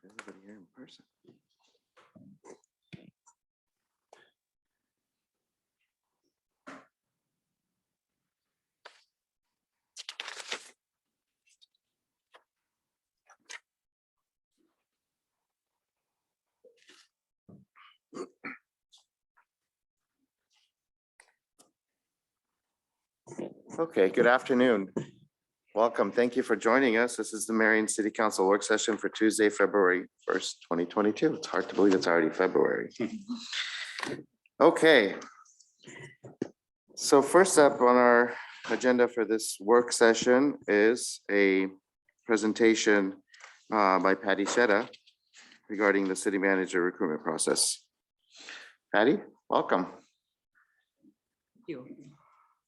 Everybody here in person. Okay, good afternoon. Welcome. Thank you for joining us. This is the Marion City Council work session for Tuesday, February 1st, 2022. It's hard to believe it's already February. Okay. So first up on our agenda for this work session is a presentation by Patty Shetta regarding the city manager recruitment process. Patty, welcome. Thank you.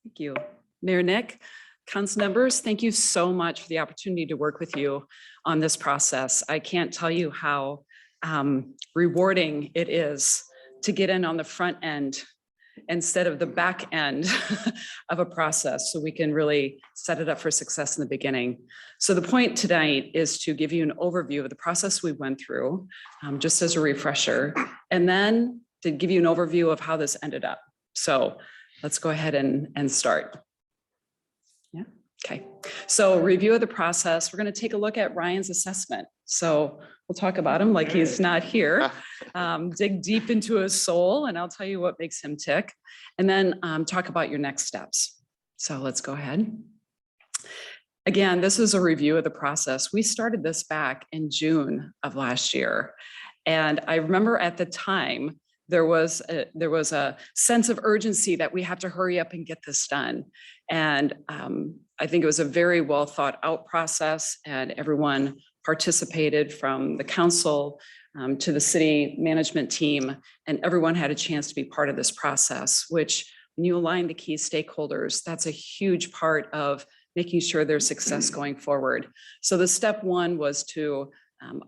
Thank you. Mayor Nick, council members, thank you so much for the opportunity to work with you on this process. I can't tell you how rewarding it is to get in on the front end instead of the back end of a process, so we can really set it up for success in the beginning. So the point tonight is to give you an overview of the process we went through, just as a refresher, and then to give you an overview of how this ended up. So let's go ahead and start. Yeah, okay. So review of the process. We're going to take a look at Ryan's assessment. So we'll talk about him like he's not here, dig deep into his soul, and I'll tell you what makes him tick, and then talk about your next steps. So let's go ahead. Again, this is a review of the process. We started this back in June of last year. And I remember at the time, there was a sense of urgency that we have to hurry up and get this done. And I think it was a very well thought out process, and everyone participated from the council to the city management team, and everyone had a chance to be part of this process, which when you align the key stakeholders, that's a huge part of making sure there's success going forward. So the step one was to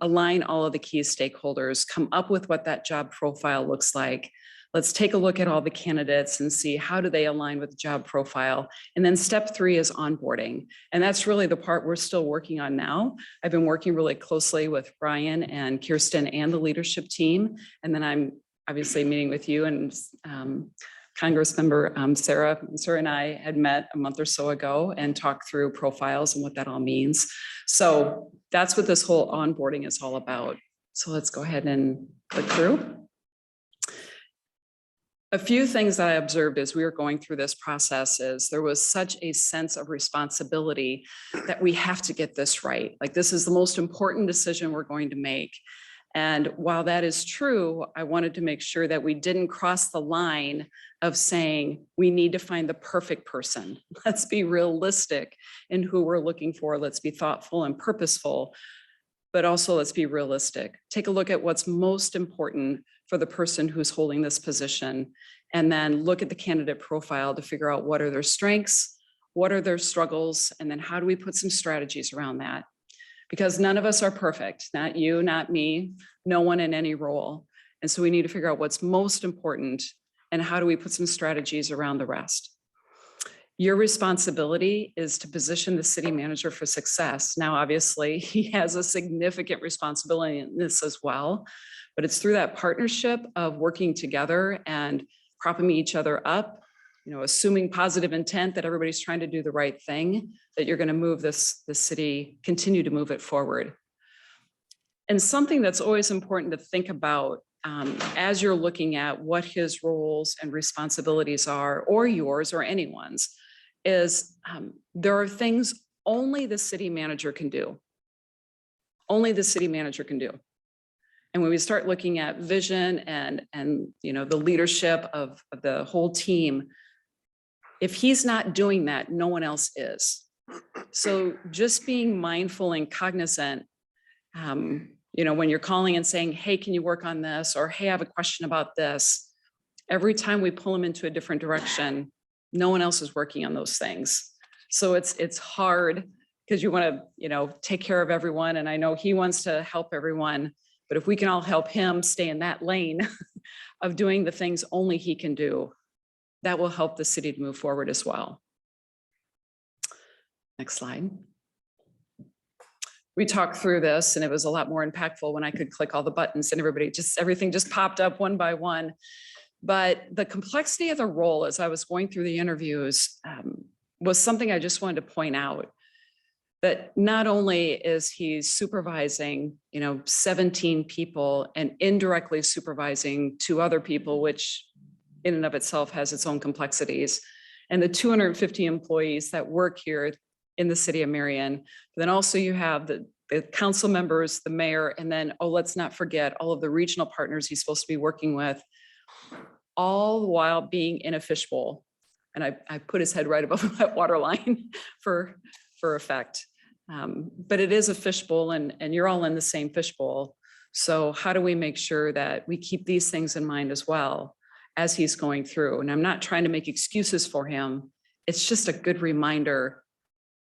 align all of the key stakeholders, come up with what that job profile looks like. Let's take a look at all the candidates and see how do they align with the job profile. And then step three is onboarding. And that's really the part we're still working on now. I've been working really closely with Brian and Kirsten and the leadership team. And then I'm obviously meeting with you and Congress member Sarah and I had met a month or so ago and talked through profiles and what that all means. So that's what this whole onboarding is all about. So let's go ahead and click through. A few things that I observed as we were going through this process is there was such a sense of responsibility that we have to get this right. Like, this is the most important decision we're going to make. And while that is true, I wanted to make sure that we didn't cross the line of saying we need to find the perfect person. Let's be realistic in who we're looking for. Let's be thoughtful and purposeful, but also let's be realistic. Take a look at what's most important for the person who's holding this position, and then look at the candidate profile to figure out what are their strengths, what are their struggles, and then how do we put some strategies around that? Because none of us are perfect, not you, not me, no one in any role. And so we need to figure out what's most important and how do we put some strategies around the rest. Your responsibility is to position the city manager for success. Now, obviously, he has a significant responsibility in this as well, but it's through that partnership of working together and propping each other up, you know, assuming positive intent that everybody's trying to do the right thing, that you're going to move the city, continue to move it forward. And something that's always important to think about as you're looking at what his roles and responsibilities are, or yours or anyone's, is there are things only the city manager can do. Only the city manager can do. And when we start looking at vision and you know, the leadership of the whole team, if he's not doing that, no one else is. So just being mindful and cognizant, you know, when you're calling and saying, hey, can you work on this? Or, hey, I have a question about this. Every time we pull them into a different direction, no one else is working on those things. So it's hard because you want to, you know, take care of everyone. And I know he wants to help everyone, but if we can all help him stay in that lane of doing the things only he can do, that will help the city to move forward as well. Next slide. we talked through this and it was a lot more impactful when I could click all the buttons and everything just popped up one by one. But the complexity of the role as I was going through the interviews was something I just wanted to point out. That not only is he supervising, 17 people and indirectly supervising 2 other people, which in and of itself has its own complexities, and the 250 employees that work here in the city of Marion. But then also you have the council members, the mayor, and then, let's not forget all of the regional partners he's supposed to be working with, all the while being in a fishbowl. And I put his head right above that water line for effect. But it is a fishbowl and you're all in the same fishbowl. So how do we make sure that we keep these things in mind as well as he's going through? And I'm not trying to make excuses for him. It's just a good reminder,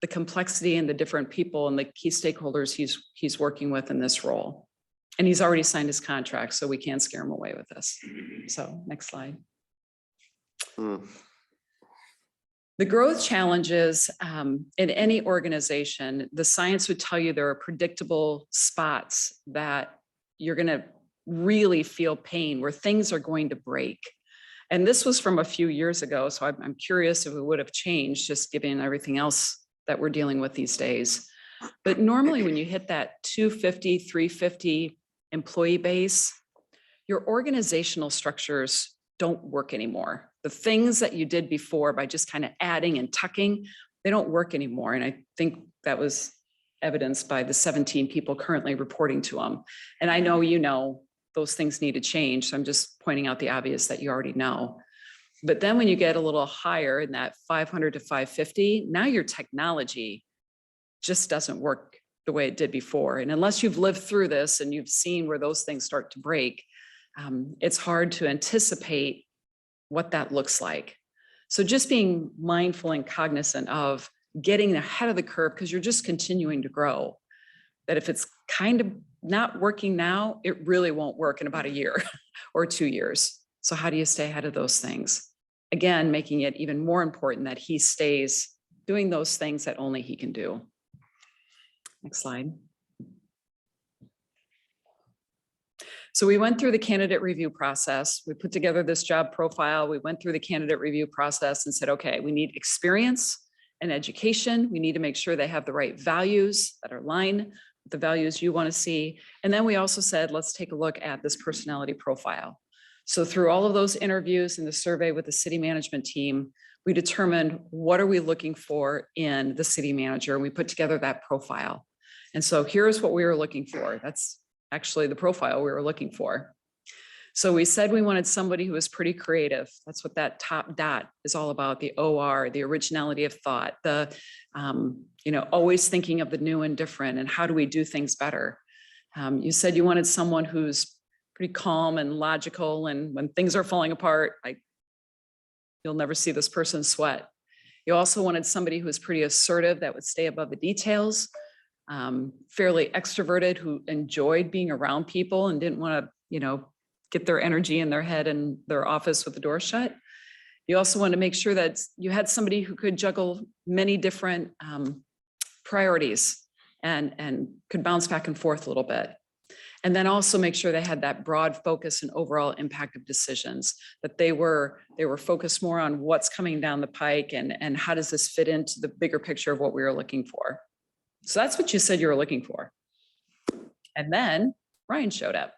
the complexity and the different people and the key stakeholders he's working with in this role. And he's already signed his contract, so we can't scare him away with this. So next slide. The growth challenges in any organization, the science would tell you there are predictable spots that you're going to really feel pain, where things are going to break. And this was from a few years ago, so I'm curious if it would have changed, just given everything else that we're dealing with these days. But normally when you hit that 250, 350 employee base, your organizational structures don't work anymore. The things that you did before by just kind of adding and tucking, they don't work anymore. And I think that was evidenced by the 17 people currently reporting to them. And I know those things need to change. So I'm just pointing out the obvious that you already know. But then when you get a little higher in that 500 to 550, now your technology just doesn't work the way it did before. And unless you've lived through this and you've seen where those things start to break, it's hard to anticipate what that looks like. So just being mindful and cognizant of getting ahead of the curve, because you're just continuing to grow. That if it's kind of not working now, it really won't work in about a year or 2 years. So how do you stay ahead of those things? Again, making it even more important that he stays doing those things that only he can do. Next slide. So we went through the candidate review process. We put together this job profile. We went through the candidate review process and said, okay, we need experience and education. We need to make sure they have the right values that are aligned with the values you want to see. And then we also said, let's take a look at this personality profile. So through all of those interviews and the survey with the city management team, we determined what are we looking for in the city manager. We put together that profile. And so here's what we were looking for. That's actually the profile we were looking for. So we said we wanted somebody who was pretty creative. That's what that top dot is all about, the OR, the originality of thought, the, always thinking of the new and different and how do we do things better. You said you wanted someone who's pretty calm and logical, and when things are falling apart, you'll never see this person sweat. You also wanted somebody who was pretty assertive, that would stay above the details, fairly extroverted, who enjoyed being around people and didn't want to, get their energy in their head and their office with the door shut. You also want to make sure that you had somebody who could juggle many different priorities and could bounce back and forth a little bit. And then also make sure they had that broad focus and overall impact of decisions, that they were focused more on what's coming down the pike and how does this fit into the bigger picture of what we were looking for. So that's what you said you were looking for. And then Ryan showed up,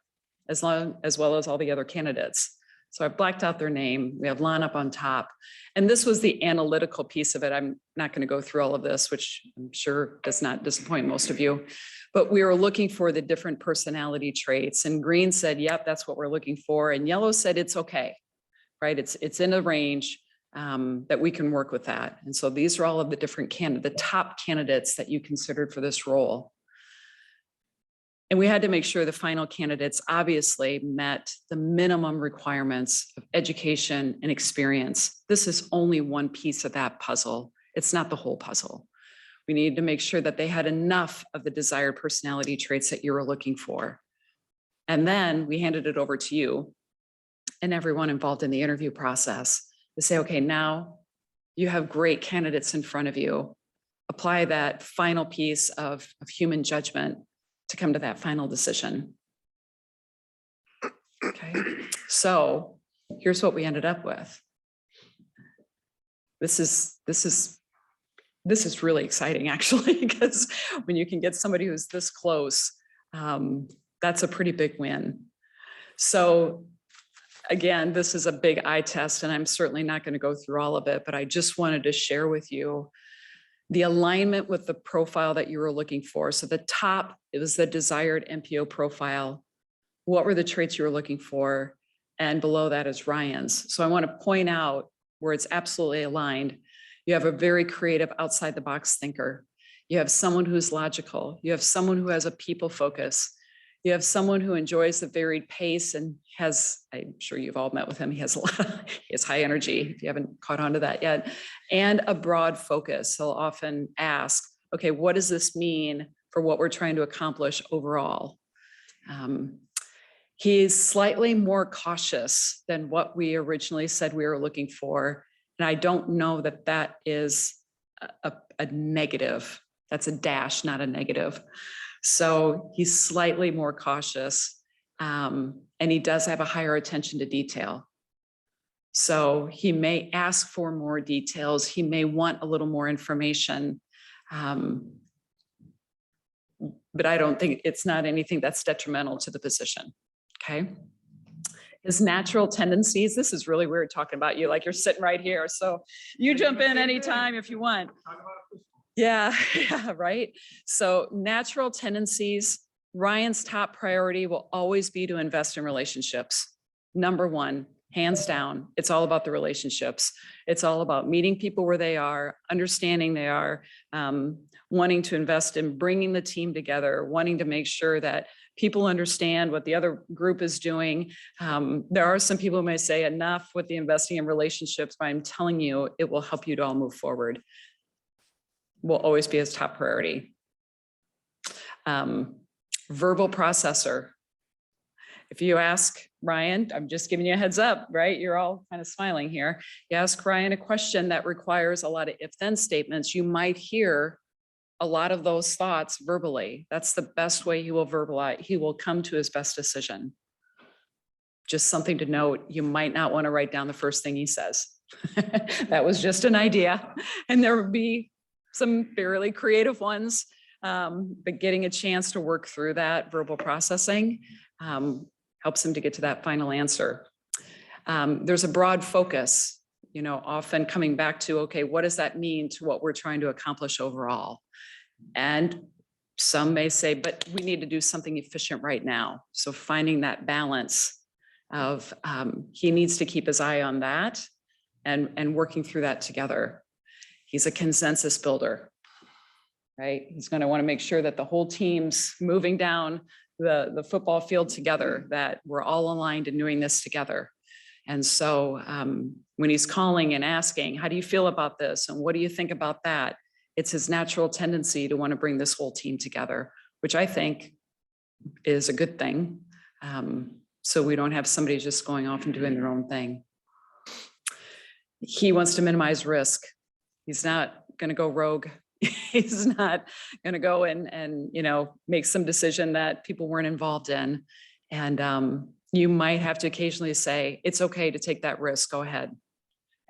as well as all the other candidates. So I blacked out their name. We have Lon up on top. And this was the analytical piece of it. I'm not going to go through all of this, which I'm sure does not disappoint most of you. But we were looking for the different personality traits. And green said, yep, that's what we're looking for. And yellow said, it's okay, right? It's in a range that we can work with that. And so these are all of the different the top candidates that you considered for this role. And we had to make sure the final candidates obviously met the minimum requirements of education and experience. This is only one piece of that puzzle. It's not the whole puzzle. We needed to make sure that they had enough of the desired personality traits that you were looking for. And then we handed it over to you and everyone involved in the interview process to say, okay, now you have great candidates in front of you. apply that final piece of human judgment to come to that final decision. Okay, so here's what we ended up with. This is really exciting, actually, because when you can get somebody who's this close, that's a pretty big win. So again, this is a big eye test, and I'm certainly not going to go through all of it, but I just wanted to share with you the alignment with the profile that you were looking for. So the top, it was the desired MPO profile. What were the traits you were looking for? And below that is Ryan's. So I want to point out where it's absolutely aligned. You have a very creative, outside the box thinker. You have someone who's logical. You have someone who has a people focus. You have someone who enjoys the varied pace and has, I'm sure you've all met with him. He has he has high energy, if you haven't caught on to that yet, and a broad focus. He'll often ask, okay, what does this mean for what we're trying to accomplish overall? He's slightly more cautious than what we originally said we were looking for. And I don't know that that is a negative. That's a dash, not a negative. So he's slightly more cautious, and he does have a higher attention to detail. So he may ask for more details. He may want a little more information, but I don't think it's not anything that's detrimental to the position. Okay. His natural tendencies, this is really weird talking about you, like you're sitting right here. So you jump in anytime if you want. Yeah, yeah, right. So natural tendencies, Ryan's top priority will always be to invest in relationships. Number one, hands down, it's all about the relationships. It's all about meeting people where they are, understanding they are, wanting to invest in bringing the team together, wanting to make sure that people understand what the other group is doing. There are some people who may say enough with the investing in relationships, but I'm telling you, it will help you to all move forward. Will always be his top priority. Verbal processor. If you ask Ryan, I'm just giving you a heads up, right? You're all kind of smiling here. You ask Ryan a question that requires a lot of if-then statements, you might hear a lot of those thoughts verbally. That's the best way he will verbalize. He will come to his best decision. Just something to note, you might not want to write down the first thing he says. That was just an idea. And there would be some fairly creative ones, but getting a chance to work through that verbal processing helps him to get to that final answer. There's a broad focus, you know, often coming back to, okay, what does that mean to what we're trying to accomplish overall? And some may say, but we need to do something efficient right now. So finding that balance of he needs to keep his eye on that and working through that together. He's a consensus builder, right? He's going to want to make sure that the whole team's moving down the football field together, that we're all aligned and doing this together. And so when he's calling and asking, how do you feel about this? And what do you think about that? It's his natural tendency to want to bring this whole team together, which I think is a good thing. So we don't have somebody just going off and doing their own thing. He wants to minimize risk. He's not going to go rogue. He's not going to go and you know, make some decision that people weren't involved in. And you might have to occasionally say, it's okay to take that risk, go ahead.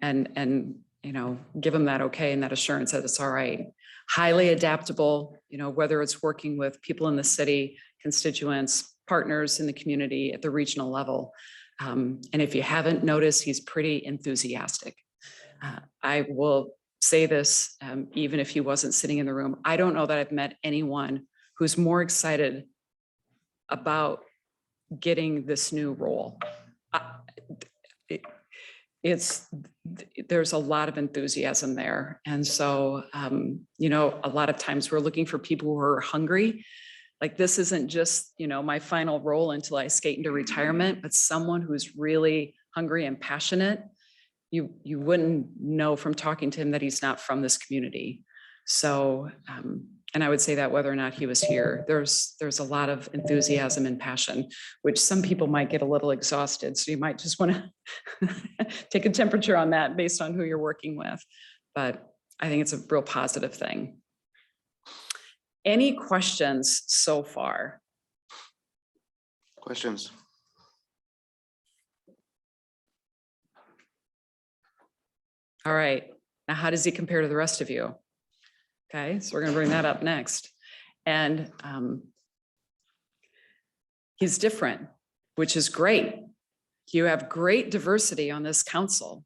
And you know, give them that okay and that assurance that it's all right. Highly adaptable, you know, whether it's working with people in the city, constituents, partners in the community at the regional level. And if you haven't noticed, he's pretty enthusiastic. I will say this, even if he wasn't sitting in the room, I don't know that I've met anyone who's more excited about getting this new role. There's a lot of enthusiasm there. And so, you know, a lot of times we're looking for people who are hungry. Like this isn't just, you know, my final role until I skate into retirement, but someone who's really hungry and passionate. You wouldn't know from talking to him that he's not from this community. So, and I would say that whether or not he was here, there's a lot of enthusiasm and passion, which some people might get a little exhausted. So you might just want to take a temperature on that based on who you're working with. But I think it's a real positive thing. Any questions so far? Questions? All right, now how does he compare to the rest of you? Okay, so we're gonna bring that up next. And he's different, which is great. You have great diversity on this council.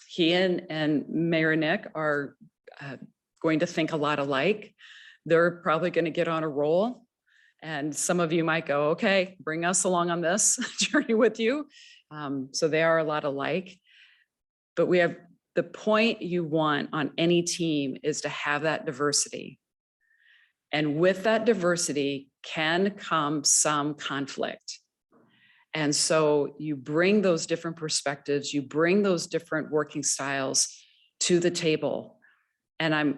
He and Mayor Nick are going to think a lot alike. They're probably going to get on a roll. And some of you might go, okay, bring us along on this journey with you. So they are a lot alike. But we have the point you want on any team is to have that diversity. And with that diversity can come some conflict. And so you bring those different perspectives, you bring those different working styles to the table. And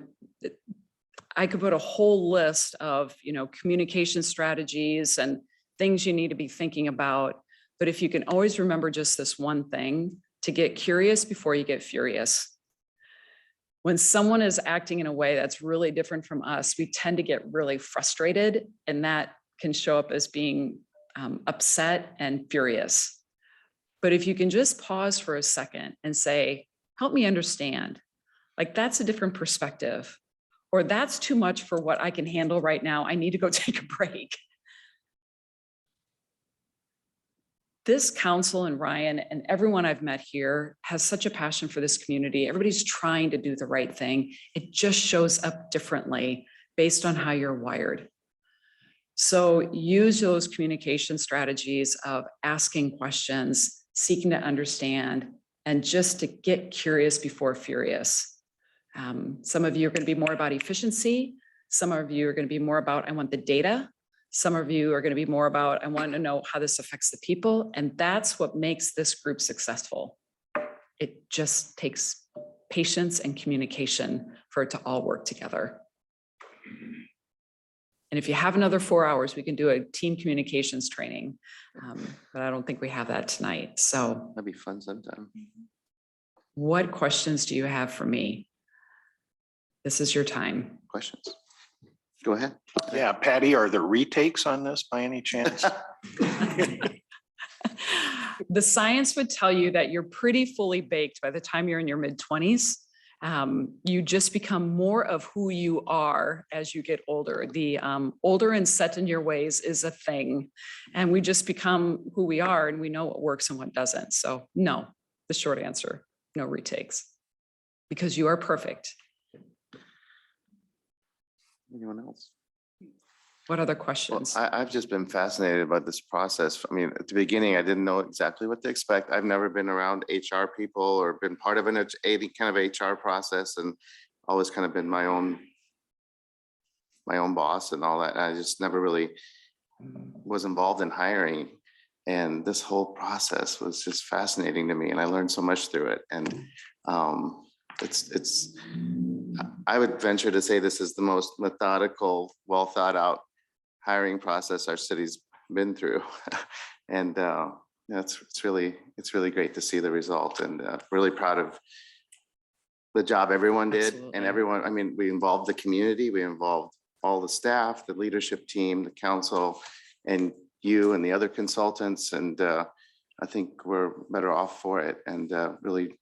I could put a whole list of, communication strategies and things you need to be thinking about. But if you can always remember just this one thing, to get curious before you get furious. When someone is acting in a way that's really different from us, we tend to get really frustrated, and that can show up as being upset and furious. But if you can just pause for a second and say, help me understand, like that's a different perspective, or that's too much for what I can handle right now. I need to go take a break. This council and Ryan and everyone I've met here has such a passion for this community. Everybody's trying to do the right thing. It just shows up differently based on how you're wired. So use those communication strategies of asking questions, seeking to understand, and just to get curious before furious. Some of you are going to be more about efficiency. Some of you are going to be more about, I want the data. Some of you are going to be more about, I want to know how this affects the people. And that's what makes this group successful. It just takes patience and communication for it to all work together. And if you have another 4 hours, we can do a team communications training. But I don't think we have that tonight. So That'd be fun sometime. what questions do you have for me? This is your time. Questions? Go ahead. Yeah, Patty, are there retakes on this by any chance? The science would tell you that you're pretty fully baked by the time you're in your mid-20s. You just become more of who you are as you get older. The older and set in your ways is a thing. And we just become who we are, and we know what works and what doesn't. So no, the short answer, no retakes, because you are perfect. Anyone else? What other Well, questions? I've just been fascinated about this process. I mean, at the beginning, I didn't know exactly what to expect. I've never been around HR people or been part of any kind of HR process, and always kind of been my own boss and all that. I just never really was involved in hiring. And this whole process was just fascinating to me, and I learned so much through it. And I would venture to say this is the most methodical, well thought out hiring process our city's been through. And it's really great to see the result, and really proud of the job everyone did. Absolutely. And everyone, I mean, we involved the community, we involved all the staff, the leadership team, the council, and you and the other consultants. And I think we're better off for it, and really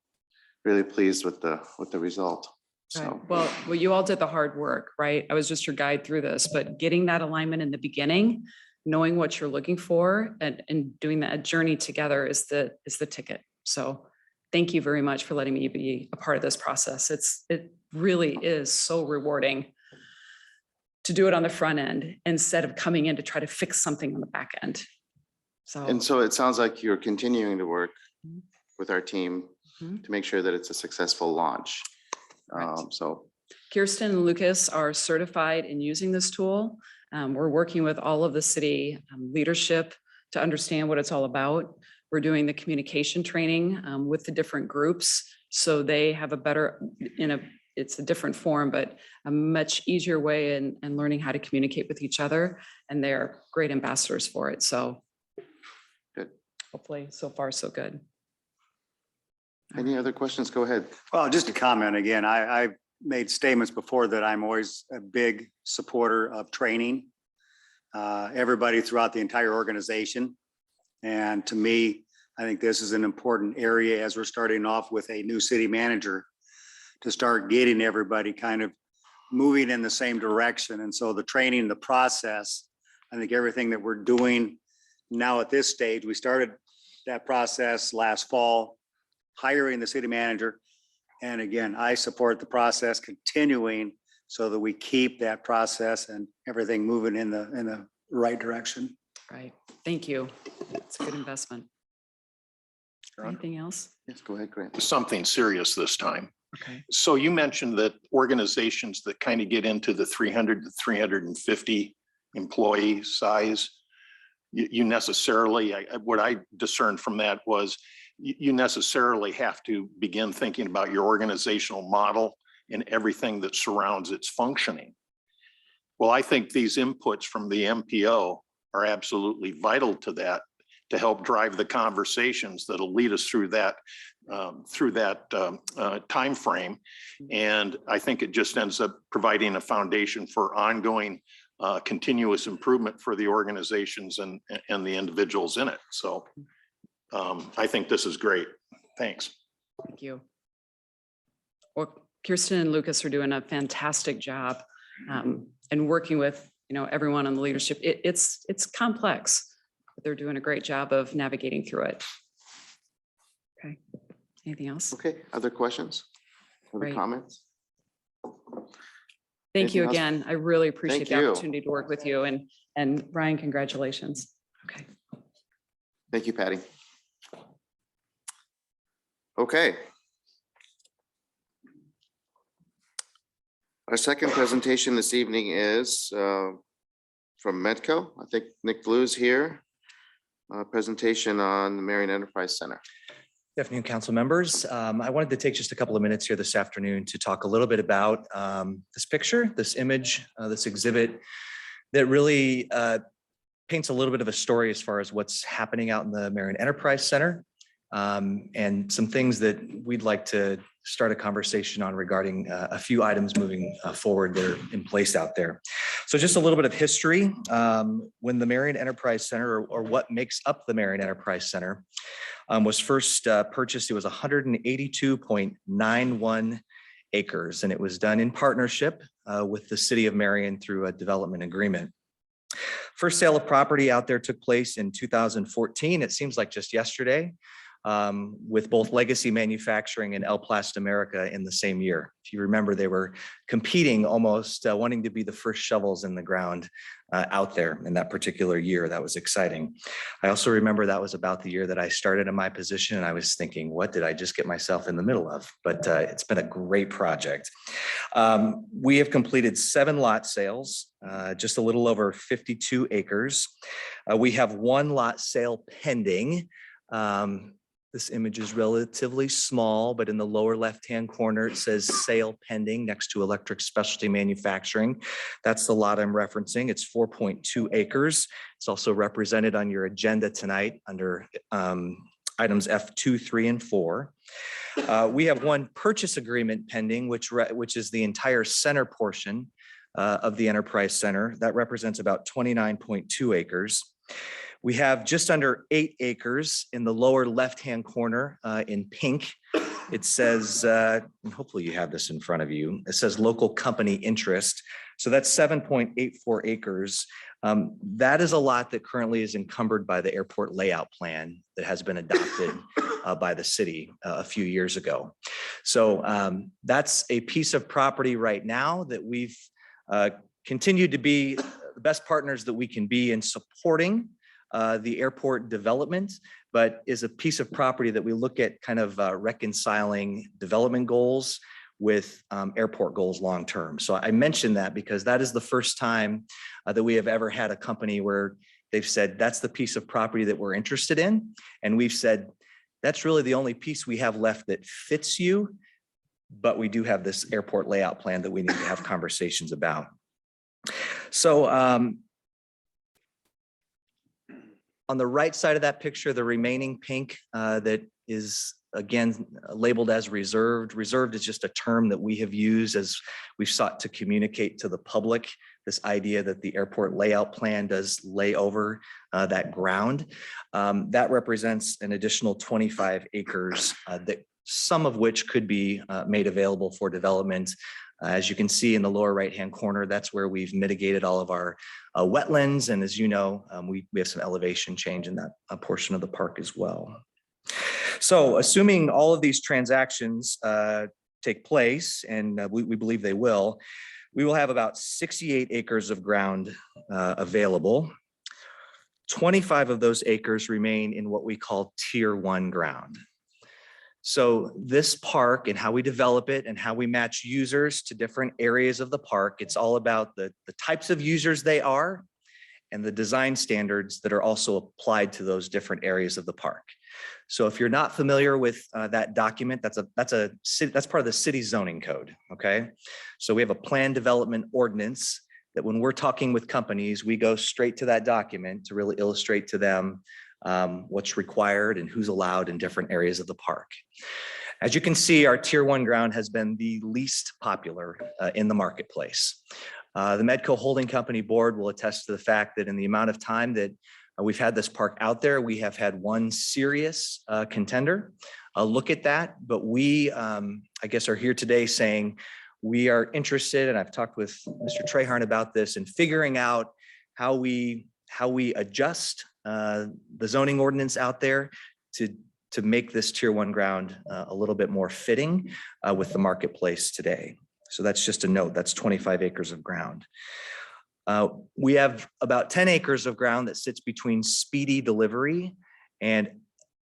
pleased with the result. Right. So, Well, you all did the hard work, right? I was just your guide through this, but getting that alignment in the beginning, knowing what you're looking for, and doing that journey together is the ticket. So thank you very much for letting me be a part of this process. It really is so rewarding to do it on the front end instead of coming in to try to fix something on the back end. and so it sounds like you're continuing to work with our team Mhm. to make sure that it's a successful launch. Correct. So Kirsten and Lucas are certified in using this tool. We're working with all of the city leadership to understand what it's all about. We're doing the communication training with the different groups, so they have a better, it's a different form, but a much easier way in learning how to communicate with each other. And they're great ambassadors for it. So good. hopefully so far so good. Any other questions? Go ahead. Well, just a comment again, I made statements before that I'm always a big supporter of training everybody throughout the entire organization. And to me, I think this is an important area as we're starting off with a new city manager to start getting everybody kind of moving in the same direction. And so the training, the process, I think everything that we're doing now at this stage, we started that process last fall, hiring the city manager. And again, I support the process continuing so that we keep that process and everything moving in the right direction. Right. Thank you. It's a good investment. Anything else? Yes, go ahead, Grant. Something serious this time. Okay. So you mentioned that organizations that kind of get into the 300 to 350 employee size, you necessarily, what I discerned from that was you necessarily have to begin thinking about your organizational model and everything that surrounds its functioning. Well, I think these inputs from the MPO are absolutely vital to that, to help drive the conversations that'll lead us through that time frame. And I think it just ends up providing a foundation for ongoing continuous improvement for the organizations and the individuals in it. So I think this is great. Thanks. Thank you. Well, Kirsten and Lucas are doing a fantastic job and working with everyone on the leadership. It's complex, but they're doing a great job of navigating through it. Okay. Anything else? Okay, other questions? Other Great. comments? Thank you Anything else? again. I really appreciate Thank the you. opportunity to work with you, and Ryan, congratulations. Okay. Thank you, Patty. Okay. Our second presentation this evening is from Medco. I think Nick Blue's here. Presentation on the Marion Enterprise Center. Good afternoon, council members. I wanted to take just a couple of minutes here this afternoon to talk a little bit about this picture, this image, this exhibit that really paints a little bit of a story as far as what's happening out in the Marion Enterprise Center and some things that we'd like to start a conversation on regarding a few items moving forward that are in place out there. So just a little bit of history. When the Marion Enterprise Center, or what makes up the Marion Enterprise Center, was first purchased, it was 182.91 acres, and it was done in partnership with the city of Marion through a development agreement. First sale of property out there took place in 2014. It seems like just yesterday, with both Legacy Manufacturing and El Plast America in the same year. If you remember, they were competing, almost wanting to be the first shovels in the ground out there in that particular year. That was exciting. I also remember that was about the year that I started in my position, and I was thinking, what did I just get myself in the middle of? But it's been a great project. We have completed 7 lot sales, just a little over 52 acres. We have 1 lot sale pending. This image is relatively small, but in the lower left-hand corner, it says sale pending next to Electric Specialty Manufacturing. That's the lot I'm referencing. It's 4.2 acres. It's also represented on your agenda tonight under items F2, 3, and 4. We have 1 purchase agreement pending, which is the entire center portion of the Enterprise Center. That represents about 29.2 acres. We have just under 8 acres in the lower left-hand corner in pink. It says, and hopefully you have this in front of you, it says local company interest. So that's 7.84 acres. That is a lot that currently is encumbered by the airport layout plan that has been adopted by the city a few years ago. So that's a piece of property right now that we've continued to be the best partners that we can be in supporting the airport development, but is a piece of property that we look at kind of reconciling development goals with airport goals long-term. So I mentioned that because that is the first time that we have ever had a company where they've said, that's the piece of property that we're interested in. And we've said, that's really the only piece we have left that fits you, but we do have this airport layout plan that we need to have conversations about. So on the right side of that picture, the remaining pink that is again, labeled as reserved. Reserved is just a term that we have used as we've sought to communicate to the public this idea that the airport layout plan does lay over that ground. That represents an additional 25 acres that some of which could be made available for development. As you can see in the lower right-hand corner, that's where we've mitigated all of our wetlands. And as you know, we have some elevation change in that portion of the park as well. So assuming all of these transactions take place, and we believe they will, we will have about 68 acres of ground available. 25 of those acres remain in what we call Tier 1 ground. So this park and how we develop it and how we match users to different areas of the park, it's all about the types of users they are and the design standards that are also applied to those different areas of the park. So if you're not familiar with that document, that's part of the city zoning code, okay? So we have a plan development ordinance that when we're talking with companies, we go straight to that document to really illustrate to them what's required and who's allowed in different areas of the park. As you can see, our Tier 1 ground has been the least popular in the marketplace. The Medco Holding Company board will attest to the fact that in the amount of time that we've had this park out there, we have had one serious contender look at that, but we, I guess, are here today saying we are interested, and I've talked with Mr. Treharn about this, and figuring out how we adjust the zoning ordinance out there to make this Tier 1 ground a little bit more fitting with the marketplace today. So that's just a note, that's 25 acres of ground. We have about 10 acres of ground that sits between Speedy Delivery and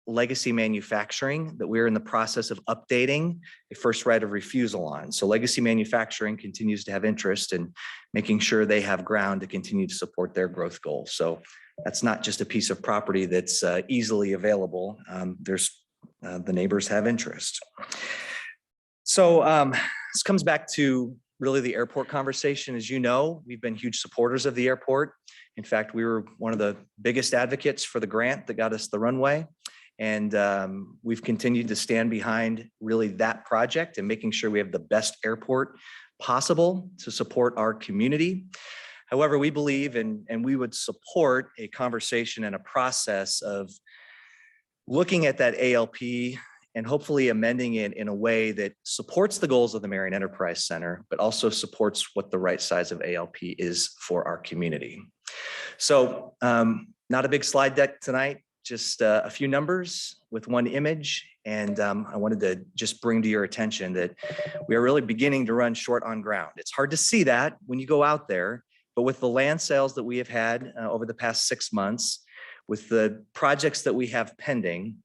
Legacy Manufacturing that we're in the process of updating a first right of refusal on. So Legacy Manufacturing continues to have interest in making sure they have ground to continue to support their growth goals. So that's not just a piece of property that's easily available. The neighbors have interest. So this comes back to really the airport conversation. As you know, we've been huge supporters of the airport. In fact, we were one of the biggest advocates for the grant that got us the runway. And we've continued to stand behind really that project and making sure we have the best airport possible to support our community. However, we believe and we would support a conversation and a process of looking at that ALP and hopefully amending it in a way that supports the goals of the Marion Enterprise Center, but also supports what the right size of ALP is for our community. So not a big slide deck tonight, just a few numbers with one image. And I wanted to just bring to your attention that we are really beginning to run short on ground. It's hard to see that when you go out there, but with the land sales that we have had over the past 6 months, with the projects that we have pending,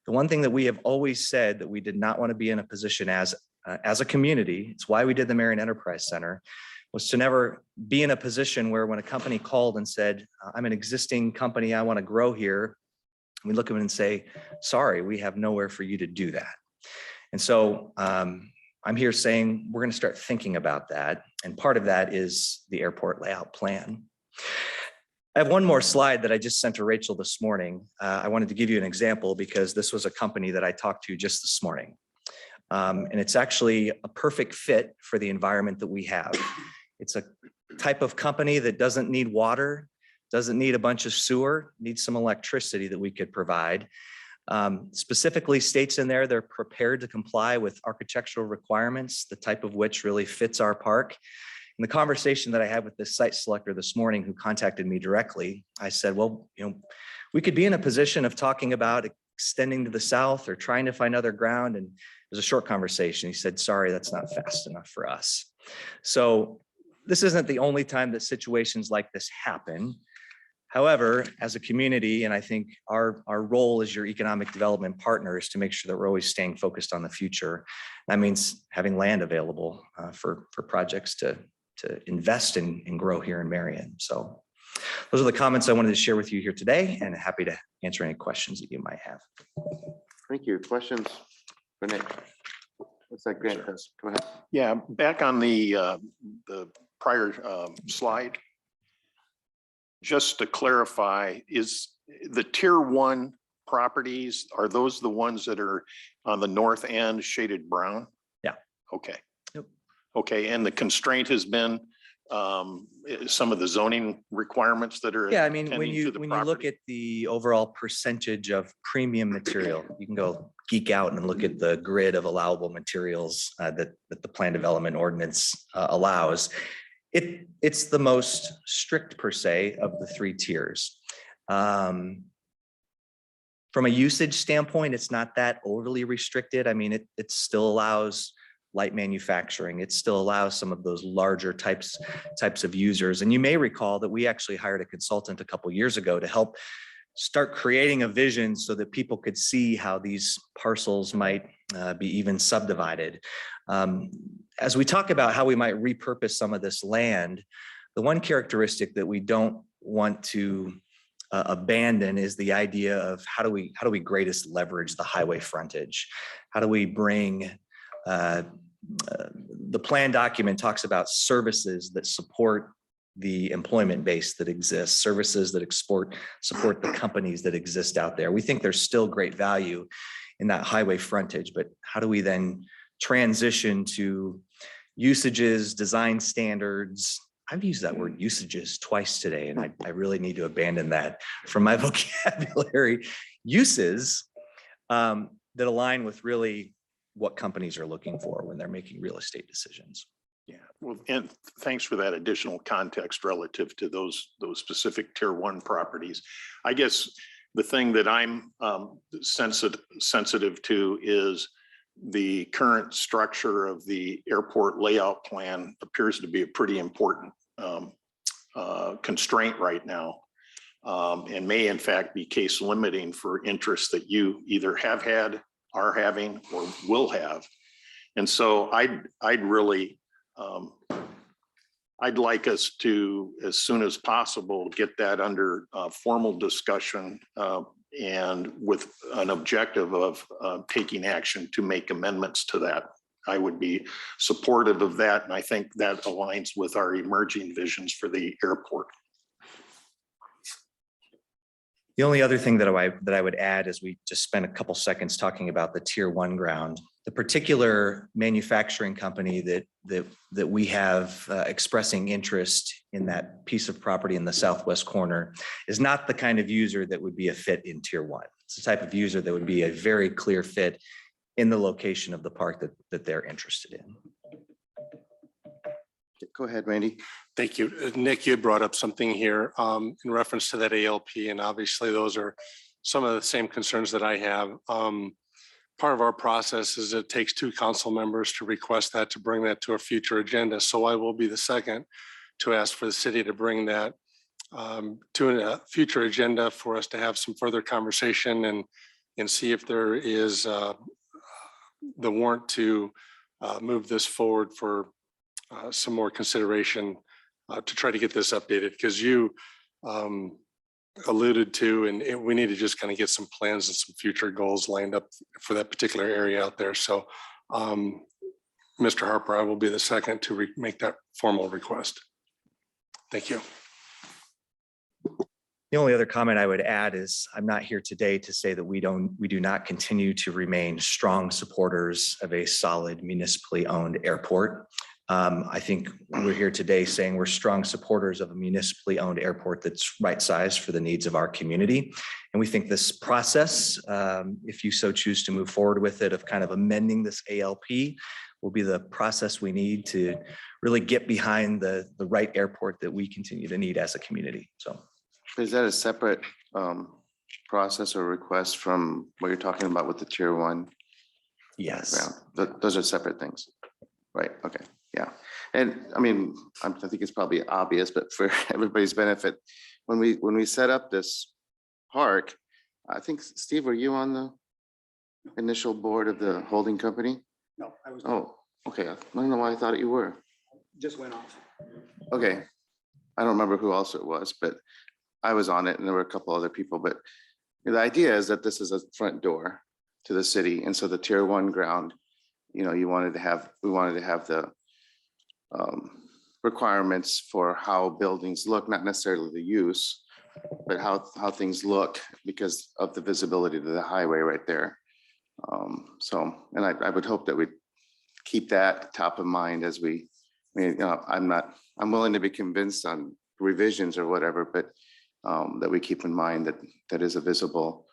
the one thing that we have always said that we did not want to be in a position as a community, it's why we did the Marion Enterprise Center, was to never be in a position where when a company called and said, I'm an existing company, I want to grow here, we look at them and say, sorry, we have nowhere for you to do that. And so I'm here saying we're going to start thinking about that. And part of that is the airport layout plan. I have one more slide that I just sent to Rachel this morning. I wanted to give you an example because this was a company that I talked to just this morning. And it's actually a perfect fit for the environment that we have. It's a type of company that doesn't need water, doesn't need a bunch of sewer, needs some electricity that we could provide. Specifically states in there, they're prepared to comply with architectural requirements, the type of which really fits our park. In the conversation that I had with this site selector this morning who contacted me directly, I said, well, we could be in a position of talking about extending to the south or trying to find other ground. And it was a short conversation. He said, sorry, that's not fast enough for us. So this isn't the only time that situations like this happen. However, as a community, and I think our role as your economic development partner is to make sure that we're always staying focused on the future. That means having land available for projects to invest in and grow here in Marion. So those are the comments I wanted to share with you here today, and happy to answer any questions that you might have. Thank you. Questions for Nick? What's that grant does? Go ahead. Yeah, back on the prior slide, just to clarify, is the Tier 1 properties, are those the ones that are on the north end shaded brown? Yeah. Okay. Yep. Okay, and the constraint has been some of the zoning requirements that are. Yeah, I mean, when attending to you the when you look property? at the overall percentage of premium material, you can go geek out and look at the grid of allowable materials that the plan development ordinance allows. It's the most strict per se of the three tiers. From a usage standpoint, it's not that overly restricted. I mean, it still allows light manufacturing. It still allows some of those larger types of users. And you may recall that we actually hired a consultant a couple years ago to help start creating a vision so that people could see how these parcels might be even subdivided. As we talk about how we might repurpose some of this land, the one characteristic that we don't want to abandon is the idea of how do we greatest leverage the highway frontage? How do we bring the plan document talks about services that support the employment base that exists, services that support the companies that exist out there. We think there's still great value in that highway frontage, but how do we then transition to usages, design standards? I've used that word usages twice today, and I really need to abandon that from my vocabulary. Uses that align with really what companies are looking for when they're making real estate decisions. Yeah, well, and thanks for that additional context relative to those specific tier one properties. I guess the thing that I'm sensitive to is the current structure of the airport layout plan appears to be a pretty important constraint right now, and may in fact be case limiting for interests that you either have had, are having, or will have. And so I'd really, I'd like us to, as soon as possible, get that under formal discussion and with an objective of taking action to make amendments to that. I would be supportive of that. And I think that aligns with our emerging visions for the airport. The only other thing that I would add is we just spent a couple seconds talking about the tier one ground. The particular manufacturing company that we have expressing interest in that piece of property in the southwest corner is not the kind of user that would be a fit in tier one. It's the type of user that would be a very clear fit in the location of the park that they're interested in. Go ahead, Randy. Thank you. Nick, you had brought up something here in reference to that ALP, and obviously those are some of the same concerns that I have. Part of our process is it takes 2 council members to request that, to bring that to a future agenda. So I will be the second to ask for the city to bring that to a future agenda for us to have some further conversation and see if there is the warrant to move this forward for some more consideration to try to get this updated, because you alluded to, and we need to just kind of get some plans and some future goals lined up for that particular area out there. So Mr. Harper, I will be the second to make that formal request. Thank you. The only other comment I would add is I'm not here today to say that we do not continue to remain strong supporters of a solid municipally owned airport. I think we're here today saying we're strong supporters of a municipally owned airport that's right sized for the needs of our community. And we think this process, if you so choose to move forward with it, of kind of amending this ALP, will be the process we need to really get behind the right airport that we continue to need as a community. So. Is that a separate process or request from what you're talking about with the tier one? Yes. Those are separate things, right? Okay, yeah. And I mean, I think it's probably obvious, but for everybody's benefit, when we set up this park, I think, Steve, were you on the initial board of the holding company? No, I was. Oh, okay. I don't know why I thought you were. Just went off. Okay. I don't remember who else it was, but I was on it and there were a couple other people, but the idea is that this is a front door to the city. And so the tier one ground, you know, we wanted to have the requirements for how buildings look, not necessarily the use, but how things look because of the visibility to the highway right there. So, and I would hope that we keep that top of mind as we, I mean, I'm willing to be convinced on revisions or whatever, but that we keep in mind that that is a visible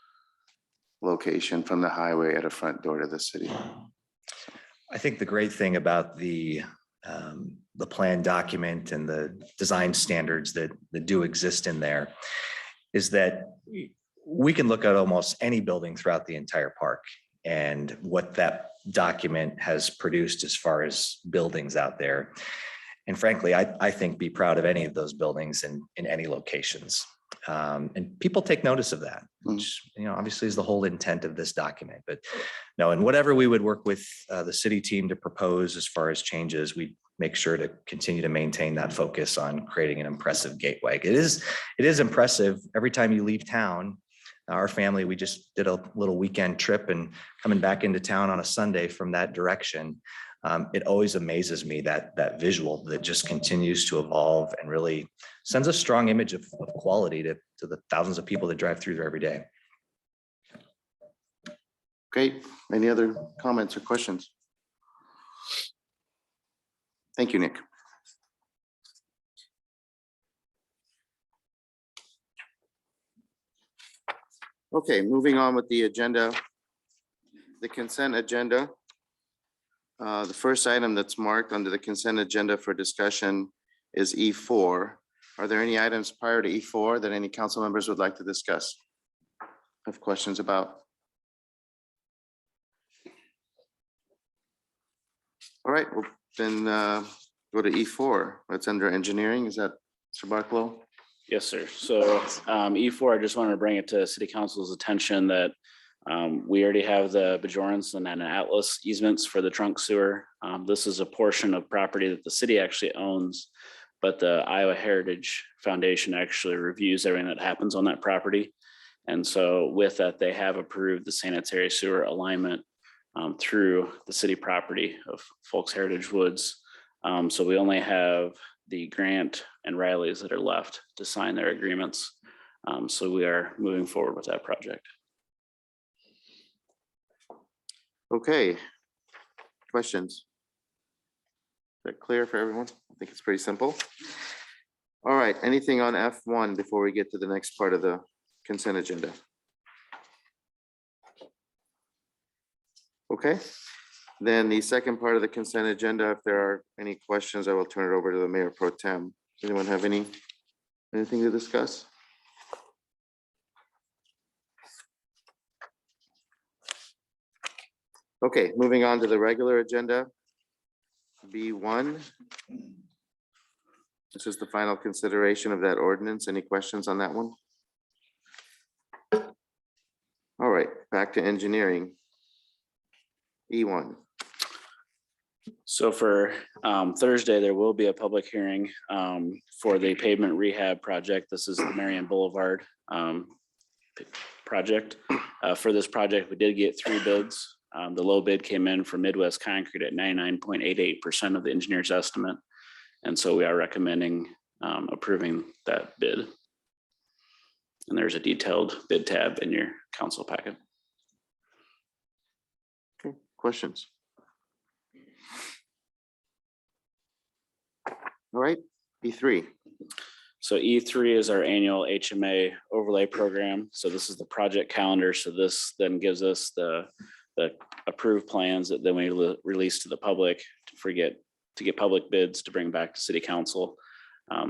location from the highway at a front door to the city. I think the great thing about the plan document and the design standards that do exist in there is that we can look at almost any building throughout the entire park and what that document has produced as far as buildings out there. And frankly, I think be proud of any of those buildings in any locations. And people take notice of that, which, obviously is the whole intent of this document. But no, and whatever we would work with the city team to propose as far as changes, we make sure to continue to maintain that focus on creating an impressive gateway. It is impressive every time you leave town. Our family, we just did a little weekend trip and coming back into town on a Sunday from that direction. It always amazes me that visual that just continues to evolve and really sends a strong image of quality to the thousands of people that drive through there every day. Great. Any other comments or questions? Thank you, Nick. Okay, moving on with the agenda, the consent agenda. The first item that's marked under the consent agenda for discussion is E4. Are there any items prior to E4 that any council members would like to discuss? Have questions about? All right, well, then go to E4. That's under engineering. Is that Mr. Barklow? Yes, sir. So E4, I just wanted to bring it to City Council's attention that we already have the Bajorans and Atlas easements for the trunk sewer. This is a portion of property that the city actually owns, but the Iowa Heritage Foundation actually reviews everything that happens on that property. And so with that, they have approved the sanitary sewer alignment through the city property of Folks Heritage Woods. So we only have the Grant and Riley's that are left to sign their agreements. So we are moving forward with that project. Okay. Questions? Is that clear for everyone? I think it's pretty simple. All right, anything on F1 before we get to the next part of the consent agenda? Okay, then the second part of the consent agenda, if there are any questions, I will turn it over to the Mayor Pro Tem. Anyone have anything to discuss? Okay, moving on to the regular agenda. B1. This is the final consideration of that ordinance. Any questions on that one? All right, back to engineering. E1. So for Thursday, there will be a public hearing for the pavement rehab project. This is the Marion Boulevard project. For this project, we did get 3 bids. The low bid came in from Midwest Concrete at 99.88% of the engineer's estimate. And so we are recommending approving that bid. And there's a detailed bid tab in your council packet. Okay, questions? All right, E3. So E3 is our annual HMA overlay program. So this is the project calendar. So this then gives us the approved plans that then we release to the public to get public bids to bring back to city council.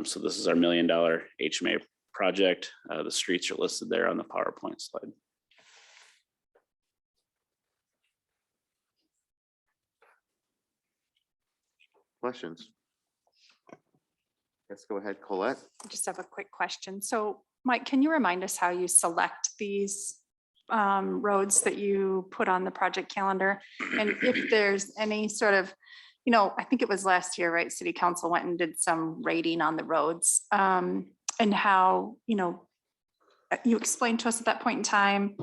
So this is our $1 million HMA project. The streets are listed there on the PowerPoint slide. Questions? Let's go ahead, Colette. I just have a quick question. So Mike, can you remind us how you select these roads that you put on the project calendar? And if there's any sort of, I think it was last year, right? City Council went and did some rating on the roads and how, you explained to us at that point in time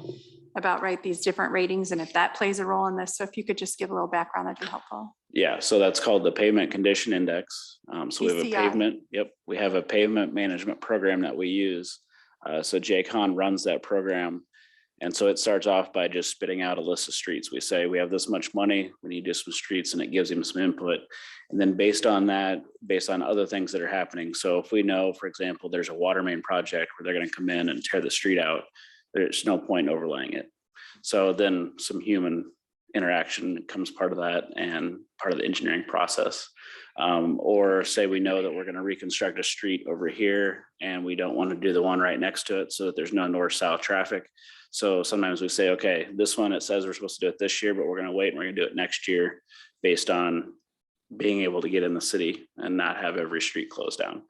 about, right, these different ratings and if that plays a role in this. So if you could just give a little background, that'd be helpful. Yeah, so that's called the Pavement Condition Index. So we have a PCI. pavement, we have a pavement management program that we use. So JCON runs that program. And so it starts off by just spitting out a list of streets. We say, we have this much money, we need to do some streets, and it gives him some input. And then based on that, based on other things that are happening. So if we know, for example, there's a water main project where they're going to come in and tear the street out, there's no point in overlaying it. So then some human interaction comes part of that and part of the engineering process. Or say we know that we're going to reconstruct a street over here and we don't want to do the one right next to it so that there's no north-south traffic. So sometimes we say, okay, this one, it says we're supposed to do it this year, but we're going to wait and we're going to do it next year based on being able to get in the city and not have every street closed down.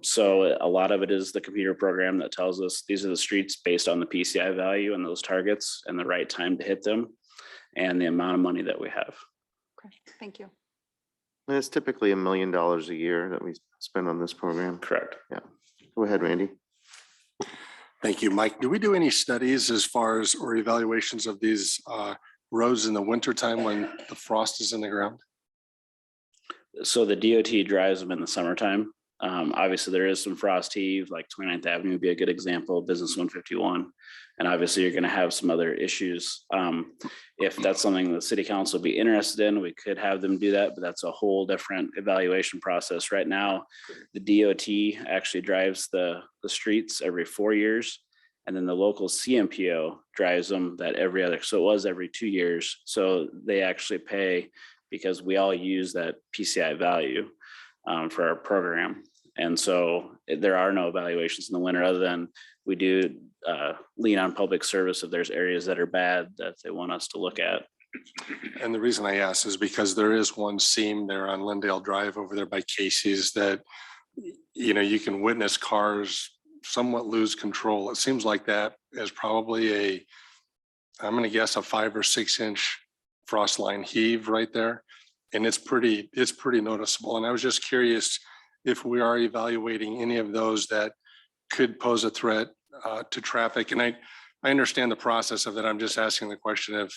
So a lot of it is the computer program that tells us these are the streets based on the PCI value and those targets and the right time to hit them and the amount of money that we have. Okay, thank you. And it's typically $1 million a year that we spend on this program. Correct. Go ahead, Randy. Thank you, Mike. Do we do any studies as far as or evaluations of these roads in the wintertime when the frost is in the ground? So the DOT drives them in the summertime. Obviously there is some frost heave, like 29th Avenue would be a good example, Business 151. And obviously you're going to have some other issues. If that's something the city council would be interested in, we could have them do that, but that's a whole different evaluation process. Right now, the DOT actually drives the streets every 4 years. And then the local CMPO drives them that every other, so it was every 2 years. So they actually pay because we all use that PCI value for our program. And so there are no evaluations in the winter other than we do lean on public service if there's areas that are bad that they want us to look at. And the reason I ask is because there is one seam there on Lindale Drive over there by Casey's that, you know, you can witness cars somewhat lose control. It seems like that is probably I'm going to guess a 5 or 6 inch frost line heave right there. And it's pretty noticeable. And I was just curious if we are evaluating any of those that could pose a threat to traffic. And I understand the process of it. I'm just asking the question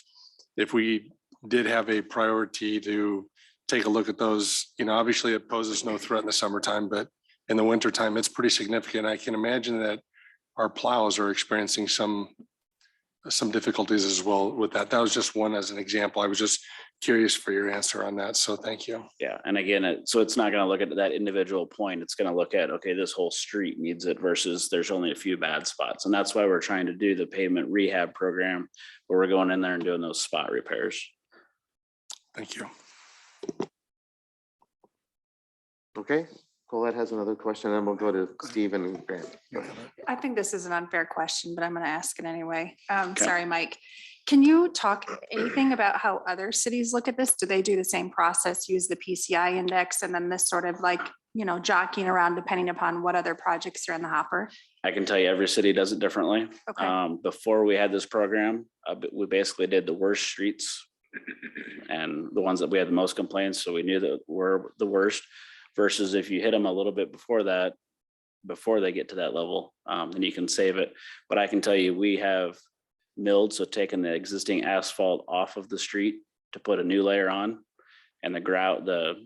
if we did have a priority to take a look at those, you know, obviously it poses no threat in the summertime, but in the wintertime, it's pretty significant. I can imagine that our plows are experiencing some difficulties as well with that. That was just one as an example. I was just curious for your answer on that. So thank you. Yeah, and again, so it's not going to look at that individual point. It's going to look at, okay, this whole street needs it versus there's only a few bad spots. And that's why we're trying to do the pavement rehab program where we're going in there and doing those spot repairs. Thank you. Okay, Colette has another question, and then we'll go to Steve and Grant. I think this is an unfair question, but I'm going to ask it anyway. Sorry, Mike. Can you talk anything about how other cities look at this? Do they do the same process, use the PCI index, and then this sort of like, you know, jockeying around depending upon what other projects are in the hopper? I can tell you every city does it differently. Okay. Before we had this program, we basically did the worst streets and the ones that we had the most complaints. So we knew that were the worst versus if you hit them a little bit before that, before they get to that level, then you can save it. But I can tell you, we have milled, so taking the existing asphalt off of the street to put a new layer on, and the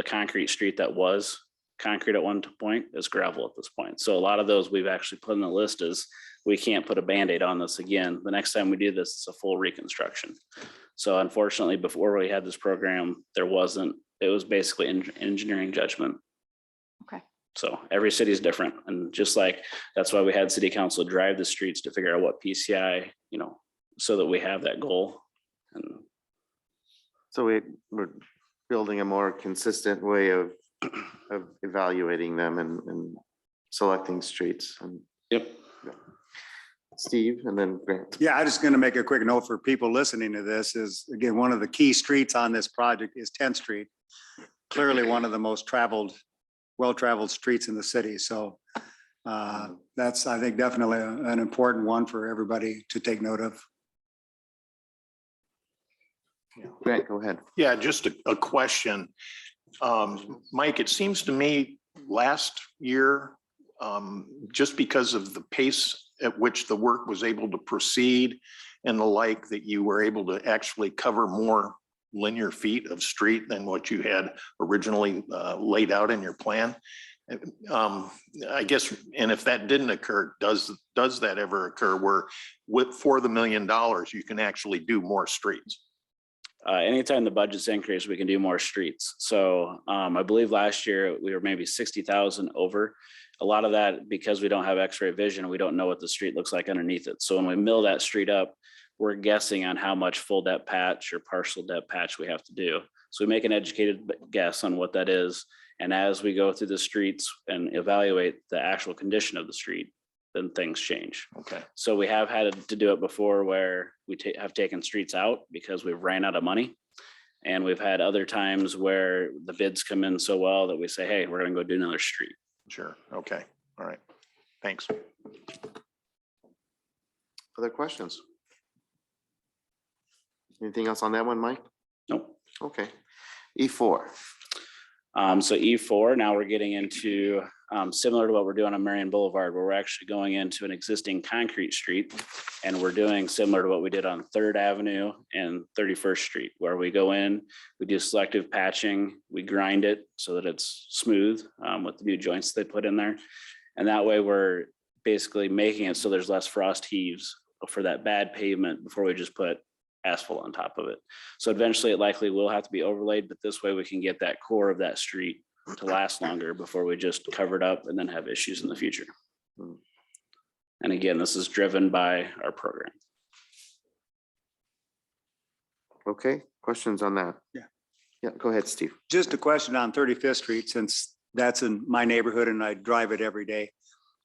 concrete street that was concrete at one point is gravel at this point. So a lot of those we've actually put in the list is we can't put a Band-Aid on this again. The next time we do this, it's a full reconstruction. So unfortunately, before we had this program, it was basically engineering judgment. Okay. So every city is different. And just like, that's why we had city council drive the streets to figure out what PCI, you know, so that we have that goal. And So we're building a more consistent way of evaluating them and selecting streets. And yep. Steve and then Grant. Yeah, I'm just going to make a quick note for people listening to this is, again, one of the key streets on this project is 10th Street. Clearly one of the most well-traveled streets in the city. So that's, I think, definitely an important one for everybody to take note of. Grant, go ahead. Yeah, just a question. Mike, it seems to me last year, just because of the pace at which the work was able to proceed and the like, that you were able to actually cover more linear feet of street than what you had originally laid out in your plan. I guess, and if that didn't occur, does that ever occur where for the $1 million, you can actually do more streets? Anytime the budget's increased, we can do more streets. So I believe last year we were maybe 60,000 over. A lot of that because we don't have X-ray vision, we don't know what the street looks like underneath it. So when we mill that street up, we're guessing on how much full depth patch or partial depth patch we have to do. So we make an educated guess on what that is. And as we go through the streets and evaluate the actual condition of the street, then things change. Okay. So we have had to do it before where we have taken streets out because we've ran out of money. And we've had other times where the bids come in so well that we say, hey, we're gonna go do another street. Sure. Okay. All right. Thanks. Other questions? Anything else on that one, Mike? Nope. Okay. E4. So E4, now we're getting into similar to what we're doing on Marion Boulevard, where we're actually going into an existing concrete street. And we're doing similar to what we did on 3rd Avenue and 31st Street, where we go in, we do selective patching, we grind it so that it's smooth with the new joints they put in there. And that way we're basically making it so there's less frost heaves for that bad pavement before we just put asphalt on top of it. So eventually it likely will have to be overlaid, but this way we can get that core of that street to last longer before we just cover it up and then have issues in the future. And again, this is driven by our program. Okay, questions on that? Yeah. Yeah, go ahead, Steve. Just a question on 35th Street, since that's in my neighborhood and I drive it every day.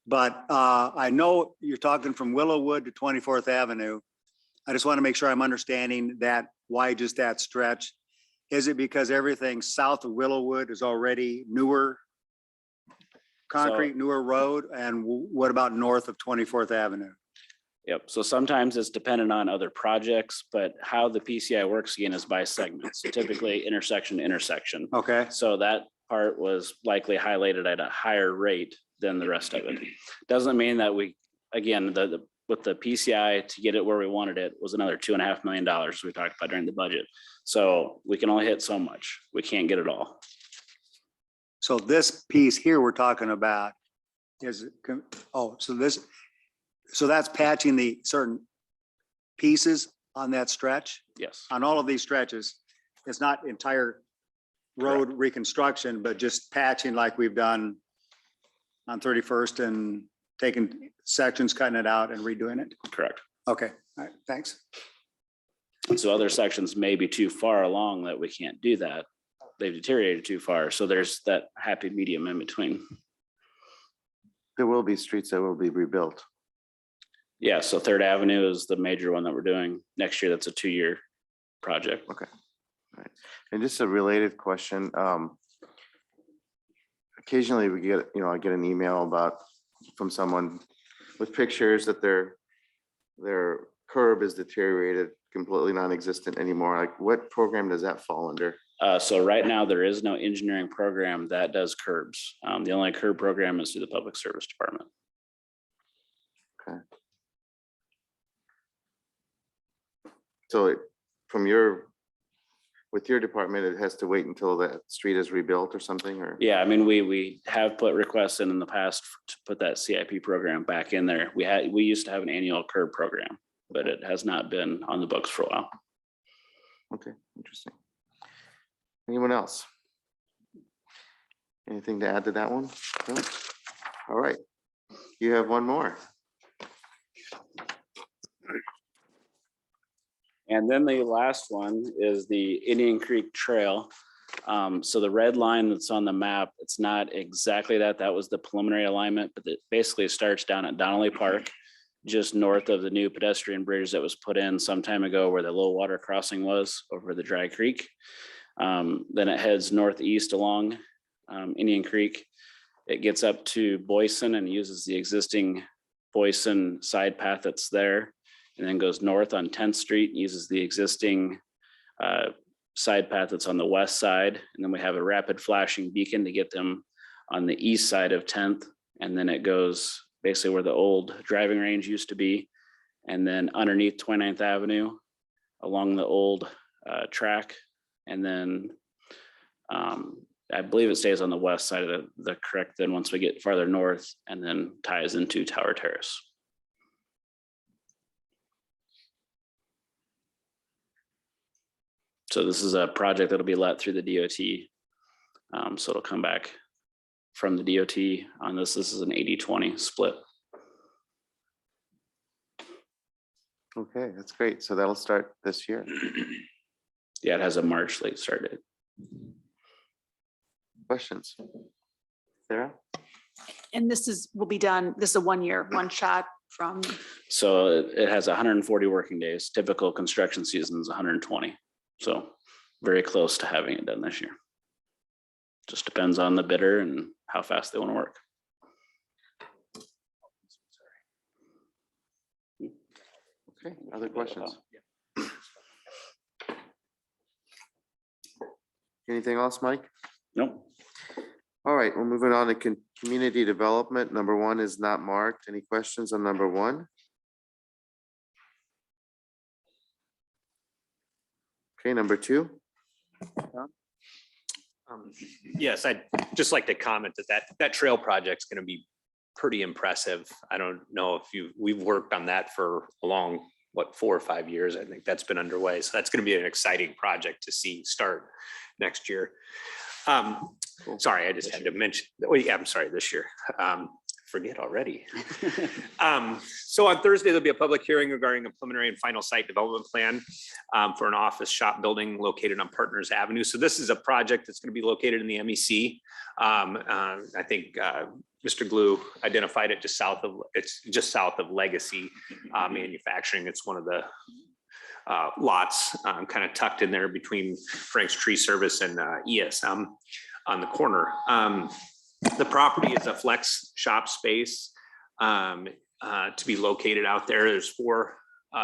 But I know you're talking from Willowwood to 24th Avenue. I just want to make sure I'm understanding that. Why just that stretch? Is it because everything south of Willowwood is already newer concrete, newer road? And what about north of 24th Avenue? Yep. So sometimes it's dependent on other projects, but how the PCI works again is by segments. So typically intersection to intersection. Okay, So that part was likely highlighted at a higher rate than the rest of it. Doesn't mean that we, again, with the PCI to get it where we wanted it was another $2.5 million we talked about during the budget. So we can only hit so much. We can't get it all. so this piece here we're talking about is, so that's patching the certain pieces on that stretch? Yes. On all of these stretches, it's not entire road reconstruction, but just patching like we've done on 31st and taking sections, cutting it out and redoing it? Correct. Okay, all right, thanks. So other sections may be too far along that we can't do that. They've deteriorated too far. So there's that happy medium in between. There will be streets that will be rebuilt. Yeah. So 3rd Avenue is the major one that we're doing next year. That's a 2-year project. Okay. All right. And just a related question. Occasionally we get, I get an email from someone with pictures that their curb is deteriorated, completely non-existent anymore. Like, what program does that fall under? So right now there is no engineering program that does curbs. The only curb program is through the Public Service Department. Okay. So with your department, it has to wait until that street is rebuilt or something, or? Yeah, I mean, we have put requests in the past to put that CIP program back in there. We used to have an annual curb program, but it has not been on the books for a while. Okay, interesting. Anyone else? Anything to add to that one? No? All right, you have one more. And then the last one is the Indian Creek Trail. So the red line that's on the map, it's not exactly that. That was the preliminary alignment, but it basically starts down at Donnelly Park, just north of the new pedestrian bridge that was put in some time ago where the low water crossing was over the Dry Creek. Then it heads northeast along Indian Creek. It gets up to Boyson and uses the existing Boyson side path that's there, and then goes north on 10th Street, uses the existing side path that's on the west side. And then we have a rapid flashing beacon to get them on the east side of 10th. And then it goes basically where the old driving range used to be. And then underneath 29th Avenue along the old track. And then I believe it stays on the west side of the creek, then once we get farther north, and then ties into Tower Terrace. So this is a project that'll be let through the DOT. So it'll come back from the DOT on this. This is an 80-20 split. Okay, that's great. So that'll start this year. Yeah, it has a March late start date. Questions? Sarah? And will be done, this is a 1 year, one shot from, So it has 140 working days. Typical construction season is 120. So very close to having it done this year. Just depends on the bidder and how fast they want to work. Okay, other questions? Anything else, Mike? Nope. All right, we're moving on to community development. Number 1 is not marked. Any questions on number 1? Okay, number 2. Yes, I'd just like to comment that trail project's going to be pretty impressive. I don't know if we've worked on that for a long, 4 or 5 years. I think that's been underway. So that's going to be an exciting project to see start next year. Sorry, I just had to mention, oh yeah, I'm sorry, this year. Forget already. So on Thursday, there'll be a public hearing regarding a preliminary and final site development plan for an office shop building located on Partners Avenue. So this is a project that's going to be located in the MEC. I think Mr. Glue identified it it's just south of Legacy Manufacturing. It's one of the lots kind of tucked in there between Frank's Tree Service and ESM on the corner. The property is a flex shop space to be located out there. There's 4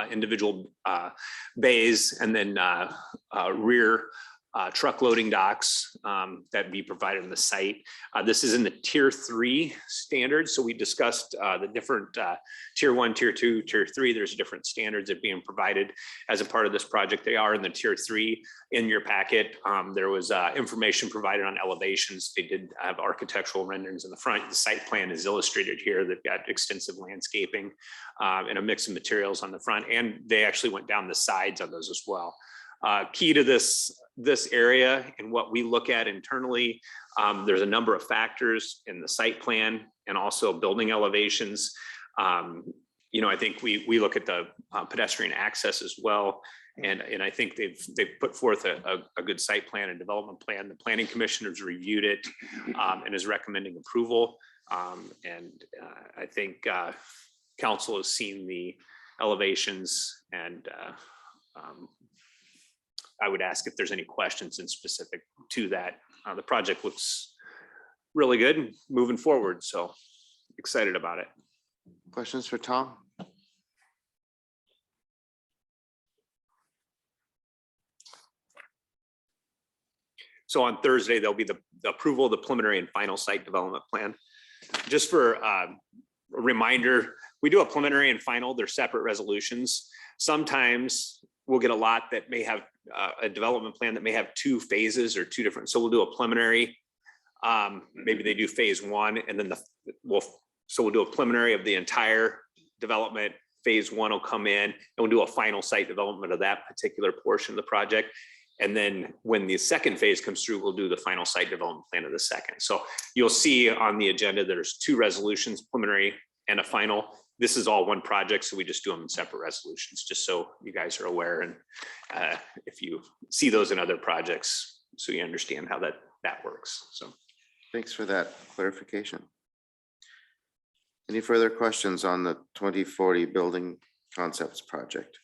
individual bays and then rear truck loading docks that be provided on the site. This is in the tier 3 standard. So we discussed the different tier 1, tier 2, tier 3. There's different standards that are being provided as a part of this project. They are in the tier 3 in your packet. There was information provided on elevations. They did have architectural renderings in the front. The site plan is illustrated here. They've got extensive landscaping and a mix of materials on the front, and they actually went down the sides on those as well. Key to this area and what we look at internally, there's a number of factors in the site plan and also building elevations. I think we look at the pedestrian access as well. And I think they've put forth a good site plan and development plan. The planning commission has reviewed it and is recommending approval. I think council has seen the elevations, and I would ask if there's any questions in specific to that. The project looks really good and moving forward, so excited about it. Questions for Tom? So on Thursday, there'll be the approval of the preliminary and final site development plan. Just for a reminder, we do a preliminary and final, they're separate resolutions. Sometimes we'll get a lot that may have a development plan that may have 2 phases or 2 different. So we'll do a preliminary, maybe they do phase 1, and then we'll do a preliminary of the entire development. Phase 1 will come in, and we'll do a final site development of that particular portion of the project. And then when the second phase comes through, we'll do the final site development plan of the second. So you'll see on the agenda, there's 2 resolutions, preliminary and a final. This is all one project, so we just do them in separate resolutions, just so you guys are aware. And if you see those in other projects, so you understand how that works. So Thanks for that clarification. Any further questions on the 2040 Building Concepts Project?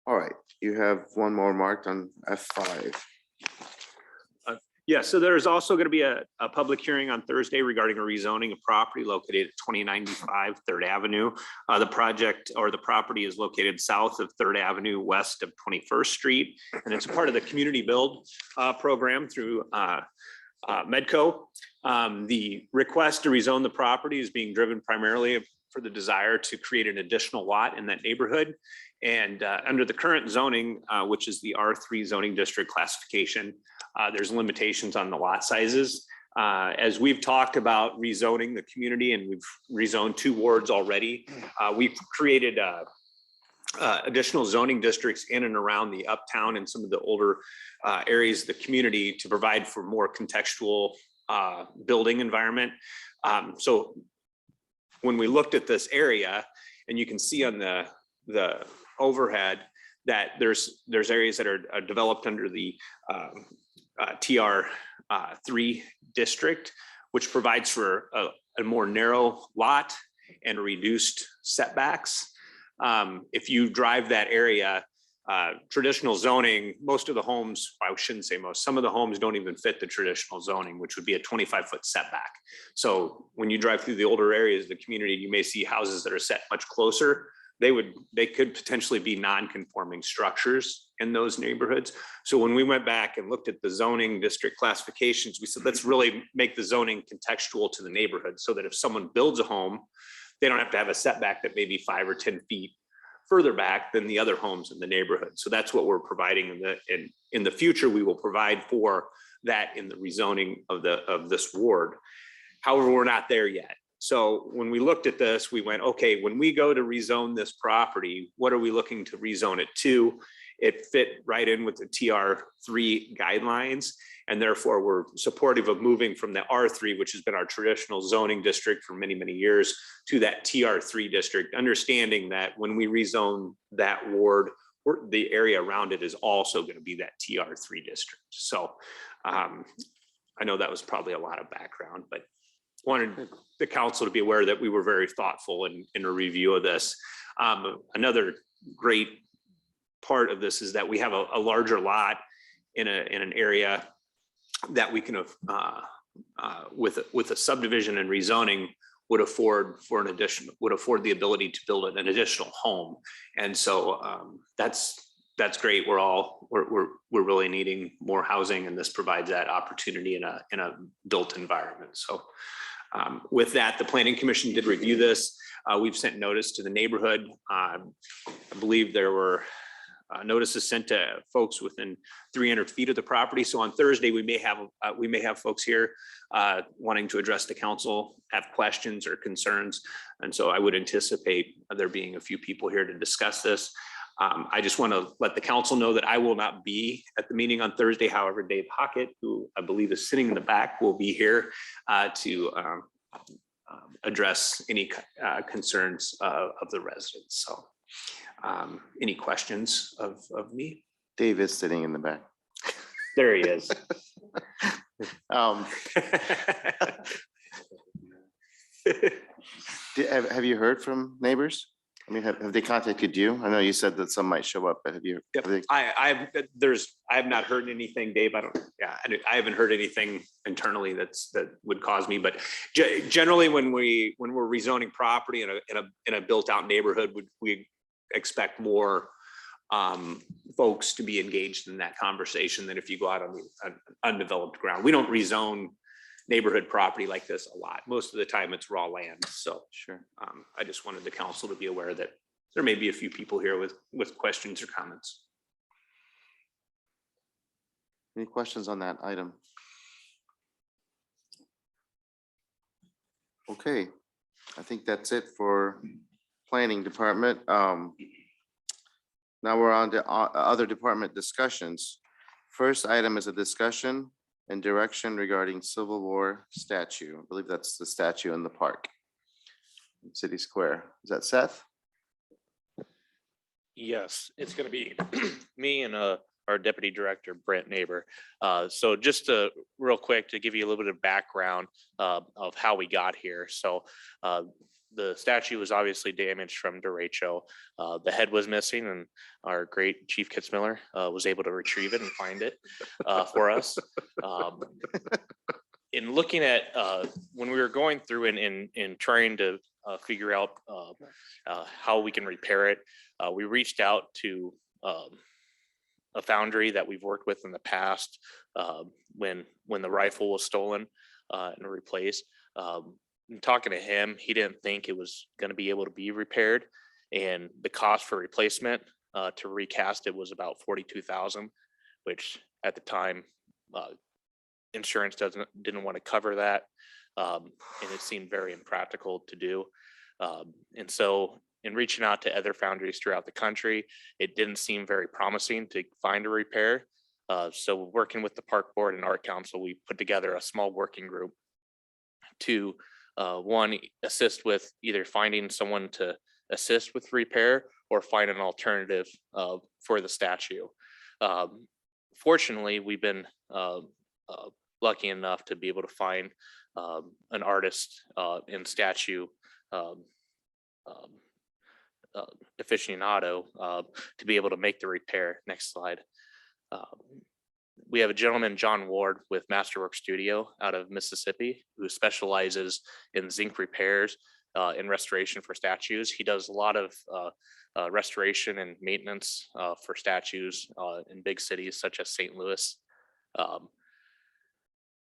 All right, you have one more marked on F5. yeah, so there's also going to be a public hearing on Thursday regarding a rezoning of property located at 2095 3rd Avenue. The project or the property is located south of 3rd Avenue, west of 21st Street, and it's part of the community build program through Medco. The request to rezone the property is being driven primarily for the desire to create an additional lot in that neighborhood. And under the current zoning, which is the R3 zoning district classification, there's limitations on the lot sizes. As we've talked about rezoning the community, and we've rezoned 2 wards already, we've created additional zoning districts in and around the uptown and some of the older areas of the community to provide for more contextual building environment. So when we looked at this area, and you can see on the overhead that there's areas that are developed under the TR3 district, which provides for a more narrow lot and reduced setbacks. If you drive that area, traditional zoning, most of the homes, I shouldn't say most, some of the homes don't even fit the traditional zoning, which would be a 25-foot setback. So when you drive through the older areas of the community, you may see houses that are set much closer. They could potentially be non-conforming structures in those neighborhoods. So when we went back and looked at the zoning district classifications, we said, let's really make the zoning contextual to the neighborhood so that if someone builds a home, they don't have to have a setback that may be 5 or 10 feet further back than the other homes in the neighborhood. So that's what we're providing in the future. We will provide for that in the rezoning of this ward. However, we're not there yet. So when we looked at this, we went, okay, when we go to rezone this property, what are we looking to rezone it to? It fit right in with the TR3 guidelines, and therefore we're supportive of moving from the R3, which has been our traditional zoning district for many, many years, to that TR3 district, understanding that when we rezone that ward, the area around it is also going to be that TR3 district. So I know that was probably a lot of background, but wanted the council to be aware that we were very thoughtful in a review of this. Another great part of this is that we have a larger lot in an area that we can with a subdivision and rezoning would afford the ability to build an additional home. And so that's great. We're really needing more housing, and this provides that opportunity in a built environment. So with that, the Planning Commission did review this. We've sent notice to the neighborhood. I believe there were notices sent to folks within 300 feet of the property. So on Thursday, we may have folks here wanting to address the council, have questions or concerns. And so I would anticipate there being a few people here to discuss this. I just want to let the council know that I will not be at the meeting on Thursday. However, Dave Hockett, who I believe is sitting in the back, will be here to address any concerns of the residents. So any questions of me? Dave is sitting in the back. There he is. Have you heard from neighbors? I mean, have they contacted you? I know you said that some might show up, but have you? Yep. Have they- I have not heard anything, Dave. I haven't heard anything internally that would cause me, but generally when we're rezoning property in a built out neighborhood, we expect more folks to be engaged in that conversation than if you go out on the undeveloped ground. We don't rezone neighborhood property like this a lot. Most of the time it's raw land. So Sure. I just wanted the council to be aware that there may be a few people here with questions or comments. Any questions on that item? Okay, I think that's it for planning department. Now we're on to other department discussions. First item is a discussion and direction regarding Civil War statue. I believe that's the statue in the park, in City Square. Is that Seth? Yes, it's going to be me and our deputy director, Brent Neighbor. So just real quick to give you a little bit of background of how we got here. So the statue was obviously damaged from derecho. The head was missing, and our great Chief Kitzmiller was able to retrieve it and find it for us. In looking at when we were going through and trying to figure out how we can repair it, we reached out to a foundry that we've worked with in the past when the rifle was stolen and replaced. And talking to him, he didn't think it was going to be able to be repaired. And the cost for replacement to recast it was about 42,000, which at the time insurance didn't want to cover that. And it seemed very impractical to do. And so in reaching out to other foundries throughout the country, it didn't seem very promising to find a repair. So working with the park board and art council, we put together a small working group to one, assist with either finding someone to assist with repair or find an alternative for the statue. Fortunately, we've been lucky enough to be able to find an artist in statue aficionado to be able to make the repair. Next slide. We have a gentleman, John Ward, with Masterwork Studio out of Mississippi, who specializes in zinc repairs and restoration for statues. He does a lot of restoration and maintenance for statues in big cities such as St. Louis.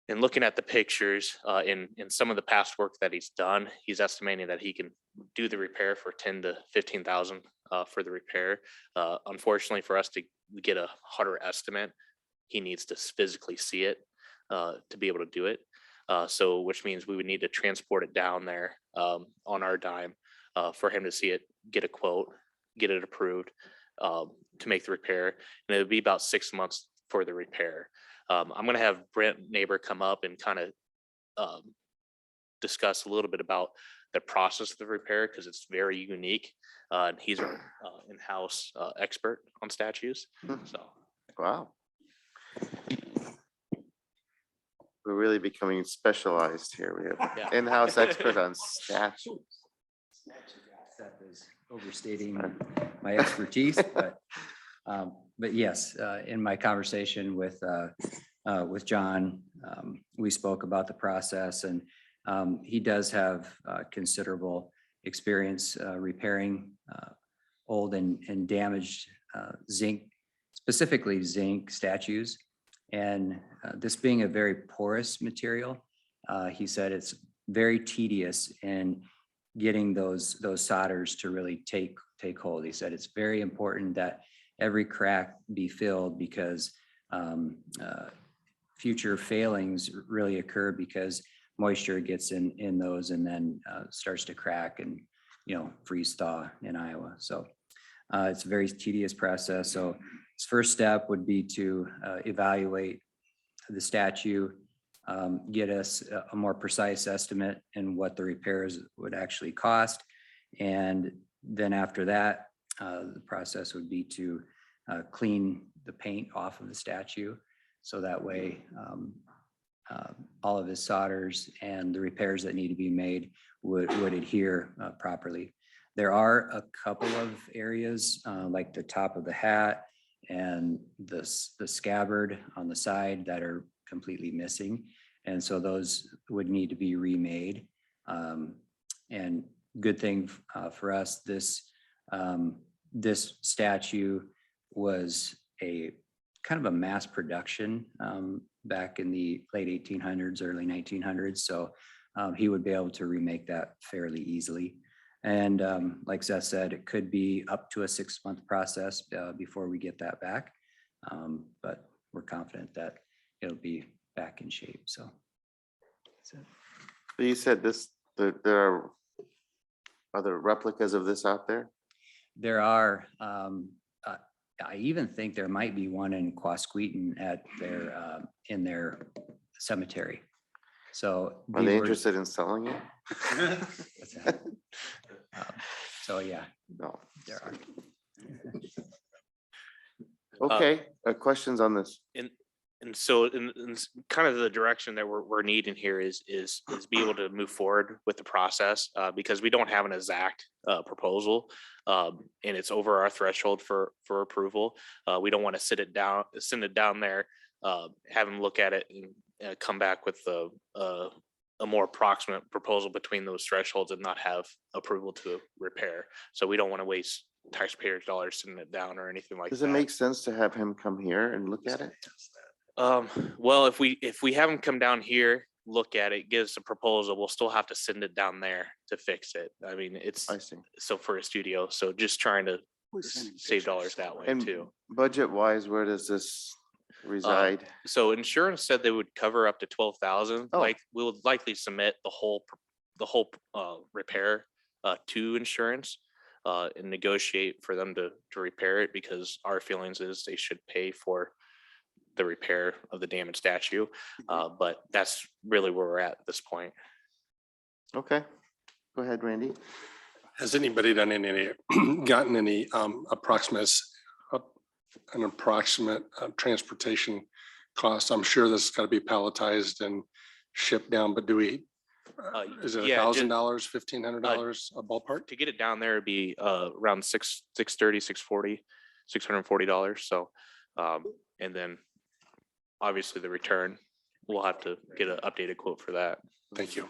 And looking at the pictures in some of the past work that he's done, he's estimating that he can do the repair for 10 to 15,000 for the repair. Unfortunately, for us to get a harder estimate, he needs to physically see it to be able to do it. So which means we would need to transport it down there on our dime for him to see it, get a quote, get it approved to make the repair. And it would be about 6 months for the repair. I'm going to have Brent Neighbor come up and kind of discuss a little bit about the process of the repair, because it's very unique. And he's our in-house expert on statues. So, Wow. We're really becoming specialized here. We have Yeah. in-house expert on statues. That is overstating my expertise, but yes, in my conversation with John, we spoke about the process, and he does have considerable experience repairing old and damaged zinc, specifically zinc statues. And this being a very porous material, he said it's very tedious in getting those solders to really take hold. He said it's very important that every crack be filled, because future failings really occur because moisture gets in those and then starts to crack and, freeze thaw in Iowa. So it's a very tedious process. So his first step would be to evaluate the statue, get us a more precise estimate in what the repairs would actually cost. And then after that, the process would be to clean the paint off of the statue. So that way, all of his solders and the repairs that need to be made would adhere properly. There are a couple of areas like the top of the hat and the scabbard on the side that are completely missing. And so those would need to be remade. And good thing for us, this statue was a kind of a mass production back in the late 1800s, early 1900s. So he would be able to remake that fairly easily. And like Seth said, it could be up to a 6-month process before we get that back. But we're confident that it'll be back in shape. So You said there are other replicas of this out there? there are, I even think there might be one in Quasqueton at in their cemetery. So. Are they interested in selling it? What's that? So yeah, No. there are. Okay, questions on this? And so in kind of the direction that we're needing here is be able to move forward with the process because we don't have an exact proposal and it's over our threshold for approval. We don't want to send it down there, have them look at it and come back with a more approximate proposal between those thresholds and not have approval to repair. So we don't want to waste taxpayer dollars sending it down or anything like that. Does it make sense to have him come here and look at it? Well, if we have him come down here, look at it, give us a proposal, we'll still have to send it down there to fix it. I mean, it's, I see. so for a studio, so just trying to save dollars that way And too. budget wise, where does this reside? So insurance said they would cover up to 12,000. Oh. Like we would likely submit the whole repair to insurance and negotiate for them to repair it, because our feelings is they should pay for the repair of the damaged statue. But that's really where we're at this point. Okay, go ahead, Randy. Has anybody done any, gotten any an approximate transportation cost? I'm sure this has got to be palletized and shipped down, but do we, is it yeah, $1,000, $1,500 a ballpark? To get it down there would be around $640. So, and then obviously the return, we'll have to get an updated quote for that. Thank you.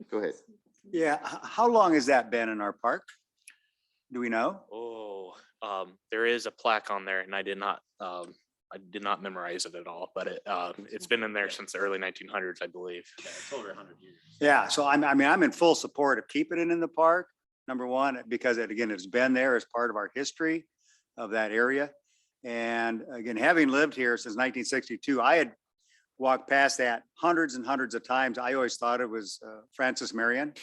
Go ahead. Yeah, how long has that been in our park? Do we know? Oh, there is a plaque on there, and I did not memorize it at all, but it's been in there since the early 1900s, I believe. Yeah, it's over 100 years. Yeah, so I'm in full support of keeping it in the park. Number one, because again, it's been there as part of our history of that area. And again, having lived here since 1962, I had walked past that hundreds and hundreds of times. I always thought it was Francis Marion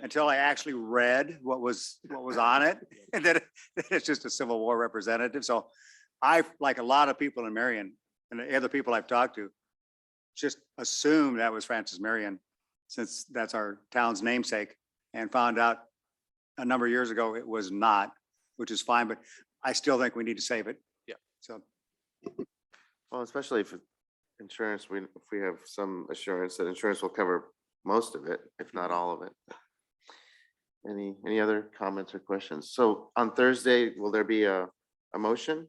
until I actually read what was on it. And then it's just a Civil War representative. So I, like a lot of people in Marion and the other people I've talked to, just assumed that was Francis Marion, since that's our town's namesake, and found out a number of years ago it was not, which is fine, but I still think we need to save it. Yeah. So Well, especially if insurance, if we have some assurance that insurance will cover most of it, if not all of it. Any other comments or questions? So on Thursday, will there be a motion?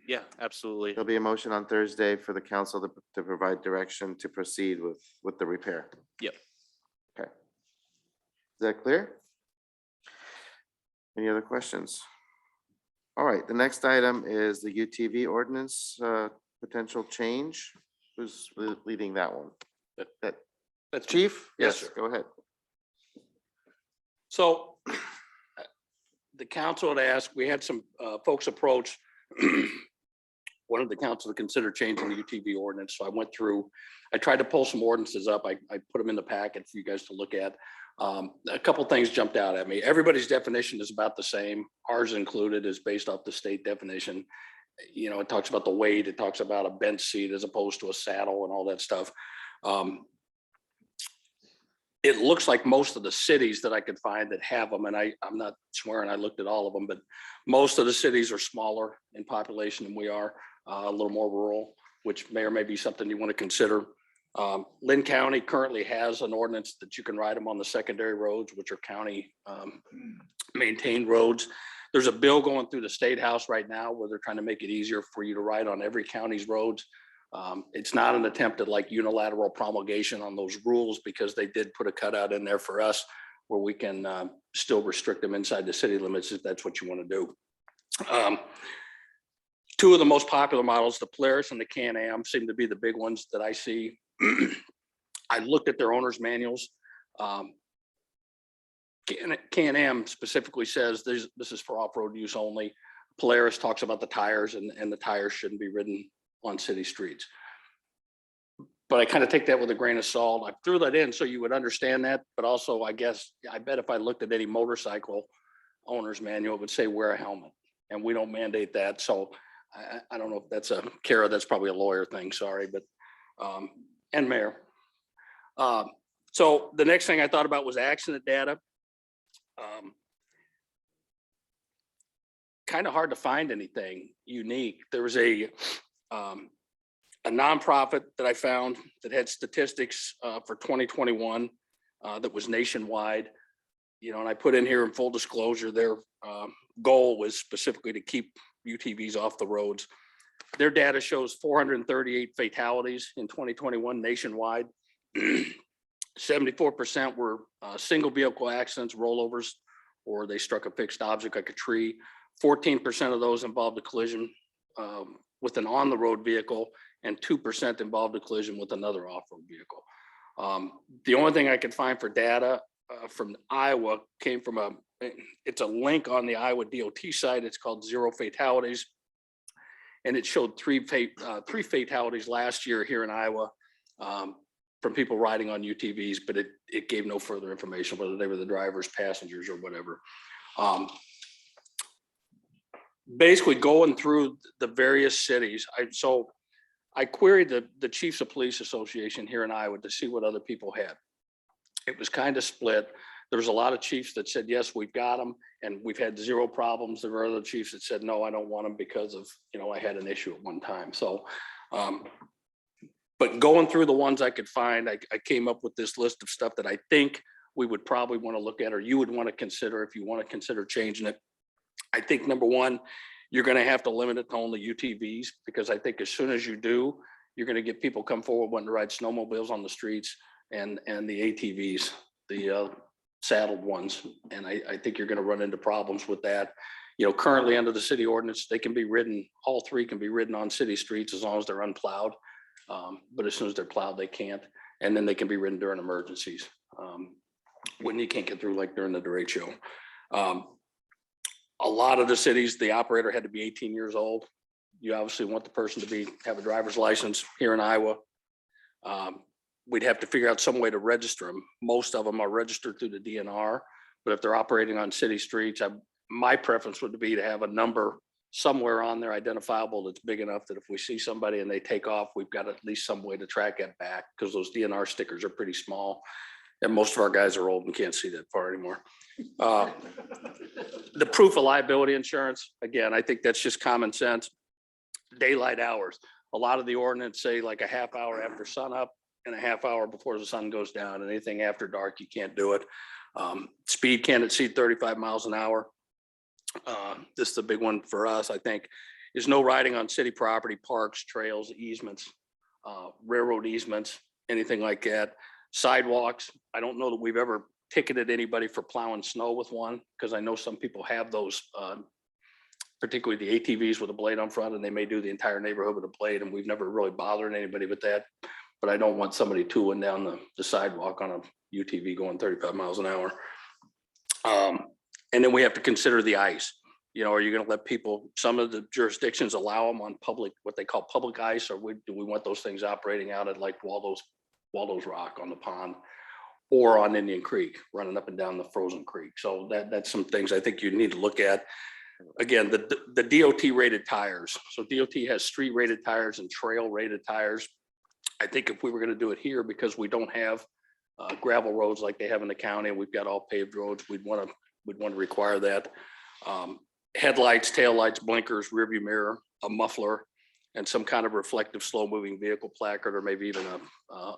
Yeah, absolutely. There'll be a motion on Thursday for the council to provide direction to proceed with the repair. Yep. Okay. Is that clear? Any other questions? All right, the next item is the UTV ordinance, potential change. Who's leading that one? That's Chief? Yes, Yes, sir. go ahead. So the council had asked, we had some folks approach wanted the council to consider changing the UTV ordinance. So I went through, I tried to pull some ordinances up. I put them in the packet for you guys to look at. A couple things jumped out at me. Everybody's definition is about the same. Ours included is based off the state definition. You know, it talks about the weight, it talks about a bench seat as opposed to a saddle and all that stuff. It looks like most of the cities that I could find that have them, and I'm not swearing I looked at all of them, but most of the cities are smaller in population than we are, a little more rural, which may or may be something you want to consider. Lynn County currently has an ordinance that you can ride them on the secondary roads, which are county maintained roads. There's a bill going through the State House right now where they're trying to make it easier for you to ride on every county's roads. It's not an attempt at like unilateral promulgation on those rules, because they did put a cutout in there for us where we can still restrict them inside the city limits if that's what you want to do. Two of the most popular models, the Polaris and the Can-Am, seem to be the big ones that I see. I looked at their owner's manuals. Can-Am specifically says this is for off-road use only. Polaris talks about the tires, and the tires shouldn't be ridden on city streets. But I kind of take that with a grain of salt. I threw that in so you would understand that, but also I bet if I looked at any motorcycle owner's manual, it would say wear a helmet, and we don't mandate that. So I don't know if that's Kara, that's probably a lawyer thing, sorry, but, and Mayor. So the next thing I thought about was accident data. Kind of hard to find anything unique. There was a nonprofit that I found that had statistics for 2021 that was nationwide. You know, and I put in here in full disclosure, their goal was specifically to keep UTVs off the roads. Their data shows 438 fatalities in 2021 nationwide. 74% were single vehicle accidents, rollovers, or they struck a fixed object like a tree. 14% of those involved a collision with an on-the-road vehicle and 2% involved a collision with another off-road vehicle. The only thing I could find for data from Iowa came from it's a link on the Iowa DOT site. It's called Zero Fatalities. And it showed three fatalities last year here in Iowa from people riding on UTVs, but it gave no further information, whether they were the drivers, passengers, or whatever. Basically going through the various cities. I queried the Chiefs of Police Association here in Iowa to see what other people had. It was kind of split. There was a lot of chiefs that said, yes, we've got them and we've had zero problems. There were other chiefs that said, no, I don't want them because of, I had an issue at one time. So, but going through the ones I could find, I came up with this list of stuff that I think we would probably want to look at, or you would want to consider if you want to consider changing it. I think number one, you're going to have to limit it to only UTVs, because I think as soon as you do, you're going to get people come forward wanting to ride snowmobiles on the streets and the ATVs, the saddled ones. And I think you're going to run into problems with that. Currently under the city ordinance, they can be ridden, all three can be ridden on city streets as long as they're unplowed. But as soon as they're plowed, they can't. And then they can be ridden during emergencies when you can't get through, like during the derecho show. A lot of the cities, the operator had to be 18 years old. You obviously want the person to have a driver's license. Here in Iowa. We'd have to figure out some way to register them. Most of them are registered through the DNR, but if they're operating on city streets, my preference would be to have a number somewhere on there identifiable that's big enough that if we see somebody and they take off, we've got at least some way to track that back, because those DNR stickers are pretty small. And most of our guys are old and can't see that far anymore. The proof of liability insurance, again, I think that's just common sense. Daylight hours. A lot of the ordinance say like a half hour after sunup and a half hour before the sun goes down. And anything after dark, you can't do it. Speed can't exceed 35 miles an hour. This is the big one for us, I think, is no riding on city property, parks, trails, easements, railroad easements, anything like that. Sidewalks. I don't know that we've ever ticketed anybody for plowing snow with one, because I know some people have those, particularly the ATVs with a blade on front, and they may do the entire neighborhood with a blade, and we've never really bothered anybody with that. But I don't want somebody tooling down the sidewalk on a UTV going 35 miles an hour. And then we have to consider the ice. Are you going to let people, some of the jurisdictions allow them on public, what they call public ice, or do we want those things operating out at like Waldo's Rock on the pond, or on Indian Creek, running up and down the frozen creek? So that's some things I think you need to look at. Again, the DOT rated tires. So DOT has street rated tires and trail rated tires. I think if we were going to do it here, because we don't have gravel roads like they have in the county, and we've got all paved roads, we'd want to require that. Headlights, taillights, blinkers, rearview mirror, a muffler, and some kind of reflective slow moving vehicle placard, or maybe even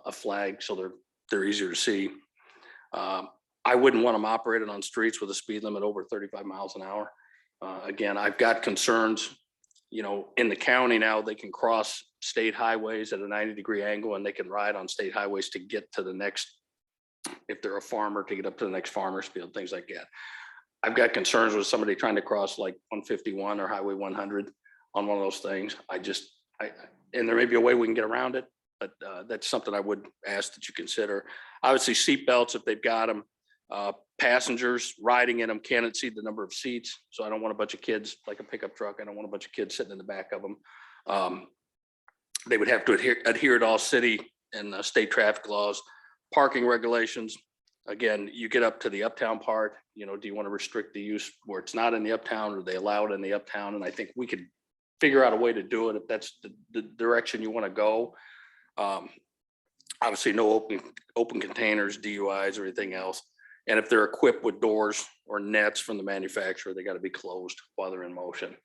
a flag, so they're easier to see. I wouldn't want them operated on streets with a speed limit over 35 miles an hour. Again, I've got concerns, in the county now, they can cross state highways at a 90-degree angle, and they can ride on state highways to get to the next, if they're a farmer, to get up to the next farmer's field, things like that. I've got concerns with somebody trying to cross like 151 or Highway 100 on one of those things. And there may be a way we can get around it, but that's something I would ask that you consider. Obviously, seat belts, if they've got them. Passengers riding in them can't exceed the number of seats. So I don't want a bunch of kids, like a pickup truck. I don't want a bunch of kids sitting in the back of them. They would have to adhere to all city and state traffic laws. Parking regulations. Again, you get up to the uptown part, do you want to restrict the use where it's not in the uptown, or they allow it in the uptown? And I think we could figure out a way to do it if that's the direction you want to go. Obviously, no open containers, DUIs, or anything else. And if they're equipped with doors or nets from the manufacturer, they got to be closed while they're in motion.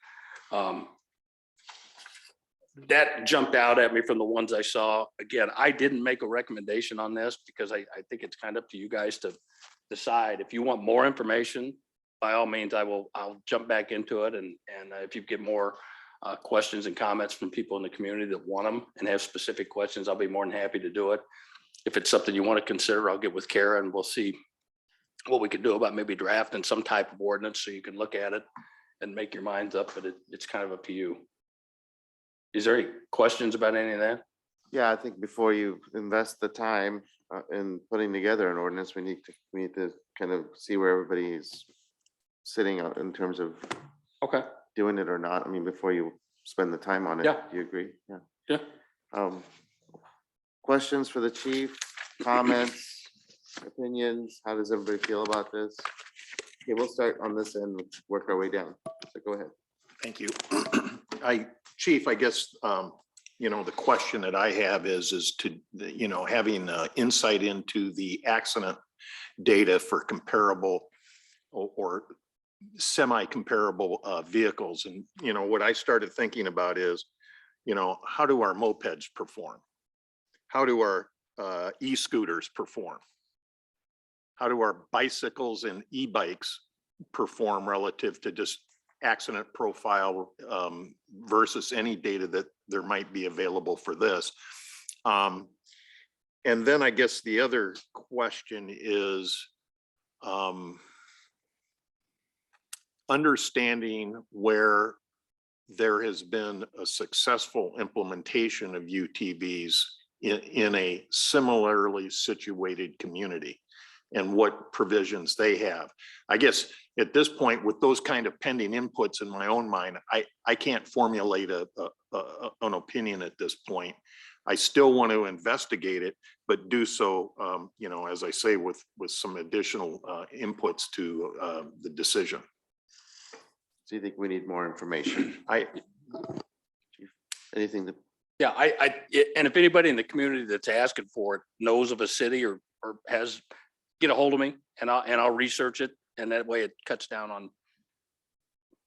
That jumped out at me from the ones I saw. Again, I didn't make a recommendation on this, because I think it's kind of up to you guys to decide. If you want more information, by all means, I'll jump back into it. And if you get more questions and comments from people in the community that want them and have specific questions, I'll be more than happy to do it. If it's something you want to consider, I'll get with Kara and we'll see what we could do about maybe drafting some type of ordinance so you can look at it and make your minds up, but it's kind of up to you. Is there any questions about any of that? Yeah, I think before you invest the time in putting together an ordinance, we need to kind of see where everybody is sitting out in terms of Okay, doing it or not. I mean, before you spend the time on it. Yeah. Do you agree? Yeah. yeah. Questions for the chief, comments, opinions? How does everybody feel about this? Okay, we'll start on this end, work our way down. So go ahead. Thank you. Chief, I guess, the question that I have is to, having insight into the accident data for comparable or semi-comparable vehicles. And, what I started thinking about is, how do our mopeds perform? How do our e-scooters perform? How do our bicycles and e-bikes perform relative to just accident profile versus any data that there might be available for this? And then I guess the other question is understanding where there has been a successful implementation of UTVs in a similarly situated community and what provisions they have. I guess at this point, with those kind of pending inputs in my own mind, I can't formulate an opinion at this point. I still want to investigate it, but do so, as I say, with some additional inputs to the decision. So you think we need more information? Anything that, Yeah, and if anybody in the community that's asking for it knows of a city or has, get a hold of me and I'll research it. And that way it cuts down on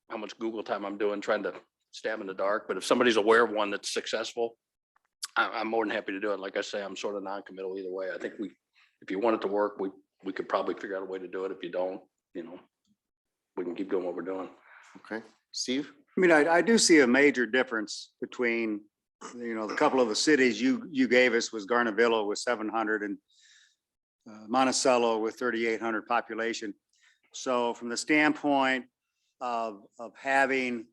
how much Google time I'm doing trying to stab in the dark. But if somebody's aware of one that's successful, I'm more than happy to do it. Like I say, I'm sort of non-committal either way. I think if you want it to work, we could probably figure out a way to do it. If you don't, we can keep doing what we're doing. okay, Steve? I mean, I do see a major difference between, the couple of the cities you gave us was Garnavillo with 700 and Monticello with 3,800 population. So from the standpoint of having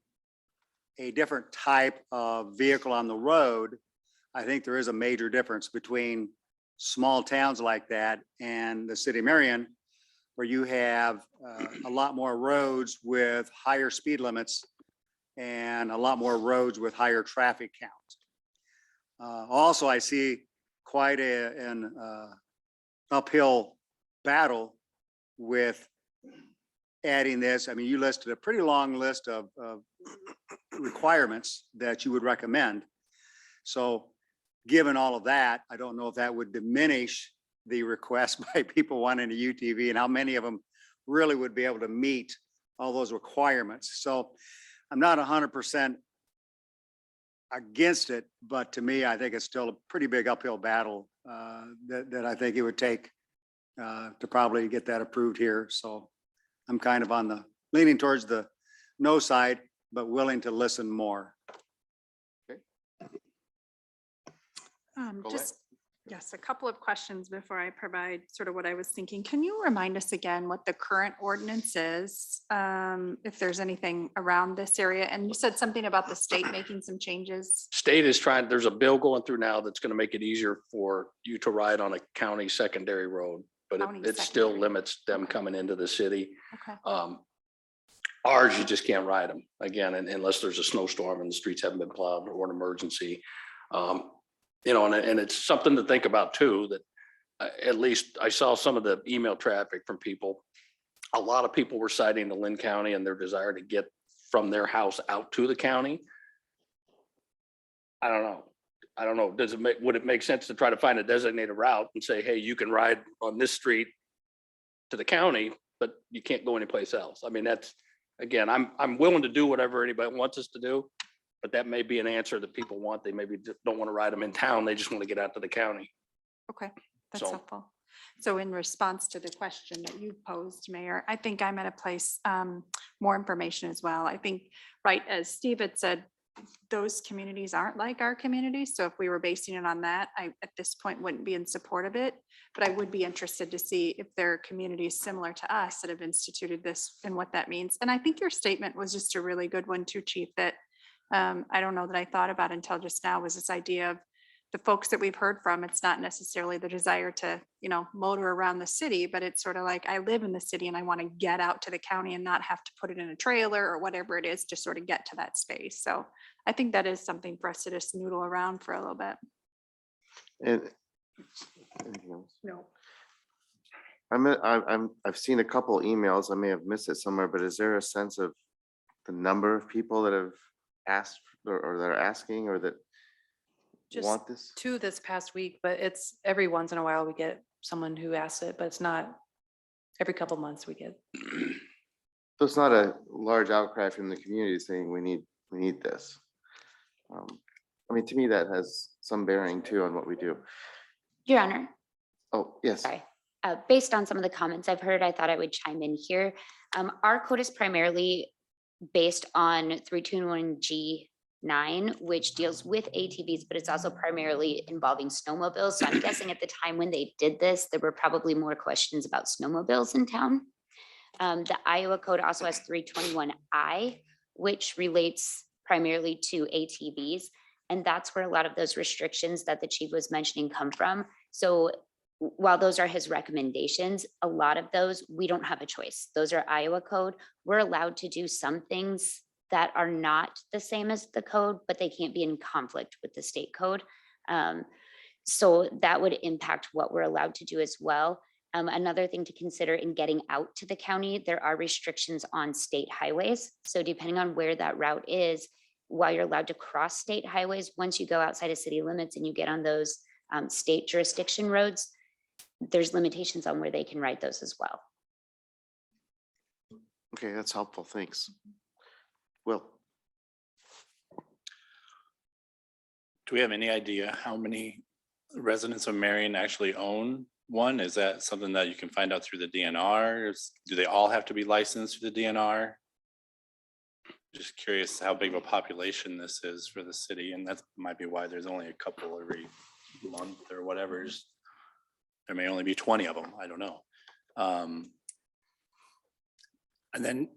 a different type of vehicle on the road, I think there is a major difference between small towns like that and the city of Marion, where you have a lot more roads with higher speed limits and a lot more roads with higher traffic count. Also, I see quite an uphill battle with adding this. I mean, you listed a pretty long list of requirements that you would recommend. So given all of that, I don't know if that would diminish the request by people wanting a UTV and how many of them really would be able to meet all those requirements. So I'm not 100% against it, but to me, I think it's still a pretty big uphill battle that I think it would take to probably get that approved here. So I'm kind of on the leaning towards the no side, but willing to listen more. Yes, a couple of questions before I provide sort of what I was thinking. Can you remind us again what the current ordinance is? If there's anything around this area? And you said something about the state making some changes. State is trying, there's a bill going through now that's going to make it easier for you to ride on a county secondary road, but it still Secondary. limits them coming into the city. Okay. Ours, you just can't ride them again, unless there's a snowstorm and the streets haven't been plowed or an emergency. And it's something to think about too, that at least I saw some of the email traffic from people. A lot of people were citing the Lynn County and their desire to get from their house out to the county. I don't know. Would it make sense to try to find a designated route and say, hey, you can ride on this street to the county, but you can't go anyplace else? I mean, that's, again, I'm willing to do whatever anybody wants us to do, but that may be an answer that people want. They maybe don't want to ride them in town. They just want to get out to the county. Okay, that's So- helpful. So in response to the question that you posed, Mayor, I think I'm at a place, more information as well. I think, right, as Steve had said, those communities aren't like our communities. So if we were basing it on that, I, at this point, wouldn't be in support of it. But I would be interested to see if there are communities similar to us that have instituted this and what that means. And I think your statement was just a really good one too, Chief, that I don't know that I thought about until just now was this idea of the folks that we've heard from. It's not necessarily the desire to, motor around the city, but it's sort of like, I live in the city and I want to get out to the county and not have to put it in a trailer or whatever it is to sort of get to that space. So I think that is something for us to just noodle around for a little bit. And anything else? No. I've seen a couple emails. I may have missed it somewhere, but is there a sense of the number of people that have asked or that are asking or that Just want this? 2 this past week, but it's every once in a while we get someone who asks it, but it's not every couple months we get. So it's not a large outcry from the community saying we need this. I mean, to me, that has some bearing too on what we do. Your Honor, Oh, yes. sorry. Based on some of the comments I've heard, I thought I would chime in here. Our code is primarily based on 321G9, which deals with ATVs, but it's also primarily involving snowmobiles. So I'm guessing at the time when they did this, there were probably more questions about snowmobiles in town. The Iowa code also has 321I, which relates primarily to ATVs. And that's where a lot of those restrictions that the chief was mentioning come from. So while those are his recommendations, a lot of those, we don't have a choice. Those are Iowa code. We're allowed to do some things that are not the same as the code, but they can't be in conflict with the state code. So that would impact what we're allowed to do as well. Another thing to consider in getting out to the county, there are restrictions on state highways. So depending on where that route is, while you're allowed to cross state highways, once you go outside of city limits and you get on those state jurisdiction roads, there's limitations on where they can ride those as well. Okay, that's helpful. Thanks. Will. Do we have any idea how many residents of Marion actually own one? Is that something that you can find out through the DNR? Do they all have to be licensed through the DNR? Just curious how big of a population this is for the city, and that might be why there's only a couple every month or whatever. There may only be 20 of them. I don't know. And then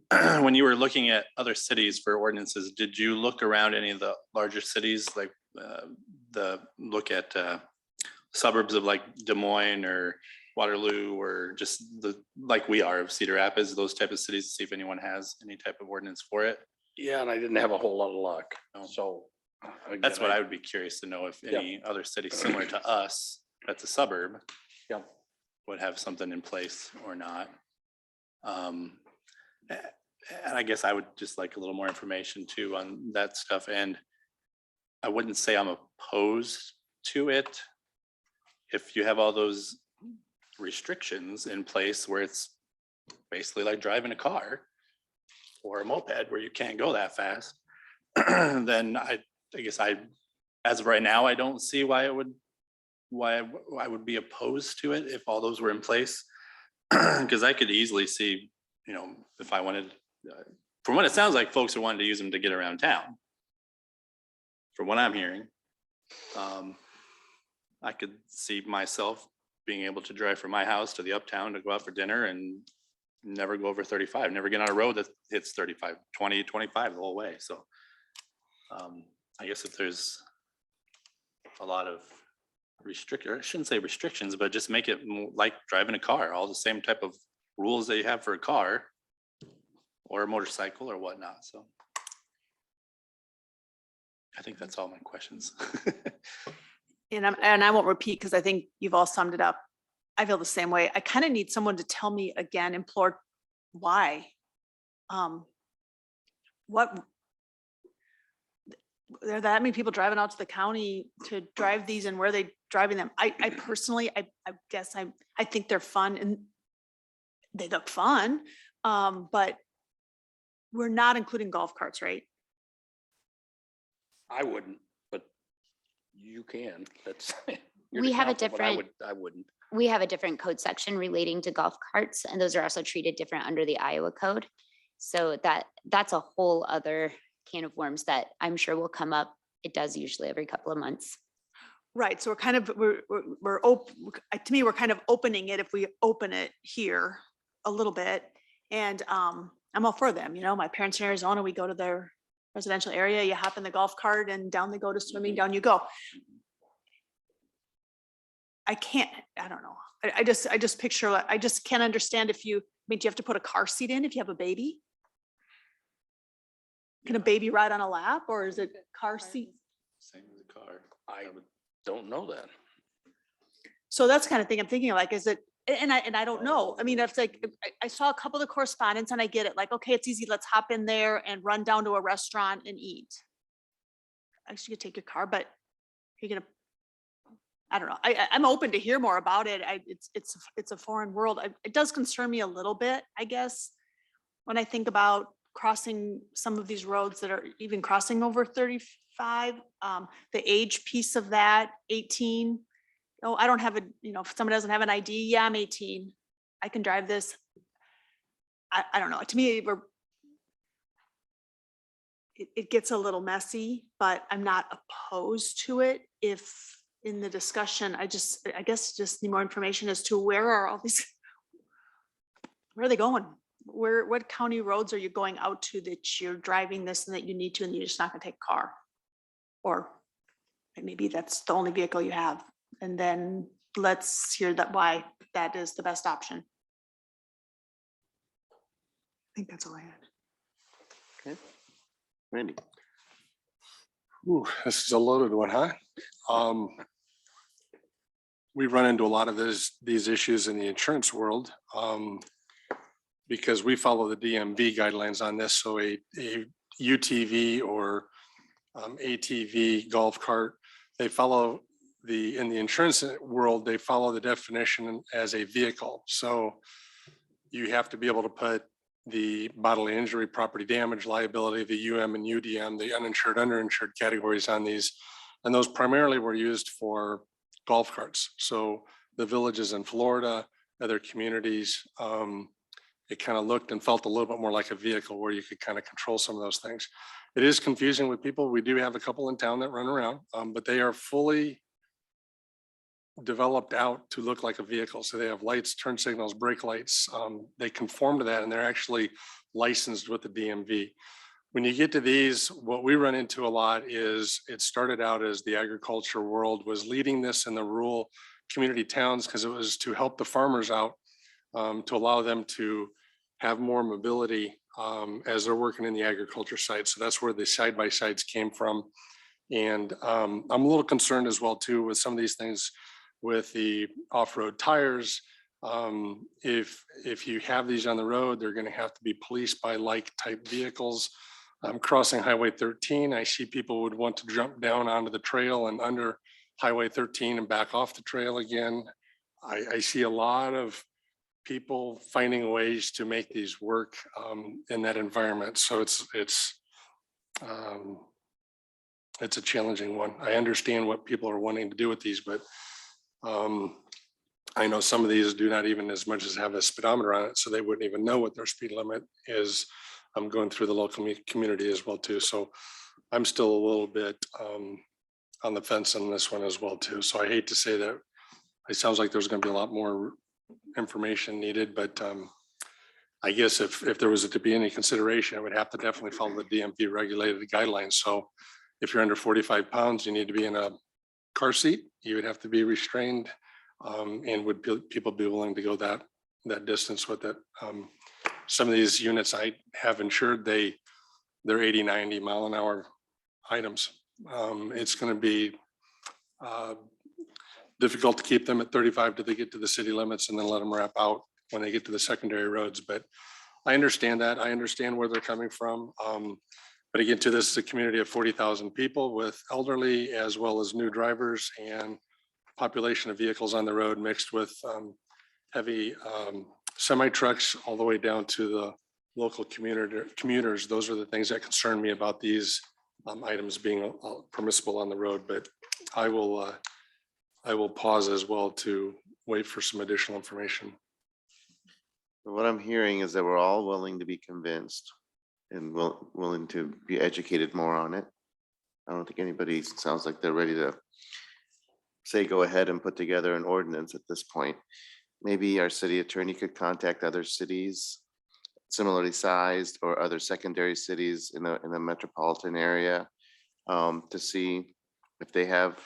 when you were looking at other cities for ordinances, did you look around any of the larger cities, like look at suburbs of like Des Moines or Waterloo, or just like we are of Cedar Rapids, those type of cities, to see if anyone has any type of ordinance for it? Yeah, and I didn't have a whole lot of luck. No. So again, That's what I would be curious to know, if any other cities similar to us, that's a suburb, Yeah. would have something in place or not. And I guess I would just like a little more information too on that stuff. And I wouldn't say I'm opposed to it if you have all those restrictions in place where it's basically like driving a car or a moped where you can't go that fast. Then I guess as of right now, I don't see why I would be opposed to it if all those were in place. Because I could easily see, if I wanted, from what it sounds like, folks are wanting to use them to get around town. From what I'm hearing, I could see myself being able to drive from my house to the uptown to go out for dinner and never go over 35, never get on a road that hits 35, 20, 25 the whole way. So I guess if there's a lot of I shouldn't say restrictions, but just make it more like driving a car, all the same type of rules that you have for a car or a motorcycle or whatnot. So I think that's all my questions. And I won't repeat because I think you've all summed it up. I feel the same way. I kind of need someone to tell me again, implore why. What? There are that many people driving out to the county to drive these, and where are they driving them? I personally, I guess I think they're fun and they look fun, but we're not including golf carts, right? I wouldn't, but you can. That's. We have a different. I wouldn't. We have a different code section relating to golf carts, and those are also treated different under the Iowa code. So that's a whole other can of worms that I'm sure will come up. It does usually every couple of months. Right. So we're open. To me, we're kind of opening it if we open it here a little bit. And I'm all for them. My parents in Arizona, we go to their residential area, you hop in the golf cart and down they go to swimming, down you go. I don't know. I just picture, I just can't understand if do you have to put a car seat in if you have a baby? Can a baby ride on a lap or is it car seat? Same as a car. I don't know that. So that's kind of thing I'm thinking like, is it, and I don't know. I mean, it's like, I saw a couple of the correspondence and I get it, like, okay, it's easy. Let's hop in there and run down to a restaurant and eat. Actually, you could take your car, but you're gonna, I don't know. I'm open to hear more about it. It's a foreign world. It does concern me a little bit, I guess, when I think about crossing some of these roads that are even crossing over 35. The age piece of that, 18. Oh, I don't have if someone doesn't have an ID, yeah, I'm 18. I can drive this. I don't know. To me, it gets a little messy, but I'm not opposed to it if in the discussion, I guess just need more information as to where are all these, where are they going? What county roads are you going out to that you're driving this and that you need to, and you're just not gonna take a car? Or maybe that's the only vehicle you have. And then let's hear why that is the best option. I think that's all I had. Okay. Randy. Ooh, this is a loaded one, huh? We run into a lot of these issues in the insurance world because we follow the DMV guidelines on this. So a UTV or ATV golf cart, they follow in the insurance world, they follow the definition as a vehicle. So you have to be able to put the bodily injury, property damage, liability, the UM and UDM, the uninsured, underinsured categories on these. And those primarily were used for golf carts. So the villages in Florida, other communities, it kind of looked and felt a little bit more like a vehicle where you could kind of control some of those things. It is confusing with people. We do have a couple in town that run around, but they are fully developed out to look like a vehicle. So they have lights, turn signals, brake lights. They conform to that and they're actually licensed with the DMV. When you get to these, what we run into a lot is it started out as the agriculture world was leading this in the rural community towns because it was to help the farmers out, to allow them to have more mobility as they're working in the agriculture site. So that's where the side-by-sides came from. And I'm a little concerned as well too with some of these things with the off-road tires. If you have these on the road, they're going to have to be policed by like type vehicles. Crossing Highway 13, I see people would want to jump down onto the trail and under Highway 13 and back off the trail again. I see a lot of people finding ways to make these work in that environment. So it's a challenging one. I understand what people are wanting to do with these, but I know some of these do not even as much as have a speedometer on it, so they wouldn't even know what their speed limit is. I'm going through the local community as well too. So I'm still a little bit on the fence on this one as well too. So I hate to say that it sounds like there's going to be a lot more information needed, but I guess if there was to be any consideration, it would have to definitely follow the DMV regulated guidelines. So if you're under 45 pounds, you need to be in a car seat. You would have to be restrained. And would people be willing to go that distance with it? Some of these units I have insured, they're 80, 90 mile an hour items. It's going to be difficult to keep them at 35 till they get to the city limits and then let them wrap out when they get to the secondary roads. But I understand that. I understand where they're coming from. But again, to this is a community of 40,000 people with elderly as well as new drivers and population of vehicles on the road mixed with heavy semi trucks all the way down to the local commuters. Those are the things that concern me about these items being permissible on the road. But I will pause as well to wait for some additional information. What I'm hearing is that we're all willing to be convinced and willing to be educated more on it. I don't think anybody sounds like they're ready to say go ahead and put together an ordinance at this point. Maybe our city attorney could contact other cities similarly sized or other secondary cities in the metropolitan area, to see if they have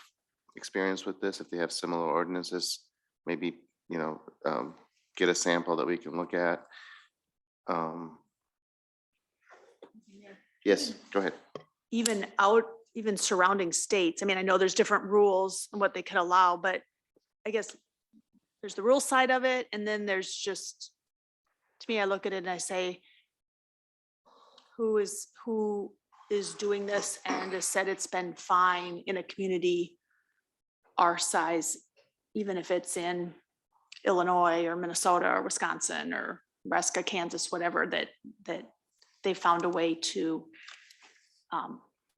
experience with this, if they have similar ordinances, maybe, get a sample that we can look at. Yes, go ahead. Even surrounding states. I mean, I know there's different rules and what they could allow, but I guess there's the rule side of it, and then there's just, to me, I look at it and I say, who is doing this and has said it's been fine in a community our size, even if it's in Illinois or Minnesota or Wisconsin or Nebraska, Kansas, whatever, that they found a way to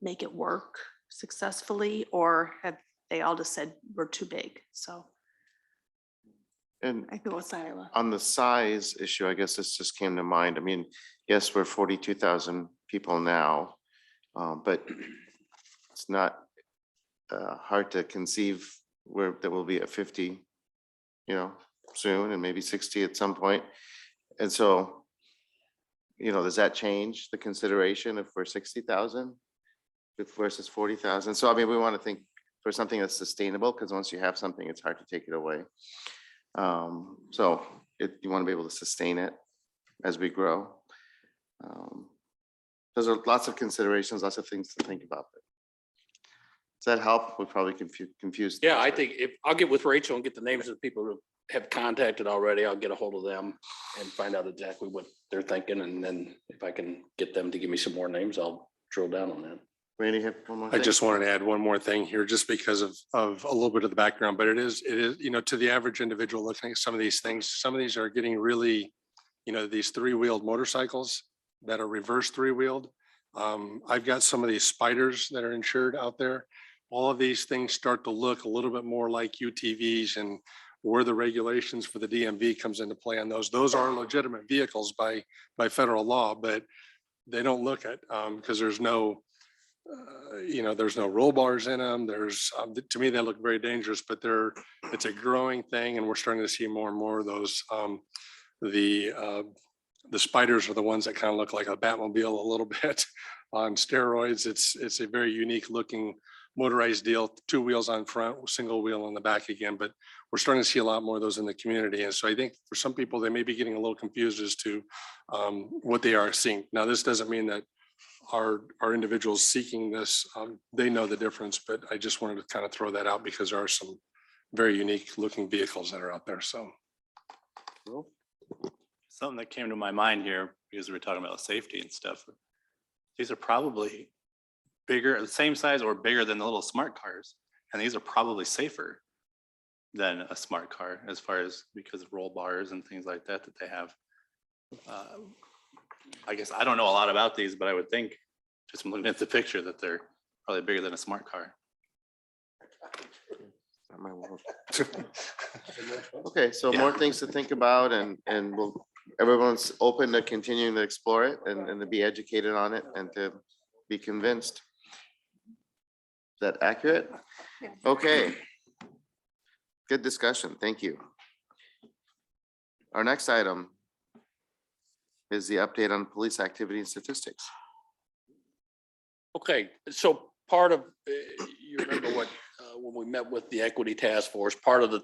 make it work successfully, or have they all just said we're too big? So And I go with Iowa. on the size issue, I guess this just came to mind. I mean, yes, we're 42,000 people now, but it's not hard to conceive where there will be at 50, soon, and maybe 60 at some point. And so, does that change the consideration if we're 60,000 versus 40,000? So, I mean, we want to think for something that's sustainable, because once you have something, it's hard to take it away. So you want to be able to sustain it as we grow. Those are lots of considerations, lots of things to think about. Does that help? We're probably confused. Yeah, I think I'll get with Rachel and get the names of the people who have contacted already. I'll get a hold of them and find out exactly what they're thinking. And then if I can get them to give me some more names, I'll drill down on that. Randy, have one more I thing? just wanted to add one more thing here, just because of a little bit of the background, but it is, to the average individual looking at some of these things, some of these are getting really, these three-wheeled motorcycles that are reverse three-wheeled. I've got some of these spiders that are insured out there. All of these things start to look a little bit more like UTVs, and where the regulations for the DMV comes into play on those. Those are legitimate vehicles by federal law, but they don't look at, because there's no, there's no roll bars in them. There's, to me, they look very dangerous, but it's a growing thing, and we're starting to see more and more of those. The spiders are the ones that kind of look like a Batmobile a little bit on steroids. It's a very unique looking motorized deal, two wheels on front, single wheel on the back again, but we're starting to see a lot more of those in the community. And so I think for some people, they may be getting a little confused as to what they are seeing. Now, this doesn't mean that our individuals seeking this, they know the difference, but I just wanted to kind of throw that out because there are some very unique looking vehicles that are out there. So. Something that came to my mind here, because we were talking about safety and stuff. These are probably bigger, the same size or bigger than the little smart cars. And these are probably safer than a smart car as far as, because of roll bars and things like that they have. I guess I don't know a lot about these, but I would think, just from looking at the picture, that they're probably bigger than a smart car. Not my world. Okay, so more things to think about, and everyone's open to continuing to explore it and to be educated on it and to be convinced. Is that accurate? Okay. Good discussion. Thank you. Our next item is the update on police activity and statistics. Okay, so part of, you remember what, when we met with the equity task force, part of the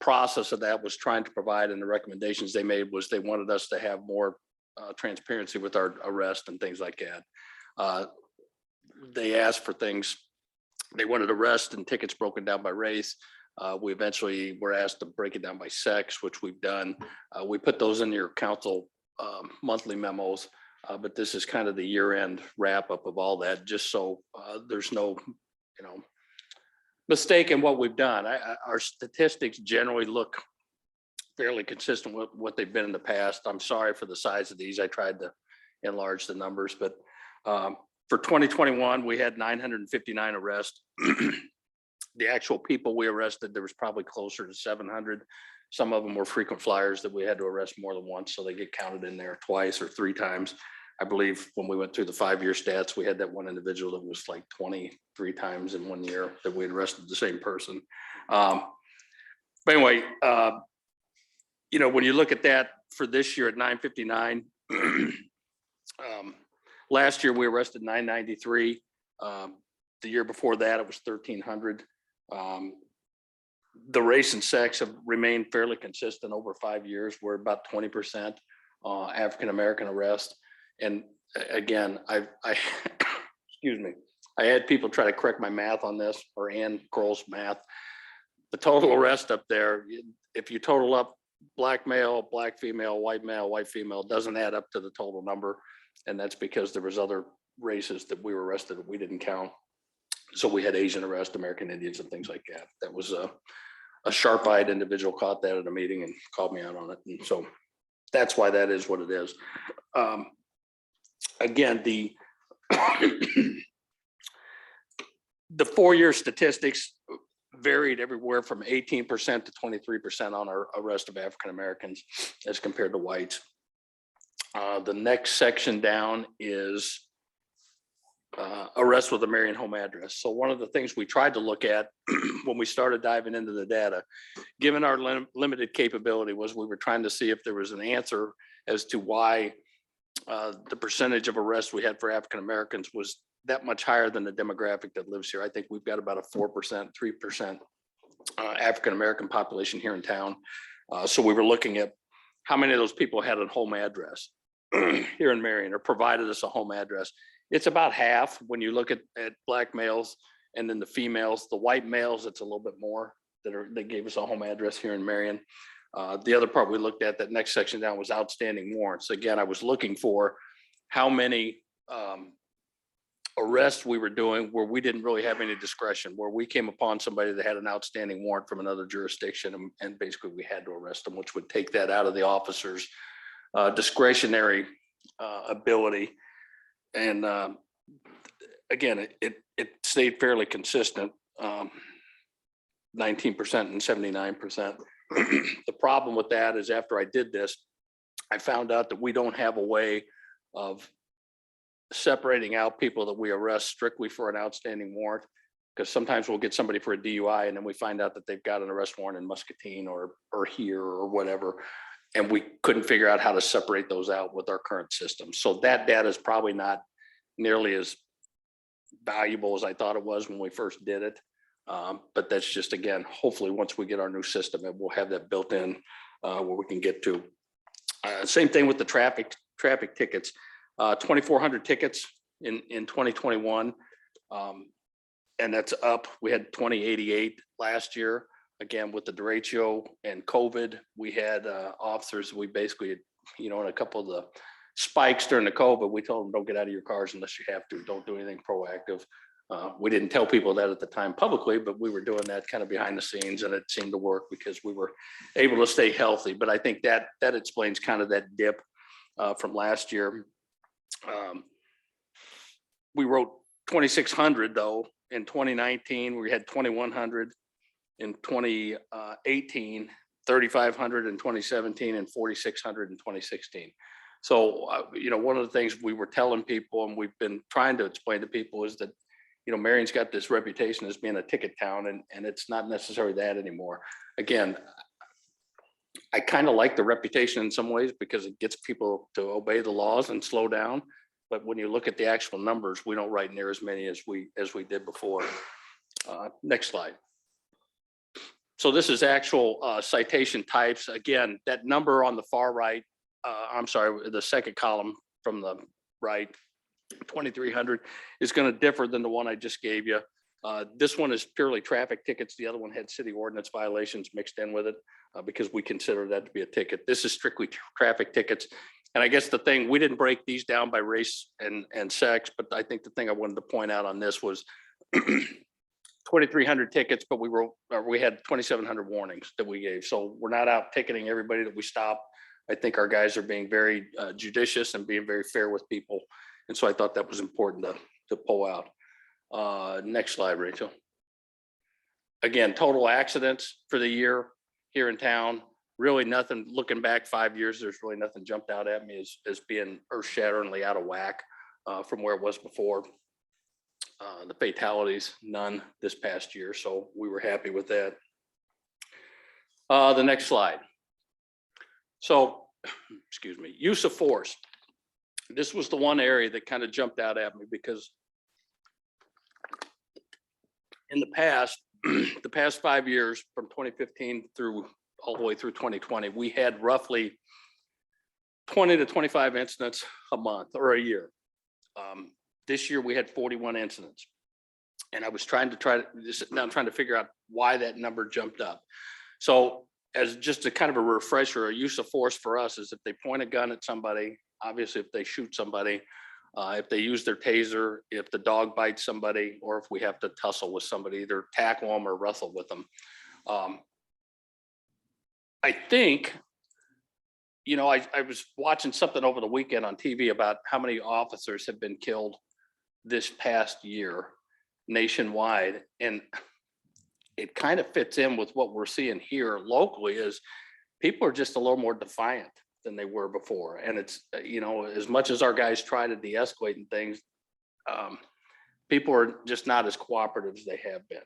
process of that was trying to provide, and the recommendations they made was they wanted us to have more transparency with our arrest and things like that. They asked for things, they wanted arrest and tickets broken down by race. We eventually were asked to break it down by sex, which we've done. We put those in your council monthly memos, but this is kind of the year-end wrap-up of all that, just so there's no, mistake in what we've done. Our statistics generally look fairly consistent with what they've been in the past. I'm sorry for the size of these. I tried to enlarge the numbers, but for 2021, we had 959 arrests. The actual people we arrested, there was probably closer to 700. Some of them were frequent flyers that we had to arrest more than once, so they get counted in there twice or three times. I believe when we went through the 5-year stats, we had that one individual that was like 23 times in 1 year that we had arrested the same person. But anyway, when you look at that, for this year at 959. Last year, we arrested 993. The year before that, it was 1,300. The race and sex have remained fairly consistent over 5 years. We're about 20% African-American arrest. And again, I excuse me, I had people try to correct my math on this, or Ann Kroll's math. The total arrest up there, if you total up black male, black female, white female, doesn't add up to the total number. And that's because there was other races that we were arrested that we didn't count. So we had Asian arrest, American Indians and things like that. That was a sharp-eyed individual caught that at a meeting and called me out on it. And so that's why that is what it is. Again, the 4-year statistics varied everywhere from 18% to 23% on our arrest of African Americans as compared to whites. The next section down is arrest with a Marion home address. So one of the things we tried to look at when we started diving into the data, given our limited capability, was we were trying to see if there was an answer as to why the percentage of arrests we had for African Americans was that much higher than the demographic that lives here. I think we've got about a 4%, 3% African American population here in town. So we were looking at how many of those people had a home address here in Marion, or provided us a home address. It's about half when you look at black males, and then the females. The white males, it's a little bit more that gave us a home address here in Marion. The other part we looked at, that next section down, was outstanding warrants. Again, I was looking for how many arrests we were doing where we didn't really have any discretion, where we came upon somebody that had an outstanding warrant from another jurisdiction, and basically we had to arrest them, which would take that out of the officer's discretionary ability. And again, it stayed fairly consistent, 19% and 79%. The problem with that is, after I did this, I found out that we don't have a way of separating out people that we arrest strictly for an outstanding warrant, because sometimes we'll get somebody for a DUI and then we find out that they've got an arrest warrant in Muscatine or here or whatever, and we couldn't figure out how to separate those out with our current system. So that data is probably not nearly as valuable as I thought it was when we first did it. But that's just, again, hopefully once we get our new system, and we'll have that built in where we can get to. Same thing with the traffic tickets. 2,400 tickets in 2021, and that's up. We had 2,088 last year. Again, with the derecho and COVID, we had officers. We basically, in a couple of the spikes during the COVID, we told them, don't get out of your cars unless you have to. Don't do anything proactive. We didn't tell people that at the time publicly, but we were doing that kind of behind the scenes, and it seemed to work because we were able to stay healthy. But I think that explains kind of that dip from last year. We wrote 2,600 though in 2019. We had 2,100 in 2018, 3,500 in 2017, and 4,600 in 2016. So, one of the things we were telling people, and we've been trying to explain to people, is that, Marion's got this reputation as being a ticket town, and it's not necessarily that anymore. Again, I kind of like the reputation in some ways because it gets people to obey the laws and slow down. But when you look at the actual numbers, we don't write near as many as we did before. Next slide. So this is actual citation types. Again, that number on the far right, I'm sorry, the second column from the right, 2,300, is going to differ than the one I just gave you. This one is purely traffic tickets. The other one had city ordinance violations mixed in with it because we consider that to be a ticket. This is strictly traffic tickets. And I guess the thing, we didn't break these down by race and sex, but I think the thing I wanted to point out on this was 2,300 tickets, but we had 2,700 warnings that we gave. So we're not out ticketing everybody that we stop. I think our guys are being very judicious and being very fair with people. And so I thought that was important to pull out. Next slide, Rachel. Again, total accidents for the year here in town. Really nothing, looking back 5 years, there's really nothing jumped out at me as being earth-shatteringly out of whack from where it was before. The fatalities, none this past year, so we were happy with that. The next slide. So excuse me, use of force. This was the one area that kind of jumped out at me because in the past, the past 5 years from 2015 through all the way through 2020, we had roughly 20 to 25 incidents a month or a year. This year we had 41 incidents. And I was now I'm trying to figure out why that number jumped up. So as just a kind of a refresher, a use of force for us is if they point a gun at somebody, obviously if they shoot somebody, if they use their taser, if the dog bites somebody, or if we have to tussle with somebody, either tackle them or wrestle with them. I think, I was watching something over the weekend on TV about how many officers have been killed this past year nationwide. And it kind of fits in with what we're seeing here locally is people are just a little more defiant than they were before. And it's, as much as our guys try to de-escalate and things, people are just not as cooperative as they have been.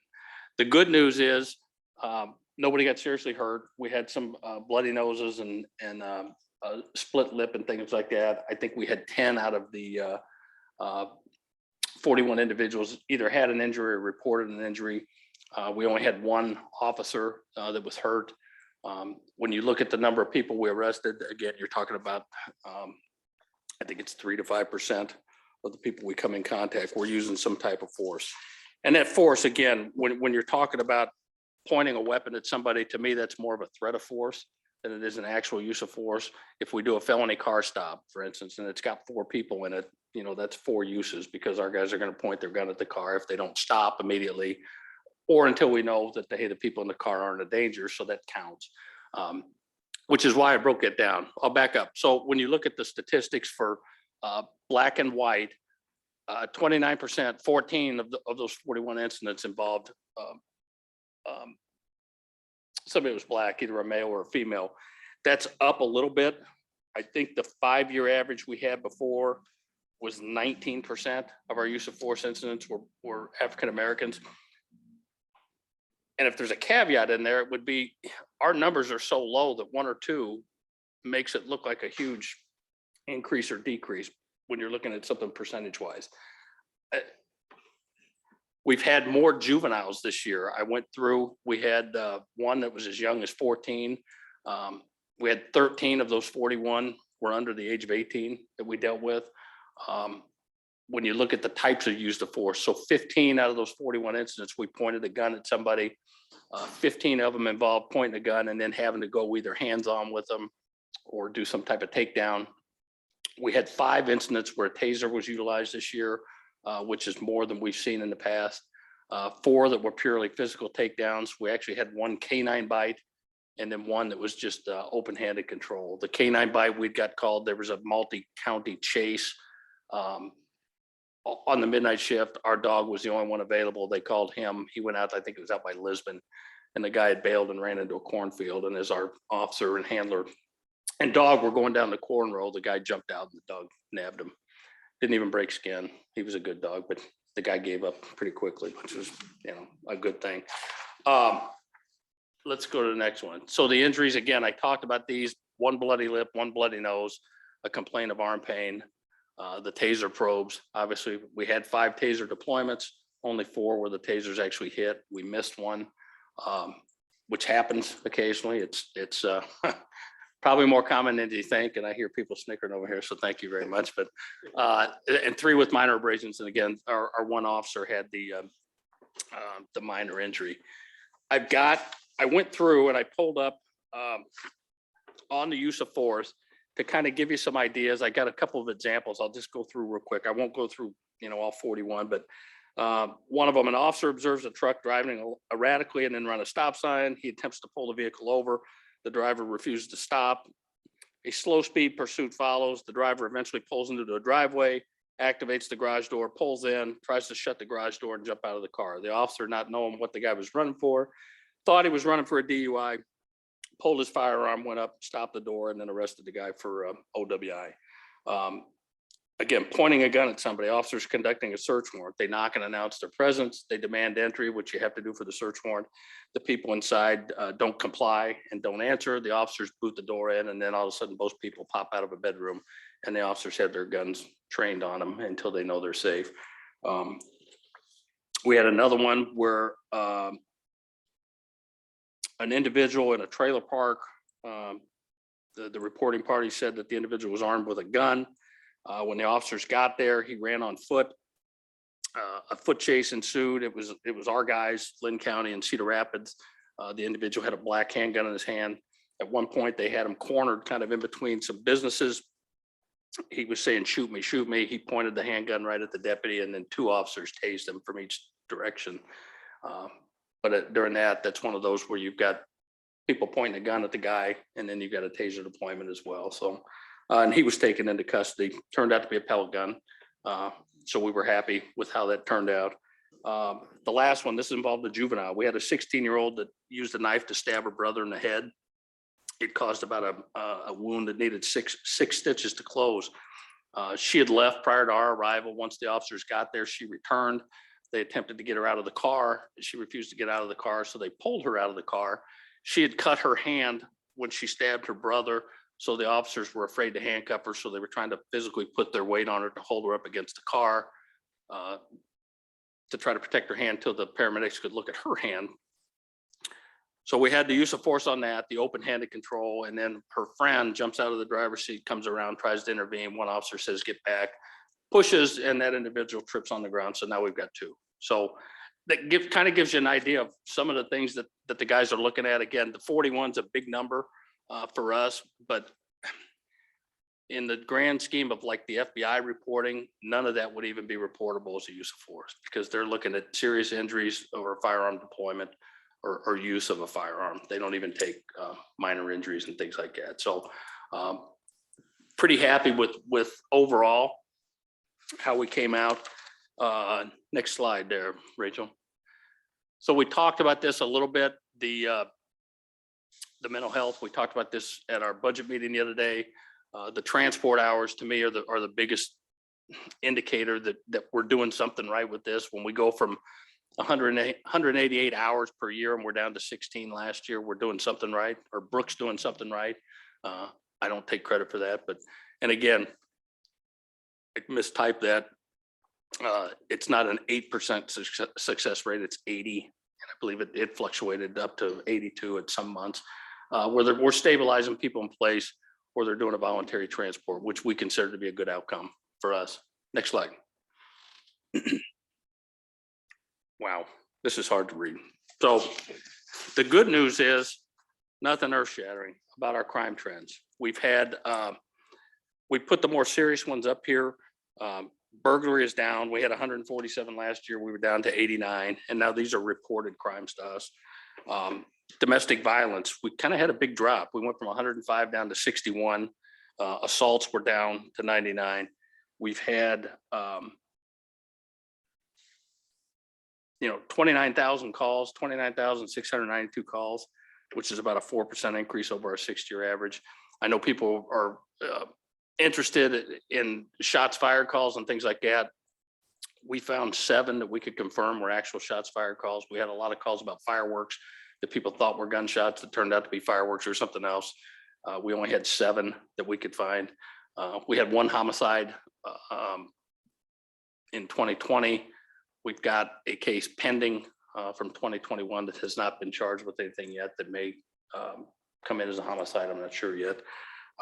The good news is nobody got seriously hurt. We had some bloody noses and split lip and things like that. I think we had 10 out of the 41 individuals either had an injury or reported an injury. We only had one officer that was hurt. When you look at the number of people we arrested, again, you're talking about, I think it's 3 to 5% of the people we come in contact, we're using some type of force. And that force, again, when you're talking about pointing a weapon at somebody, to me, that's more of a threat of force than it is an actual use of force. If we do a felony car stop, for instance, and it's got 4 people in it, that's 4 uses because our guys are going to point their gun at the car if they don't stop immediately, or until we know that the people in the car aren't a danger. So that counts, which is why I broke it down. I'll back up. So when you look at the statistics for black and white, 29%, 14 of those 41 incidents involved somebody was black, either a male or a female. That's up a little bit. I think the 5-year average we had before was 19% of our use of force incidents were African Americans. And if there's a caveat in there, it would be our numbers are so low that 1 or 2 makes it look like a huge increase or decrease when you're looking at something percentage wise. We've had more juveniles this year. I went through, we had one that was as young as 14. We had 13 of those 41 were under the age of 18 that we dealt with. When you look at the types of use of force, so 15 out of those 41 incidents, we pointed a gun at somebody. 15 of them involved pointing a gun and then having to go either hands-on with them or do some type of takedown. We had 5 incidents where a taser was utilized this year, which is more than we've seen in the past. 4 that were purely physical takedowns. We actually had 1 canine bite and then 1 that was just open-handed control. The canine bite we got called, there was a multi-county chase on the midnight shift. Our dog was the only one available. They called him. He went out, I think it was out by Lisbon, and the guy had bailed and ran into a cornfield. And as our officer and handler and dog were going down the corn row, the guy jumped out and the dog nabbed him. Didn't even break skin. He was a good dog, but the guy gave up pretty quickly, which was, a good thing. Let's go to the next one. So the injuries, again, I talked about these: 1 bloody lip, 1 bloody nose, a complaint of arm pain, the taser probes. Obviously, we had 5 taser deployments, only 4 where the tasers actually hit. We missed 1, which happens occasionally. It's probably more common than you think, and I hear people snickering over here, so thank you very much. But and 3 with minor abrasions, and again, our 1 officer had the minor injury. I went through and I pulled up on the use of force to kind of give you some ideas. I got a couple of examples. I'll just go through real quick. I won't go through all 41, but one of them, an officer observes a truck driving erratically and then run a stop sign. He attempts to pull the vehicle over. The driver refuses to stop. A slow speed pursuit follows. The driver eventually pulls into the driveway, activates the garage door, pulls in, tries to shut the garage door and jump out of the car. The officer, not knowing what the guy was running for, thought he was running for a DUI, pulled his firearm, went up, stopped the door, and then arrested the guy for OWI. again, pointing a gun at somebody, officers conducting a search warrant, they knock and announce their presence, they demand entry, which you have to do for the search warrant. The people inside don't comply and don't answer. The officers boot the door in, and then all of a sudden, most people pop out of a bedroom, and the officers have their guns trained on them until they know they're safe. We had another one where an individual in a trailer park, the reporting party said that the individual was armed with a gun. When the officers got there, he ran on foot. A foot chase ensued. It was our guys, Lynn County and Cedar Rapids. The individual had a black handgun in his hand. At one point, they had him cornered kind of in between some businesses. He was saying, "Shoot me, shoot me." He pointed the handgun right at the deputy, and then two officers tased him from each direction. But during that's one of those where you've got people pointing a gun at the guy, and then you've got a taser deployment as well. So, and he was taken into custody. Turned out to be a pellet gun. So we were happy with how that turned out. The last one, this involved a juvenile. We had a 16-year-old that used a knife to stab her brother in the head. It caused about a wound that needed six stitches to close. She had left prior to our arrival. Once the officers got there, she returned. They attempted to get her out of the car. She refused to get out of the car, so they pulled her out of the car. She had cut her hand when she stabbed her brother, so the officers were afraid to handcuff her, so they were trying to physically put their weight on her to hold her up against the car to try to protect her hand till the paramedics could look at her hand. So we had the use of force on that, the open-handed control, and then her friend jumps out of the driver's seat, comes around, tries to intervene. One officer says, "Get back," pushes, and that individual trips on the ground. So now we've got two. So that kind of gives you an idea of some of the things that the guys are looking at. Again, the 41's a big number for us, but in the grand scheme of like the FBI reporting, none of that would even be reportable as a use of force, because they're looking at serious injuries or firearm deployment or use of a firearm. They don't even take minor injuries and things like that. So pretty happy with overall how we came out. Next slide there, Rachel. So we talked about this a little bit, the mental health. We talked about this at our budget meeting the other day. The transport hours to me are the biggest indicator that we're doing something right with this. When we go from 188 hours per year and we're down to 16 last year, we're doing something right, or Brooke's doing something right. I don't take credit for that, but, and again, I mistyped that. It's not an 8% success rate, it's 80. And I believe it fluctuated up to 82 at some months, where we're stabilizing people in place, or they're doing a voluntary transport, which we consider to be a good outcome for us. Next slide. Wow, this is hard to read. So the good news is nothing earth shattering about our crime trends. We've had, we put the more serious ones up here. Burglary is down. We had 147 last year. We were down to 89. And now these are reported crimes to us. Domestic violence, we kind of had a big drop. We went from 105 down to 61. Assaults were down to 99. We've had, 29,000 calls, 29,692 calls, which is about a 4% increase over our 6-year average. I know people are interested in shots fired calls and things like that. We found 7 that we could confirm were actual shots fired calls. We had a lot of calls about fireworks that people thought were gunshots that turned out to be fireworks or something else. We only had 7 that we could find. We had 1 homicide in 2020. We've got a case pending from 2021 that has not been charged with anything yet, that may come in as a homicide. I'm not sure yet.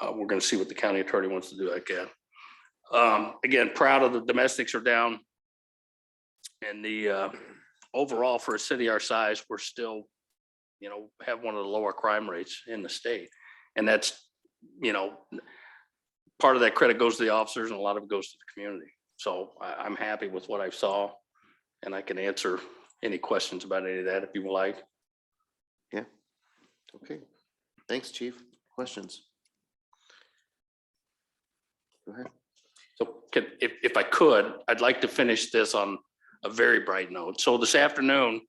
We're going to see what the county attorney wants to do like that. Again, proud of the domestics are down. And the overall for a city our size, we're still, have one of the lower crime rates in the state. And that's, part of that credit goes to the officers and a lot of it goes to the community. So I'm happy with what I saw, and I can answer any questions about any of that if you would like. Yeah. Okay. Thanks, Chief. Questions? Go ahead. So if I could, I'd like to finish this on a very bright note. So this afternoon,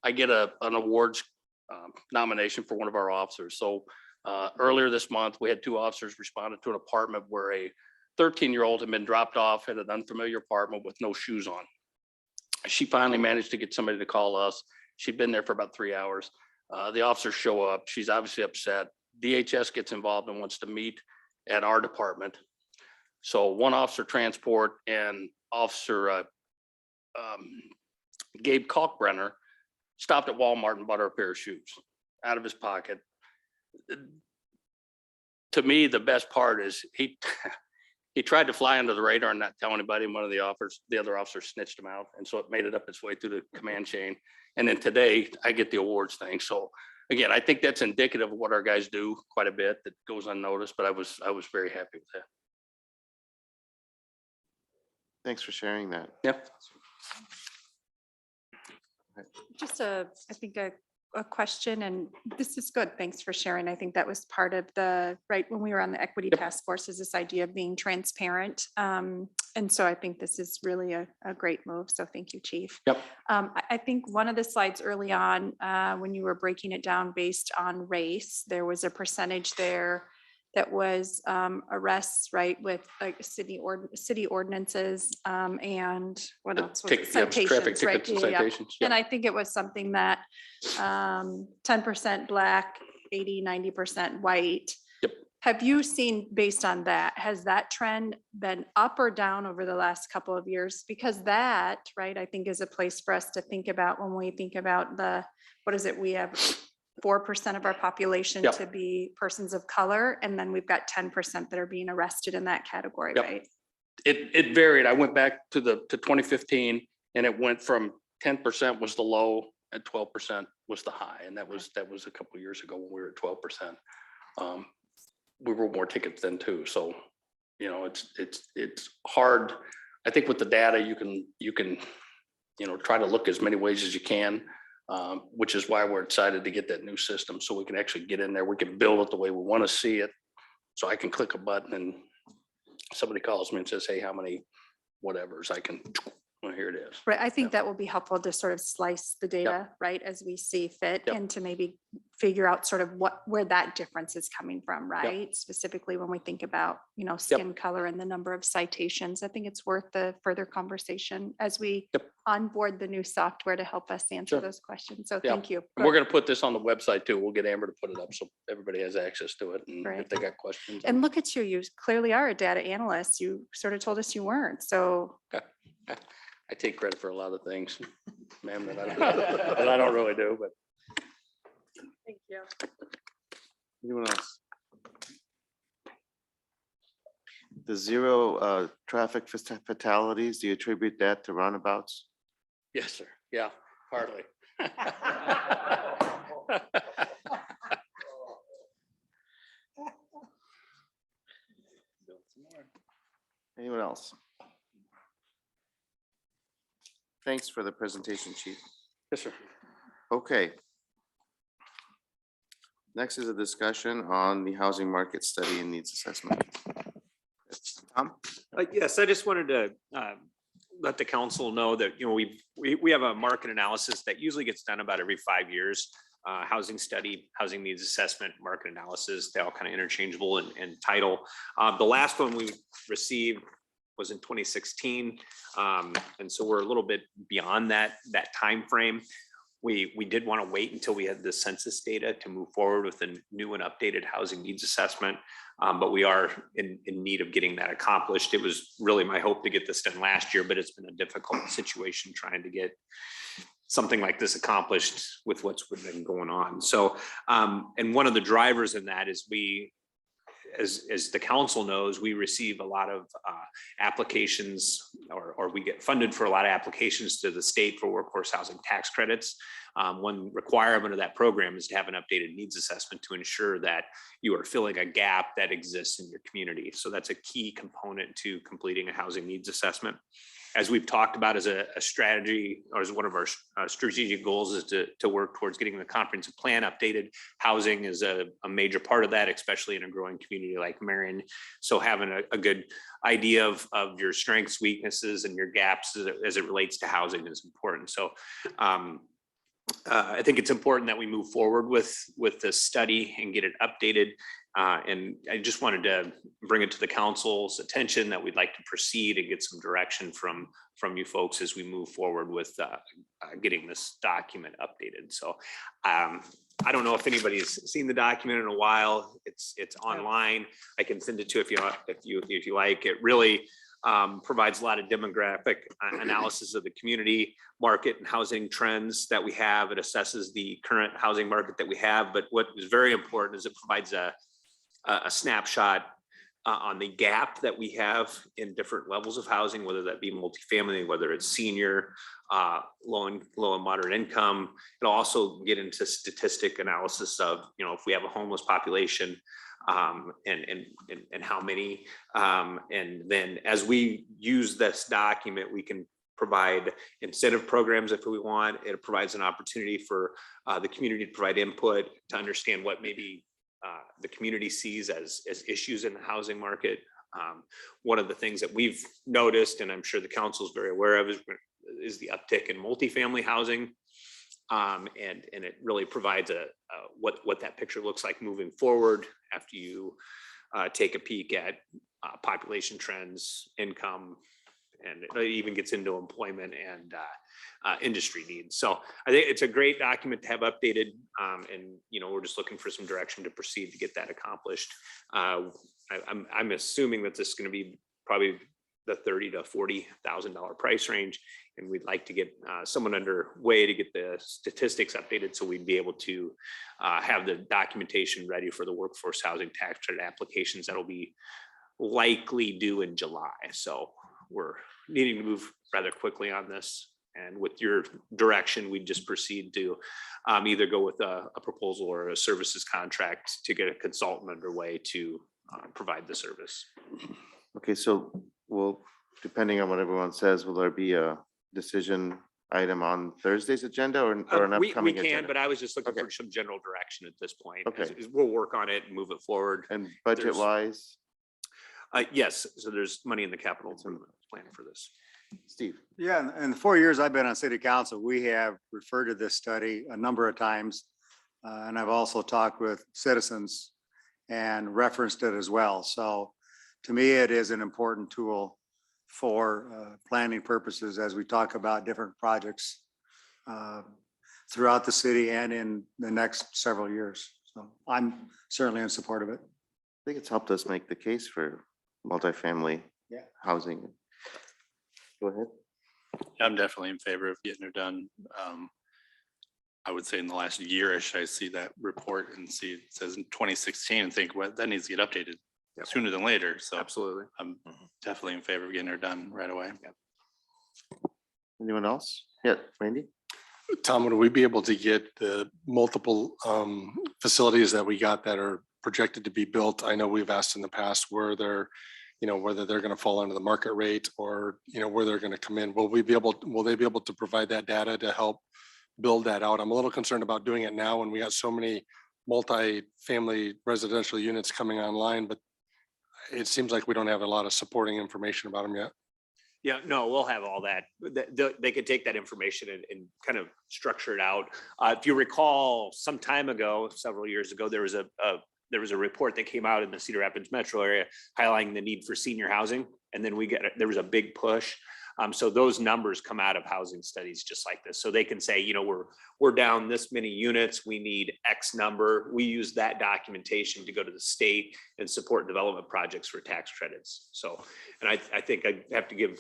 I get an awards nomination for one of our officers. So earlier this month, we had 2 officers responded to an apartment where a 13-year-old had been dropped off at an unfamiliar apartment with no shoes on. She finally managed to get somebody to call us. She'd been there for about 3 hours. The officers show up. She's obviously upset. DHS gets involved and wants to meet at our department. So one officer transport and Officer Gabe Kalkbrenner stopped at Walmart and bought her a pair of shoes out of his pocket. To me, the best part is he tried to fly under the radar and not tell anybody. And one of the other officers snitched him out. And so it made it up its way through the command chain. And then today I get the awards thing. So again, I think that's indicative of what our guys do quite a bit that goes unnoticed, but I was very happy with that. Thanks for sharing that. Yep. Just I think a question, and this is good. Thanks for sharing. I think that was part of right, when we were on the equity task force, is this idea of being transparent. And so I think this is really a great move. So thank you, Chief. Yep. I think one of the slides early on, when you were breaking it down based on race, there was a percentage there that was arrests, right, with like city ordinances, and what else? Was it? Traffic Citations, right? tickets and Yeah, yeah. citations. And I think it was something that 10% Black, 80-90% white. Yep. Have you seen, based on that, has that trend been up or down over the last couple of years? Because that, right, I think is a place for us to think about when we think about what is it, we have 4% of our population Yep. to be persons of color, and then we've got 10% that are being arrested in that category, Yep. right? It varied. I went back to 2015 and it went from 10% was the low and 12% was the high. And that was a couple of years ago when we were at 12%. We wrote more tickets then too. So, you know, it's hard. I think with the data, you can, try to look as many ways as you can. Which is why we're excited to get that new system so we can actually get in there. We can build it the way we want to see it. So I can click a button and somebody calls me and says, hey, how many whatevers I can, well, here it is. Right, I think that will be helpful to sort of slice the data, right, as we see fit, Yep. and to maybe figure out sort of where that difference is coming from, right? Specifically when we think about, skin color and the number of citations. I think it's worth the further conversation as we onboard the new software to help us answer Sure. those questions. So Yeah. thank you. And we're going to put this on the website too. We'll get Amber to put it up so everybody has access to it. And Right. if they got questions. And look at you, you clearly are a data analyst. You sort of told us you weren't, so. I take credit for a lot of things, ma'am, that I don't really do, but. Thank you. Anyone else? The zero traffic fatalities, do you attribute that to roundabouts? Yes, sir. Yeah, partly. Anyone else? Thanks for the presentation, Chief. Yes, sir. Okay. Next is a discussion on the housing market study and needs assessment. Tom? Yes, I just wanted to let the council know that, we have a market analysis that usually gets done about every 5 years. Housing study, housing needs assessment, market analysis, they all kind of interchangeable in title. The last one we received was in 2016. And so we're a little bit beyond that time frame. We did want to wait until we had the census data to move forward with a new and updated housing needs assessment. But we are in need of getting that accomplished. It was really my hope to get this done last year, but it's been a difficult situation trying to get something like this accomplished with what's been going on. So, and one of the drivers in that is as the council knows, we receive a lot of applications or we get funded for a lot of applications to the state for workforce housing tax credits. One requirement of that program is to have an updated needs assessment to ensure that you are filling a gap that exists in your community. So that's a key component to completing a housing needs assessment. As we've talked about as a strategy, or as one of our strategic goals, is to work towards getting the comprehensive plan updated. Housing is a major part of that, especially in a growing community like Marion. So having a good idea of your strengths, weaknesses, and your gaps as it relates to housing is important. So I think it's important that we move forward with this study and get it updated. And I just wanted to bring it to the council's attention that we'd like to proceed and get some direction from you folks as we move forward with getting this document updated. So I don't know if anybody's seen the document in a while. It's online. I can send it to you if you like. It really provides a lot of demographic analysis of the community market and housing trends that we have. It assesses the current housing market that we have. But what is very important is it provides a snapshot on the gap that we have in different levels of housing, whether that be multifamily, whether it's senior, low and moderate income. It'll also get into statistic analysis of, if we have a homeless population, and how many, and then as we use this document, we can provide incentive programs if we want. It provides an opportunity for the community to provide input to understand what maybe the community sees as issues in the housing market. One of the things that we've noticed, and I'm sure the council is very aware of, is the uptick in multifamily housing. And it really provides what that picture looks like moving forward after you take a peek at population trends, income, and it even gets into employment and industry needs. So I think it's a great document to have updated, and we're just looking for some direction to proceed to get that accomplished. I'm assuming that this is going to be probably the $30,000 to $40,000 price range, and we'd like to get someone underway to get the statistics updated so we'd be able to have the documentation ready for the workforce housing tax credit applications that'll be likely due in July. So we're needing to move rather quickly on this, and with your direction, we just proceed to either go with a proposal or a services contract to get a consultant underway to provide the service. Okay, so depending on what everyone says, will there be a decision item on Thursday's agenda or an upcoming we can, agenda? but I was just looking for some general direction at this point. Okay. We'll work on it and move it forward. And budget wise? Yes, so there's money in the capital plan for this. Steve? Yeah, in the 4 years I've been on city council, we have referred to this study a number of times. And I've also talked with citizens and referenced it as well. So to me, it is an important tool for planning purposes as we talk about different projects throughout the city and in the next several years. So I'm certainly in support of it. I think it's helped us make the case for multifamily housing. Go ahead. I'm definitely in favor of getting it done. I would say in the last year-ish, I see that report and see it says in 2016 and think, well, that needs to get updated sooner than later. So absolutely, I'm definitely in favor of getting her done right away. Anyone else? Yeah, Randy? Tom, would we be able to get the multiple facilities that we got that are projected to be built? I know we've asked in the past where they're, whether they're going to fall under the market rate or, where they're going to come in. Will they be able to provide that data to help build that out? I'm a little concerned about doing it now when we got so many multi-family residential units coming online, but it seems like we don't have a lot of supporting information about them yet. Yeah, no, we'll have all that. They could take that information and kind of structure it out. If you recall, some time ago, several years ago, there was a report that came out in the Cedar Rapids metro area highlighting the need for senior housing. And then there was a big push. So those numbers come out of housing studies just like this. So they can say, we're down this many units, we need X number. We use that documentation to go to the state and support development projects for tax credits. So, and I think I have to give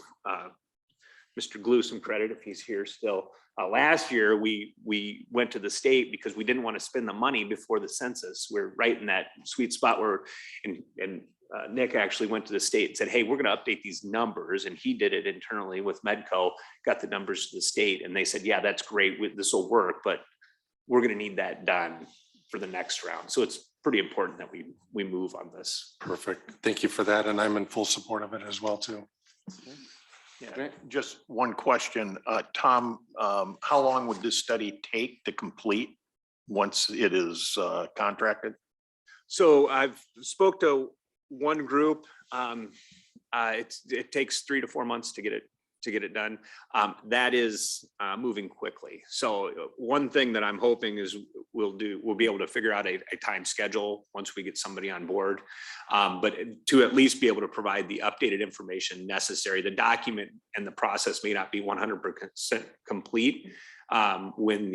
Mr. Glue some credit if he's here still. Last year, we went to the state because we didn't want to spend the money before the census. We're right in that sweet spot where, and Nick actually went to the state and said, hey, we're going to update these numbers. And he did it internally with Medco, got the numbers to the state. And they said, yeah, that's great. This will work, but we're going to need that done for the next round. So it's pretty important that we move on this. Perfect. Thank you for that. And I'm in full support of it as well, too. Yeah, just one question. Tom, how long would this study take to complete once it is contracted? So I've spoke to one group. It takes 3 to 4 months to get it to get it done. That is moving quickly. So one thing that I'm hoping is we'll be able to figure out a time schedule once we get somebody on board. But to at least be able to provide the updated information necessary. The document and the process may not be 100% complete when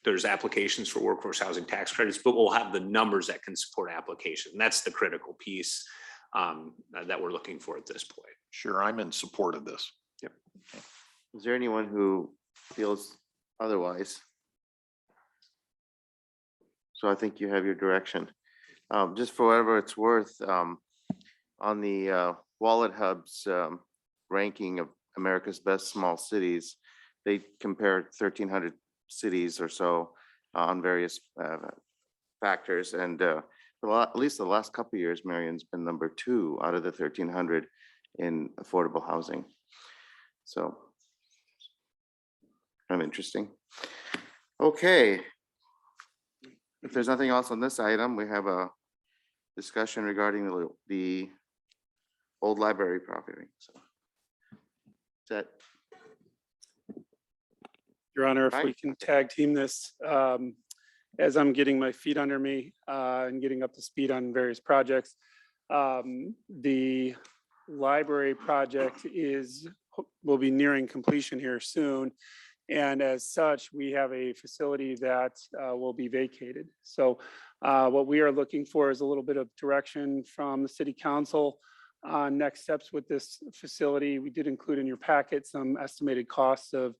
there's applications for workforce housing tax credits, but we'll have the numbers that can support application. That's the critical piece that we're looking for at this point. Sure, I'm in support of this. Yep. Is there anyone who feels otherwise? So I think you have your direction. Just for whatever it's worth, on the Wallet Hub's ranking of America's best small cities, they compared 1,300 cities or so on various factors, and at least the last couple of years, Marion's been number 2 out of the 1,300 in affordable housing. So kind of interesting. Okay. If there's nothing else on this item, we have a discussion regarding the old library property. So that. Your Honor, if we Right. can tag team this, as I'm getting my feet under me and getting up to speed on various projects, the library project will be nearing completion here soon. And as such, we have a facility that will be vacated. So what we are looking for is a little bit of direction from the city council on next steps with this facility. We did include in your packet some estimated costs of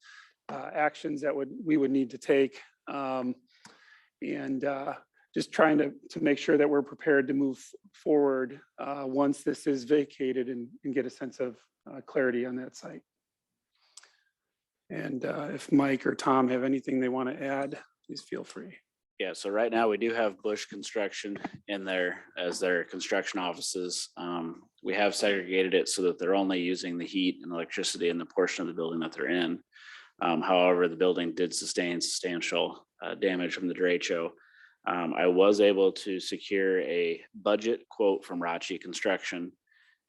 actions that we would need to take. And just trying to make sure that we're prepared to move forward once this is vacated and get a sense of clarity on that site. And if Mike or Tom have anything they want to add, please feel free. Yeah, so right now we do have Bush Construction in there as their construction offices. We have segregated it so that they're only using the heat and electricity in the portion of the building that they're in. However, the building did sustain substantial damage from the derecho. I was able to secure a budget quote from Rachi Construction,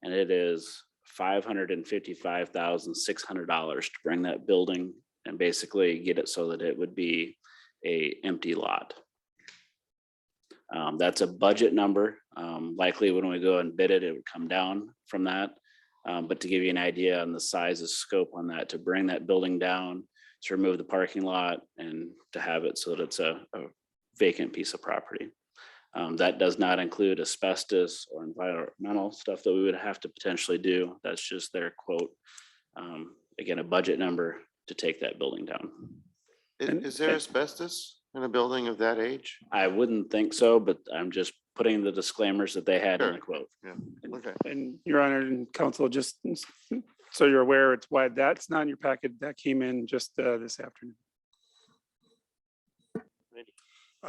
and it is $555,600 to bring that building and basically get it so that it would be an empty lot. That's a budget number. Likely when we go and bid it, it would come down from that. But to give you an idea on the size and scope on that, to bring that building down, to remove the parking lot and to have it so that it's a vacant piece of property. That does not include asbestos or environmental stuff that we would have to potentially do. That's just their quote. Again, a budget number to take that building down. Is there asbestos in a building of that age? I wouldn't think so, but I'm just putting the disclaimers that they had in the quote. Yeah, okay. And Your Honor and Council, just so you're aware, it's why that's not in your packet. That came in just this afternoon.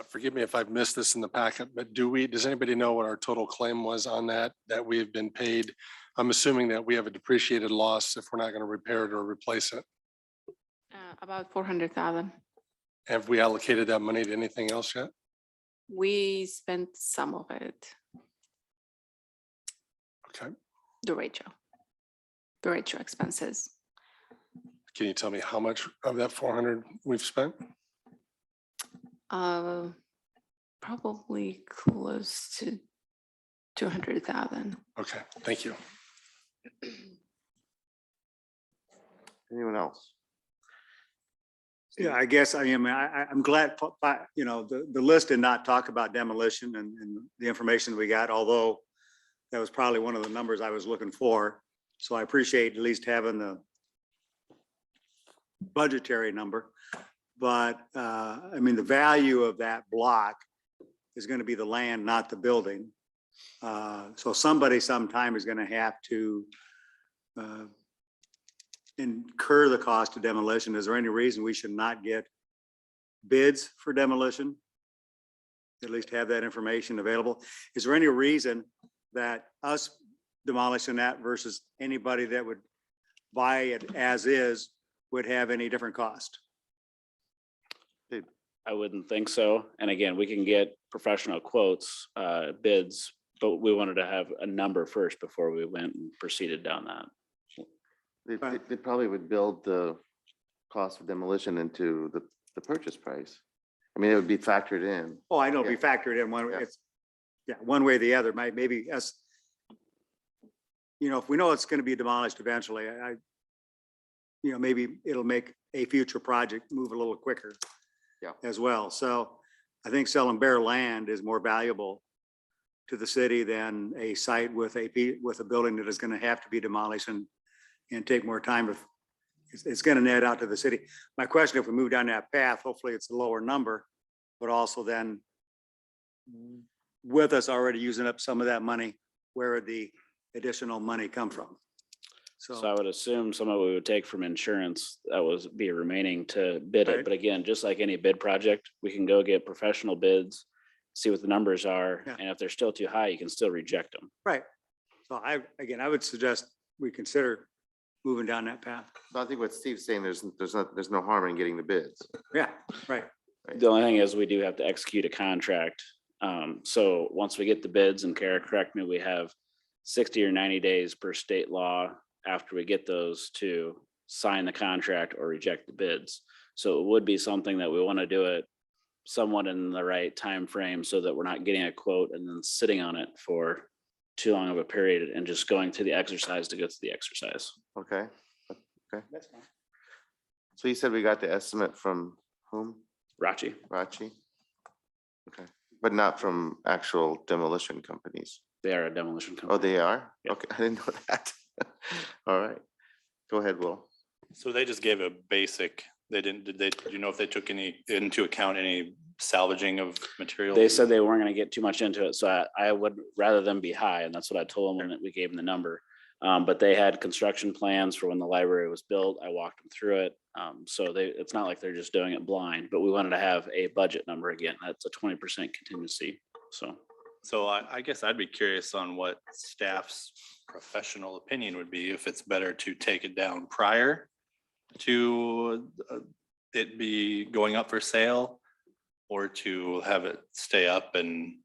Forgive me if I've missed this in the packet, but does anybody know what our total claim was on that we have been paid? I'm assuming that we have a depreciated loss if we're not going to repair it or replace it. About 400,000. Have we allocated that money to anything else yet? We spent some of it, Okay. the ratio expenses. Can you tell me how much of that 400 we've spent? Probably close to 200,000. Okay, thank you. Anyone else? Yeah, I guess I'm glad, the list did not talk about demolition and the information we got, although that was probably one of the numbers I was looking for. So I appreciate at least having the budgetary number. But the value of that block is going to be the land, not the building. So somebody sometime is going to have to incur the cost of demolition. Is there any reason we should not get bids for demolition? At least have that information available. Is there any reason that us demolishing that versus anybody that would buy it as is would have any different cost? I wouldn't think so. And again, we can get professional quotes, bids, but we wanted to have a number first before we went and proceeded down that. They probably would build the cost of demolition into the purchase price. I mean, it would be factored in. Oh, I know, it'll Yeah. be factored in one, Yeah. it's, yeah, one way or the other, maybe us. If we know it's gonna be demolished eventually, maybe it'll make a future project move a little quicker. Yeah. As well, so I think selling bare land is more valuable to the city than a site with a building that is gonna have to be demolished and take more time if it's gonna net out to the city. My question, if we move down that path, hopefully it's a lower number, but also then with us already using up some of that money, where would the additional money come from? So I would assume some of it we would take from insurance that was be remaining to bid it. Right. But again, just like any bid project, we can go get professional bids, see what the numbers are. Yeah. And if they're still too high, you can still reject them. Right. So I would suggest we consider moving down that path. I think what Steve's saying, there's no harm in getting the bids. Yeah, right. The only thing is we do have to execute a contract. So once we get the bids, and Kara, correct me, we have 60 or 90 days per state law after we get those to sign the contract or reject the bids. So it would be something that we want to do it somewhat in the right time frame so that we're not getting a quote and then sitting on it for too long of a period and just going through the exercise to go through the exercise. Okay. So you said we got the estimate from whom? Rachi. Rachi? Okay, but not from actual demolition companies. They are a demolition Oh, company. they are? Yeah. Okay, I didn't know that. All right. Go ahead, Will. So they just gave a basic, did you know if they took into account any salvaging of material? They said they weren't gonna get too much into it, so I would rather them be high, and that's what I told them when we gave them the number. But they had construction plans for when the library was built. I walked them through it. So it's not like they're just doing it blind, but we wanted to have a budget number again. That's a 20% contingency, so. So I guess I'd be curious on what staff's professional opinion would be, if it's better to take it down prior to it be going up for sale, or to have it stay up and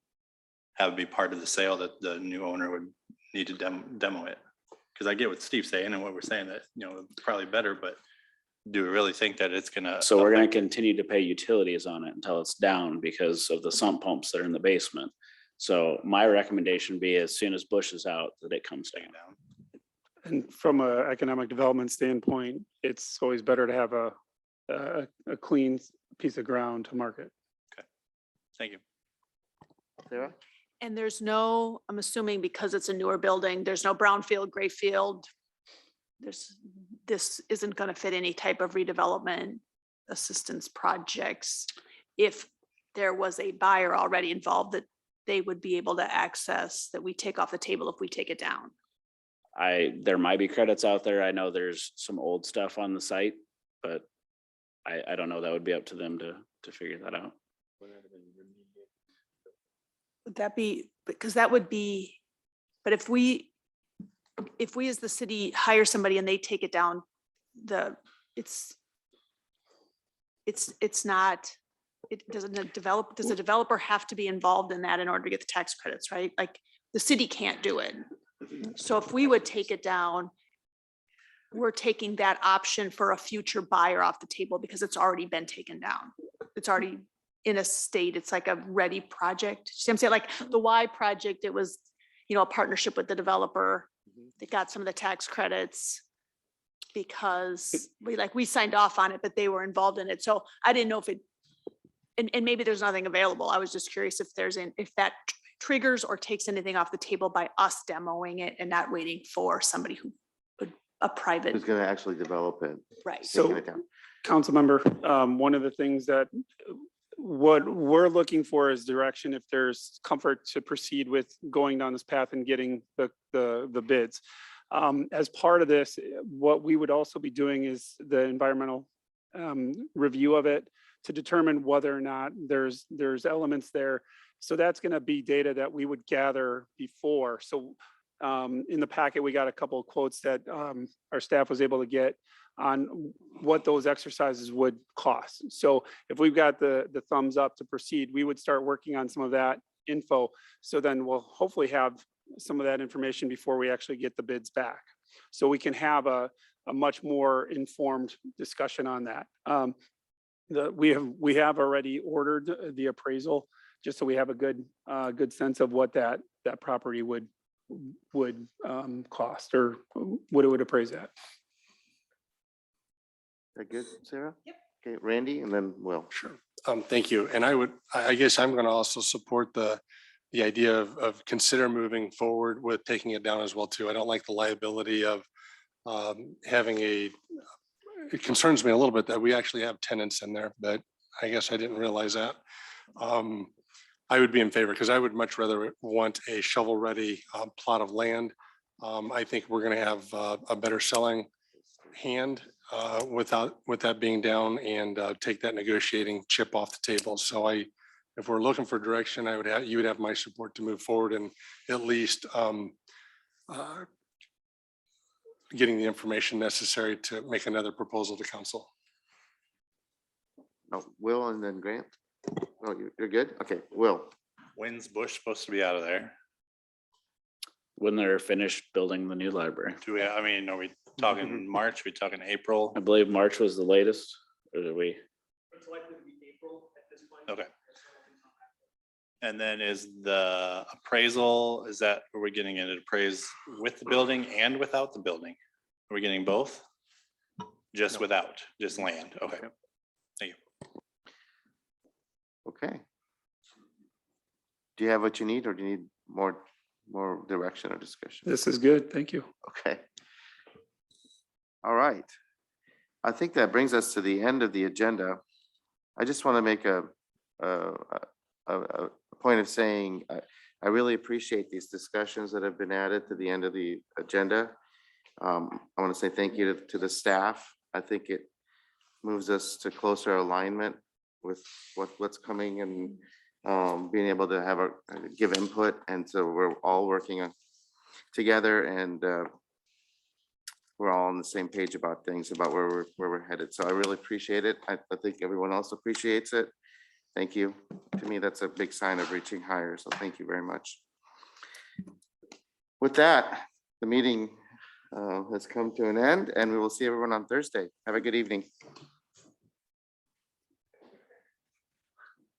have it be part of the sale that the new owner would need to demo it. Because I get what Steve's saying and what we're saying, that, probably better, but do we really think that it's gonna? So we're gonna continue to pay utilities on it until it's down because of the sump pumps that are in the basement. So my recommendation be as soon as Bush is out, that it comes down. And from an economic development standpoint, it's always better to have a clean piece of ground to market. Thank you. Sarah? And there's no, I'm assuming because it's a newer building, there's no brownfield, gray field. This isn't gonna fit any type of redevelopment assistance projects. If there was a buyer already involved that they would be able to access, that we take off the table if we take it down. There might be credits out there. I know there's some old stuff on the site, but I don't know. That would be up to them to figure that out. Would that be, because that would be, but if we as the city hire somebody and they take it down, does a developer have to be involved in that in order to get the tax credits, right? Like, the city can't do it. So if we would take it down, we're taking that option for a future buyer off the table because it's already been taken down. It's already in a state, it's like a ready project. See what I'm saying? Like the Y project, it was, a partnership with the developer. They got some of the tax credits because we signed off on it, but they were involved in it. So I didn't know if it, and maybe there's nothing available. I was just curious if if that triggers or takes anything off the table by us demoing it and not waiting for somebody who would, a private. Who's gonna actually develop it? Right. taking So, it down. council member, one of the things that what we're looking for is direction if there's comfort to proceed with going down this path and getting the bids. As part of this, what we would also be doing is the environmental review of it to determine whether or not there's elements there. So that's going to be data that we would gather before. So in the packet, we got a couple of quotes that our staff was able to get on what those exercises would cost. So if we've got the thumbs up to proceed, we would start working on some of that info. So then we'll hopefully have some of that information before we actually get the bids back. So we can have a a much more informed discussion on that. We have already ordered the appraisal, just so we have a good sense of what that property would cost, or what it would appraise at. That good, Sarah? Yep. Okay, Randy, and then Will. Sure. Thank you. And I guess I'm going to also support the idea of consider moving forward with taking it down as well too. I don't like the liability of having it concerns me a little bit that we actually have tenants in there, but I guess I didn't realize that. I would be in favor because I would much rather want a shovel-ready plot of land. I think we're going to have a better selling hand with that being down, and take that negotiating chip off the table. So if we're looking for direction, you would have my support to move forward and at least getting the information necessary to make another proposal to council. Oh, Will and then Grant. Oh, you're good? Okay, Will. When's Bush supposed to be out of there? When they're finished building the new library. I mean, are we talking March? Are we talking April? I believe March was the latest, or did we? It's likely to be April at this point. Okay. And then is the appraisal, are we getting it appraised with the building and without the building? Are we getting both? Just without, just land? Okay. Thank you. Okay. Do you have what you need, or do you need more direction or discussion? This is good. Thank you. Okay. All right. I think that brings us to the end of the agenda. I just want to make a point of saying, I really appreciate these discussions that have been added to the end of the agenda. I want to say thank you to the staff. I think it moves us to closer alignment with what's coming, and being able to give input. And so we're all working together, and we're all on the same page about things, about where we're headed. So I really appreciate it. I think everyone else appreciates it. Thank you. To me, that's a big sign of reaching higher. So thank you very much. With that, the meeting has come to an end, and we will see everyone on Thursday. Have a good evening.